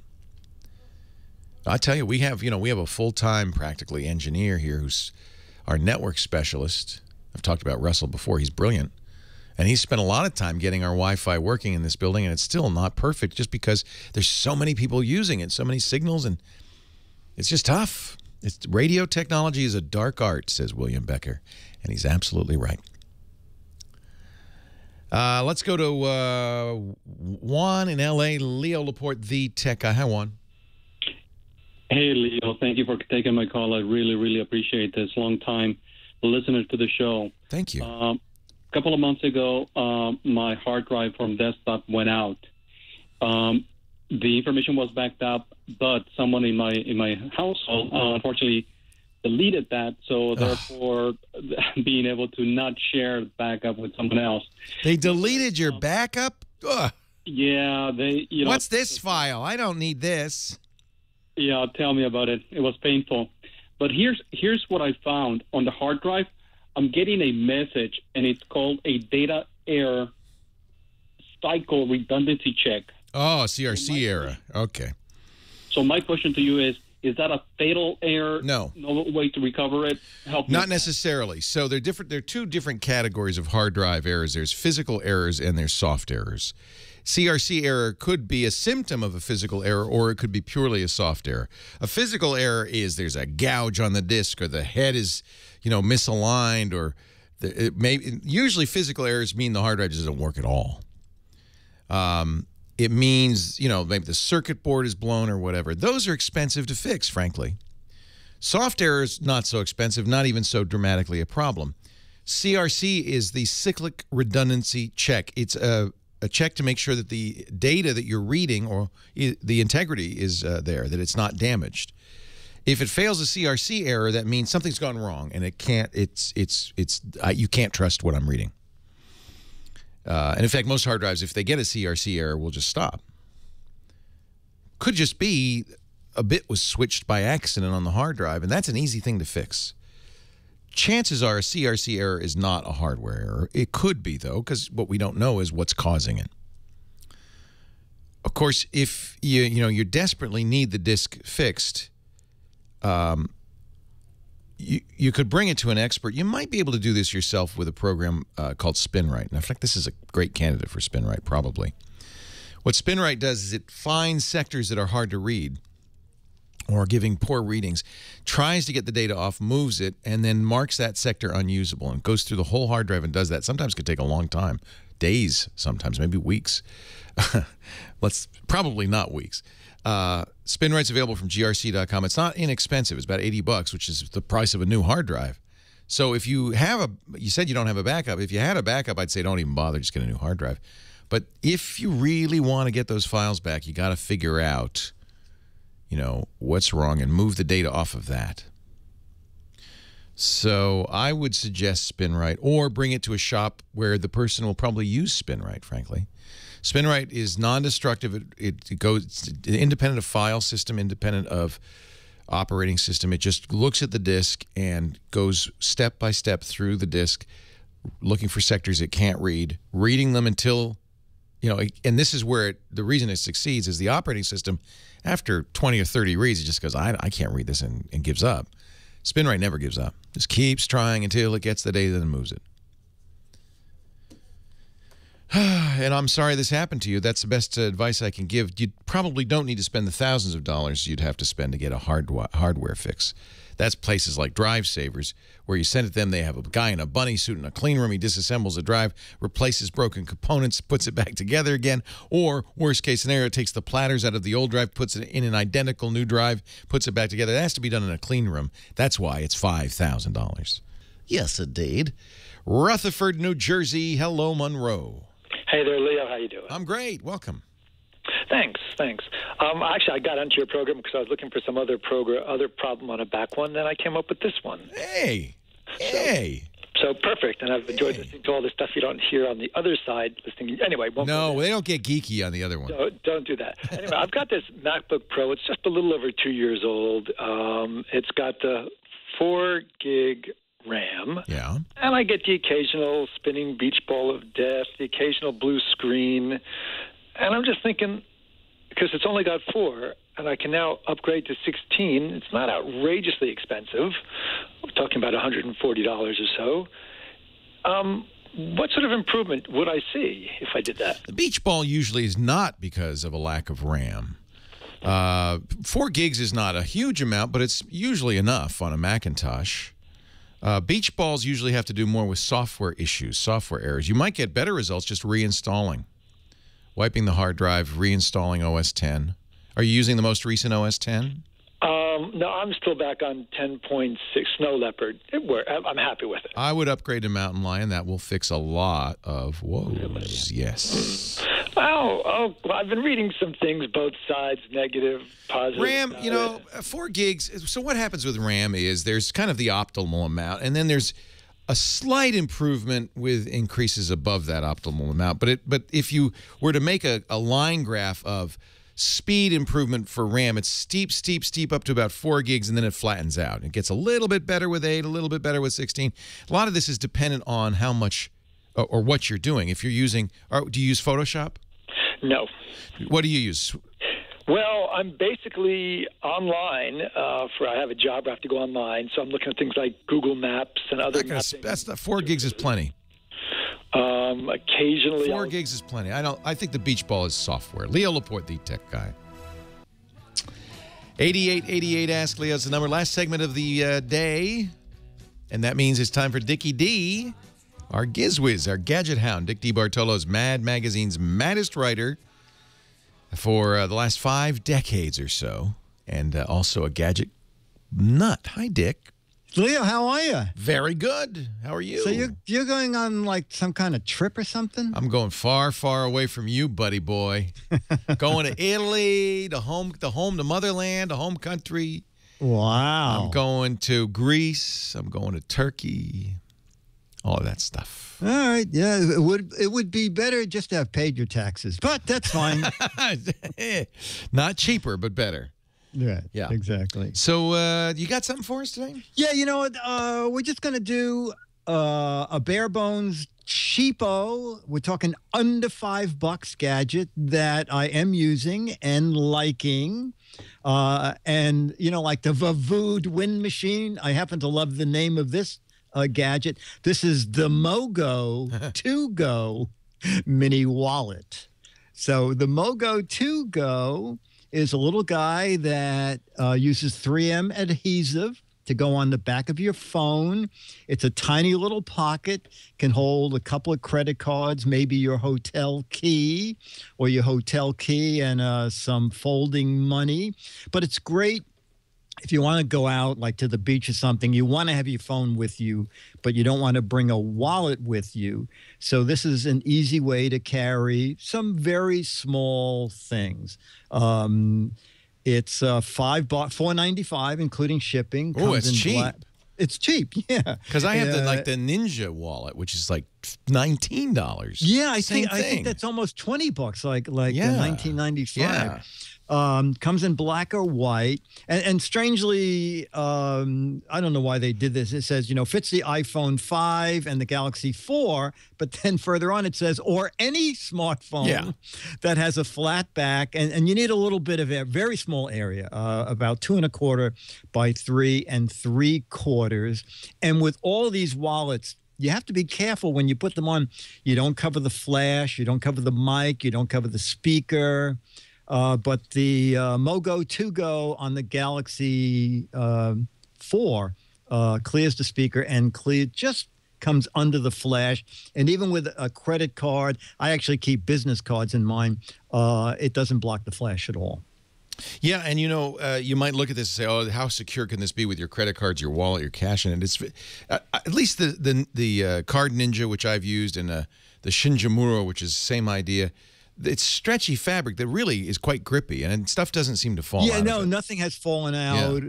I tell you, we have a full-time practically engineer here who's our network specialist. I've talked about Russell before. He's brilliant. And he's spent a lot of time getting our Wi-Fi working in this building, and it's still not perfect just because there's so many people using it, so many signals, and it's just tough. Radio technology is a dark art, says William Becker, and he's absolutely right. Let's go to Juan in L.A., Leo Laporte, the tech guy. Hi, Juan. Hey, Leo. Thank you for taking my call. I really, really appreciate this. Long time listener to the show. Thank you. A couple of months ago, my hard drive from desktop went out. The information was backed up, but someone in my household unfortunately deleted that, so therefore being able to not share backup with someone else. They deleted your backup? Ugh. Yeah, they. What's this file? I don't need this. Yeah, tell me about it. It was painful. But here's what I found on the hard drive. I'm getting a message, and it's called a data error cycle redundancy check. Oh, CRC error. Okay. So my question to you is that a fatal error? No. No way to recover it? Not necessarily. So they're different. There are two different categories of hard drive errors. There's physical errors and there's soft errors. CRC error could be a symptom of a physical error, or it could be purely a soft error. A physical error is there's a gouge on the disk, or the head is, misaligned, or usually physical errors mean the hard drive doesn't work at all. It means, maybe the circuit board is blown or whatever. Those are expensive to fix, frankly. Soft errors, not so expensive, not even so dramatically a problem. CRC is the cyclic redundancy check. It's a check to make sure that the data that you're reading or the integrity is there, that it's not damaged. If it fails a CRC error, that means something's gone wrong, and it can't. You can't trust what I'm reading. And in fact, most hard drives, if they get a CRC error, will just stop. Could just be a bit was switched by accident on the hard drive, and that's an easy thing to fix. Chances are a CRC error is not a hardware error. It could be, though, because what we don't know is what's causing it. Of course, if you desperately need the disk fixed, you could bring it to an expert. You might be able to do this yourself with a program called SpinRite. And in fact, this is a great candidate for SpinRite, probably. What SpinRite does is it finds sectors that are hard to read or giving poor readings, tries to get the data off, moves it, and then marks that sector unusable and goes through the whole hard drive and does that. Sometimes it could take a long time, days sometimes, maybe weeks. Probably not weeks. SpinRite's available from grc.com. It's not inexpensive. It's about $80, which is the price of a new hard drive. So if you have you said you don't have a backup. If you had a backup, I'd say don't even bother, just get a new hard drive. But if you really want to get those files back, you got to figure out, what's wrong and move the data off of that. So I would suggest SpinRite, or bring it to a shop where the person will probably use SpinRite, frankly. SpinRite is non-destructive. It goes independent of file system, independent of operating system. It just looks at the disk and goes step by step through the disk, looking for sectors it can't read, reading them until, and this is where the reason it succeeds is the operating system, after 20 or 30 reads, it just goes, I can't read this, and gives up. SpinRite never gives up. Just keeps trying until it gets the data and moves it. And I'm sorry this happened to you. That's the best advice I can give. You probably don't need to spend the thousands of dollars you'd have to spend to get a hardware fix. That's places like Drive Savers, where you send it to them. They have a guy in a bunny suit in a clean room. He disassembles a drive, replaces broken components, puts it back together again. Or, worst case scenario, takes the platters out of the old drive, puts it in an identical new drive, puts it back together. It has to be done in a clean room. That's why it's $5,000. Yes, indeed. Rutherford, New Jersey. Hello, Monroe. Hey there, Leo. How you doing? I'm great. Welcome. Thanks. Actually, I got onto your program because I was looking for some other problem on a back one, then I came up with this one. Hey. So perfect, and I've enjoyed listening to all the stuff you don't hear on the other side. Anyway, no, they don't get geeky on the other one. Don't do that. Anyway, I've got this MacBook Pro. It's just a little over 2 years old. It's got the 4 gig RAM. Yeah. And I get the occasional spinning beach ball of death, the occasional blue screen. And I'm just thinking, because it's only got 4, and I can now upgrade to 16, it's not outrageously expensive. We're talking about $140 or so. What sort of improvement would I see if I did that? The beach ball usually is not because of a lack of RAM. 4 gigs is not a huge amount, but it's usually enough on a Macintosh. Beach balls usually have to do more with software issues, software errors. You might get better results just reinstalling. Wiping the hard drive, reinstalling OS X. Are you using the most recent OS X? No, I'm still back on 10.6 Snow Leopard. I'm happy with it. I would upgrade to Mountain Lion. That will fix a lot of woes. Yes. Well, I've been reading some things, both sides, negative, positive. RAM, 4 gigs. So what happens with RAM is there's kind of the optimal amount, and then there's a slight improvement with increases above that optimal amount. But if you were to make a line graph of speed improvement for RAM, it's steep up to about 4 gigs, and then it flattens out. It gets a little bit better with 8, a little bit better with 16. A lot of this is dependent on how much or what you're doing. If you're using, do you use Photoshop? No. What do you use? Well, I'm basically online. I have a job where I have to go online, so I'm looking at things like Google Maps and other. That's not 4 gigs is plenty. Occasionally, 4 gigs is plenty. I think the beach ball is software. Leo Laporte, the tech guy. 8888 Ask Leo's the number. Last segment of the day, and that means it's time for Dickie D, our gizwiz, our gadget hound. Dick DeBartolo's Mad Magazine's maddest writer for the last 5 decades or so, and also a gadget nut. Hi, Dick. Leo, how are you? Very good. How are you? So you're going on like some kind of trip or something? I'm going far, far away from you, buddy boy. Going to Italy, the motherland, the home country. Wow. I'm going to Greece. I'm going to Turkey. All of that stuff. All right. Yeah, it would be better just to have paid your taxes, but that's fine. Not cheaper, but better. Right. Yeah. Exactly. So you got something for us today? Yeah, you know what? We're just going to do a bare bones cheapo. We're talking under $5 gadget that I am using and liking. And, you know, like the Vavood wind machine. I happen to love the name of this gadget. This is the Mogo 2Go mini wallet. So the Mogo 2Go is a little guy that uses 3M adhesive to go on the back of your phone. It's a tiny little pocket, can hold a couple of credit cards, maybe your hotel key and some folding money. But it's great if you want to go out like to the beach or something. You want to have your phone with you, but you don't want to bring a wallet with you. So this is an easy way to carry some very small things. It's $4.95, including shipping. Oh, it's cheap. It's cheap, yeah. Because I have the Ninja wallet, which is like $19. Yeah, I think that's almost $20, like $19.95. Yeah. Comes in black or white, and strangely, I don't know why they did this. It says, you know, fits the iPhone 5 and the Galaxy 4, but then further on it says, or any smartphone that has a flat back, and you need a little bit of a very small area, about 2¼ by 3 3/4. And with all these wallets, you have to be careful when you put them on. You don't cover the flash, you don't cover the mic, you don't cover the speaker. But the Mogo 2Go on the Galaxy 4 clears the speaker and just comes under the flash. And even with a credit card, I actually keep business cards in mine, it doesn't block the flash at all. Yeah, and you know, you might look at this and say, "Oh, how secure can this be with your credit cards, your wallet, your cash in it?" It's at least the Card Ninja, which I've used, and the Shinjamuro, which is the same idea. It's stretchy fabric that really is quite grippy, and stuff doesn't seem to fall out. Yeah, no, nothing has fallen out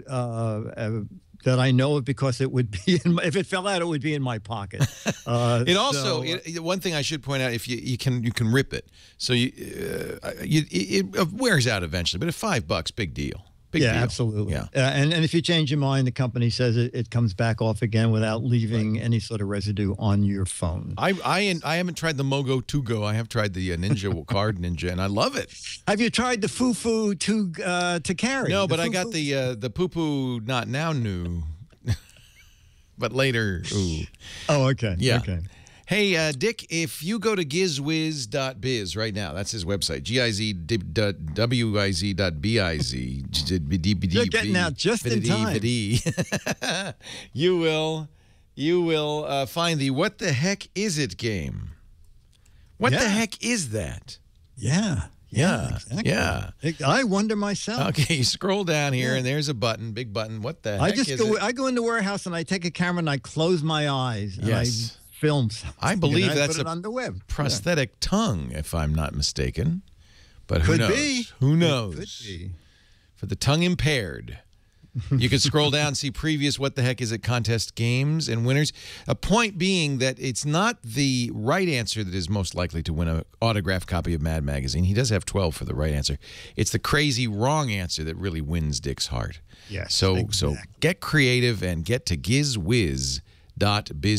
that I know of, because it would be if it fell out, it would be in my pocket. It also one thing I should point out: if you can rip it, so it wears out eventually. But at $5, big deal. Big deal. Absolutely. Yeah. And if you change your mind, the company says it comes back off again without leaving any sort of residue on your phone. I haven't tried the Mogo 2Go. I have tried the Ninja Card Ninja, and I love it. Have you tried the Fufu to carry? No, but I got the Poo Poo not now new, but later. Ooh. Oh, okay. Yeah. Okay. Hey, Dick, if you go to gizwiz.biz right now, that's his website, gizwiz.biz. You're getting out just in time. You will find the What the Heck Is It game. What the heck is that? Yeah. Yeah. Exactly. Yeah. I wonder myself. Okay, you scroll down here, and there's a button, big button. What the heck is it? I go in the warehouse, and I take a camera, and I close my eyes. And yes. Film something. I believe that's on the web. Prosthetic tongue, if I'm not mistaken. But who knows? Be. Who knows? Could be. For the tongue impaired. You can scroll down and see previous What the Heck Is It contest games and winners. A point being that it's not the right answer that is most likely to win an autographed copy of Mad Magazine. He does have 12 for the right answer. It's the crazy wrong answer that really wins Dick's heart. Yes. So get creative and get to gizwiz.biz.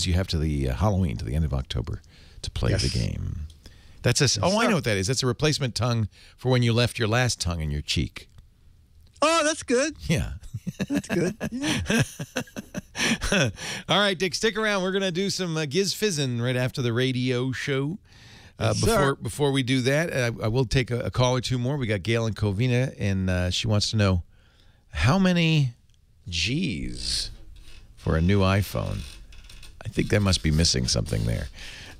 You have to the Halloween, to the end of October, to play the game. That's I know what that is. That's a replacement tongue for when you left your last tongue in your cheek. Oh, that's good. Yeah. That's good. Yeah. All right, Dick, stick around. We're going to do some Giz Fizzin' right after the radio show. Before we do that, I will take a call or two more. We got Gail in Covina, and she wants to know how many G's for a new iPhone. I think that must be missing something there.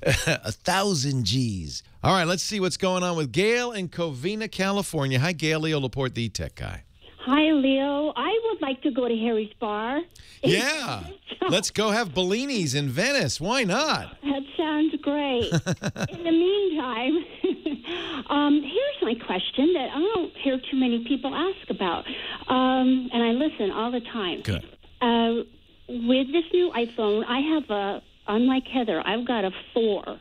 1,000 G's. All right, let's see what's going on with Gail in Covina, California. Hi, Gail. Leo Laporte, the tech guy. Hi, Leo. I would like to go to Harry's Bar. Yeah. Let's go have Bellinis in Venice. Why not? That sounds great. In the meantime, here's my question that I don't hear too many people ask about, and I listen all the time. Good. With this new iPhone, I have unlike Heather, I've got a 4.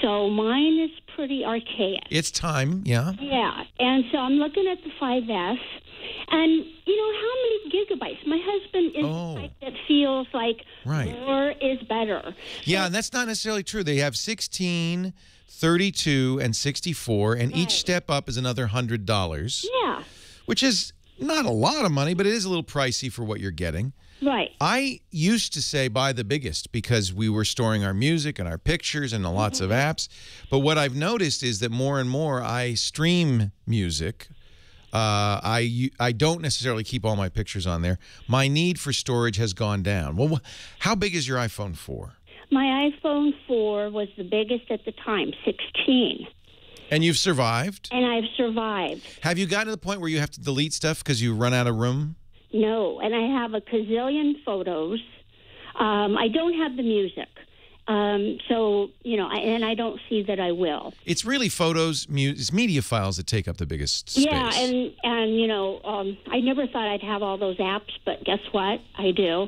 So mine is pretty archaic. It's time, yeah. Yeah, and so I'm looking at the 5S, and how many gigabytes? My husband is the type that feels like more is better. Yeah, and that's not necessarily true. They have 16, 32, and 64, and each step up is another $100. Yeah. Which is not a lot of money, but it is a little pricey for what you're getting. Right. I used to say buy the biggest because we were storing our music and our pictures and lots of apps. But what I've noticed is that more and more I stream music. I don't necessarily keep all my pictures on there. My need for storage has gone down. Well, how big is your iPhone 4? My iPhone 4 was the biggest at the time, 16. And you've survived? And I've survived. Have you gotten to the point where you have to delete stuff because you run out of room? No, and I have a gazillion photos. I don't have the music. And I don't see that I will. It's really photos, it's media files that take up the biggest space. Yeah, and I never thought I'd have all those apps, but guess what? I do.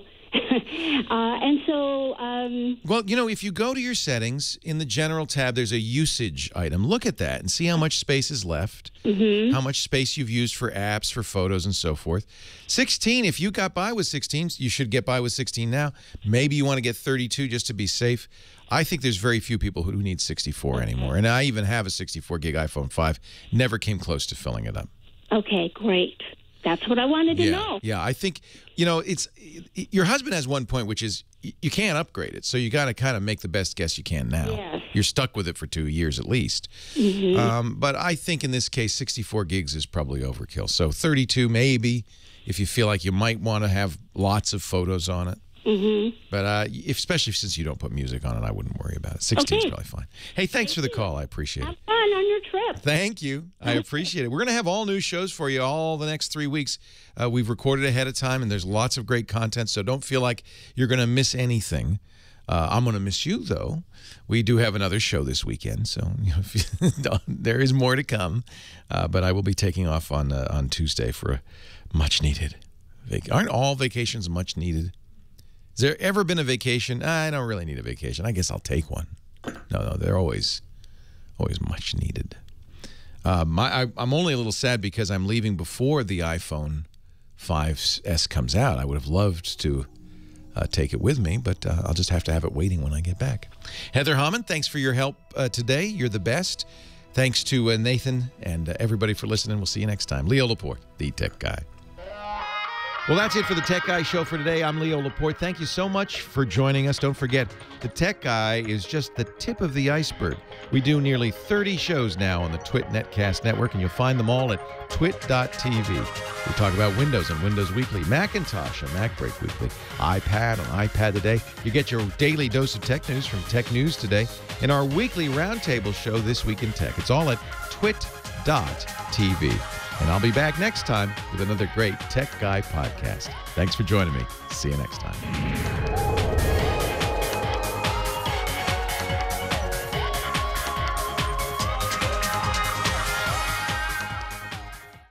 Well, if you go to your settings, in the general tab, there's a usage item. Look at that and see how much space is left, how much space you've used for apps, for photos, and so forth. 16, if you got by with 16, you should get by with 16 now. Maybe you want to get 32 just to be safe. I think there's very few people who need 64 anymore. And I even have a 64-gig iPhone 5. Never came close to filling it up. Okay, great. That's what I wanted to know. Yeah, I think, it's your husband has one point, which is you can't upgrade it. So you got to kind of make the best guess you can now. Yes. You're stuck with it for 2 years at least. But I think in this case, 64 gigs is probably overkill. So 32 maybe, if you feel like you might want to have lots of photos on it. But especially since you don't put music on it, I wouldn't worry about it. 16 is probably fine. Hey, thanks for the call. I appreciate it. Have fun on your trip. Thank you. I appreciate it. We're going to have all new shows for you all the next 3 weeks. We've recorded ahead of time, and there's lots of great content, so don't feel like you're going to miss anything. I'm going to miss you, though. We do have another show this weekend, so there is more to come. But I will be taking off on Tuesday for a much-needed vacation. Aren't all vacations much-needed? Has there ever been a vacation? I don't really need a vacation. I guess I'll take one. No, they're always much needed. I'm only a little sad because I'm leaving before the iPhone 5S comes out. I would have loved to take it with me, but I'll just have to have it waiting when I get back. Heather Hammond, thanks for your help today. You're the best. Thanks to Nathan and everybody for listening. We'll see you next time. Leo Laporte, the Tech Guy. Well, that's it for the Tech Guy Show for today. I'm Leo Laporte. Thank you so much for joining us. Don't forget, the Tech Guy is just the tip of the iceberg. We do nearly 30 shows now on the Twit Netcast Network, and you'll find them all at twit.tv. We talk about Windows and Windows Weekly, Macintosh and Mac Break Weekly, iPad and iPad Today. You get your daily dose of tech news from Tech News Today, and our weekly roundtable show, This Week in Tech. It's all at twit.tv. And I'll be back next time with another great Tech Guy podcast. Thanks for joining me. See you next time.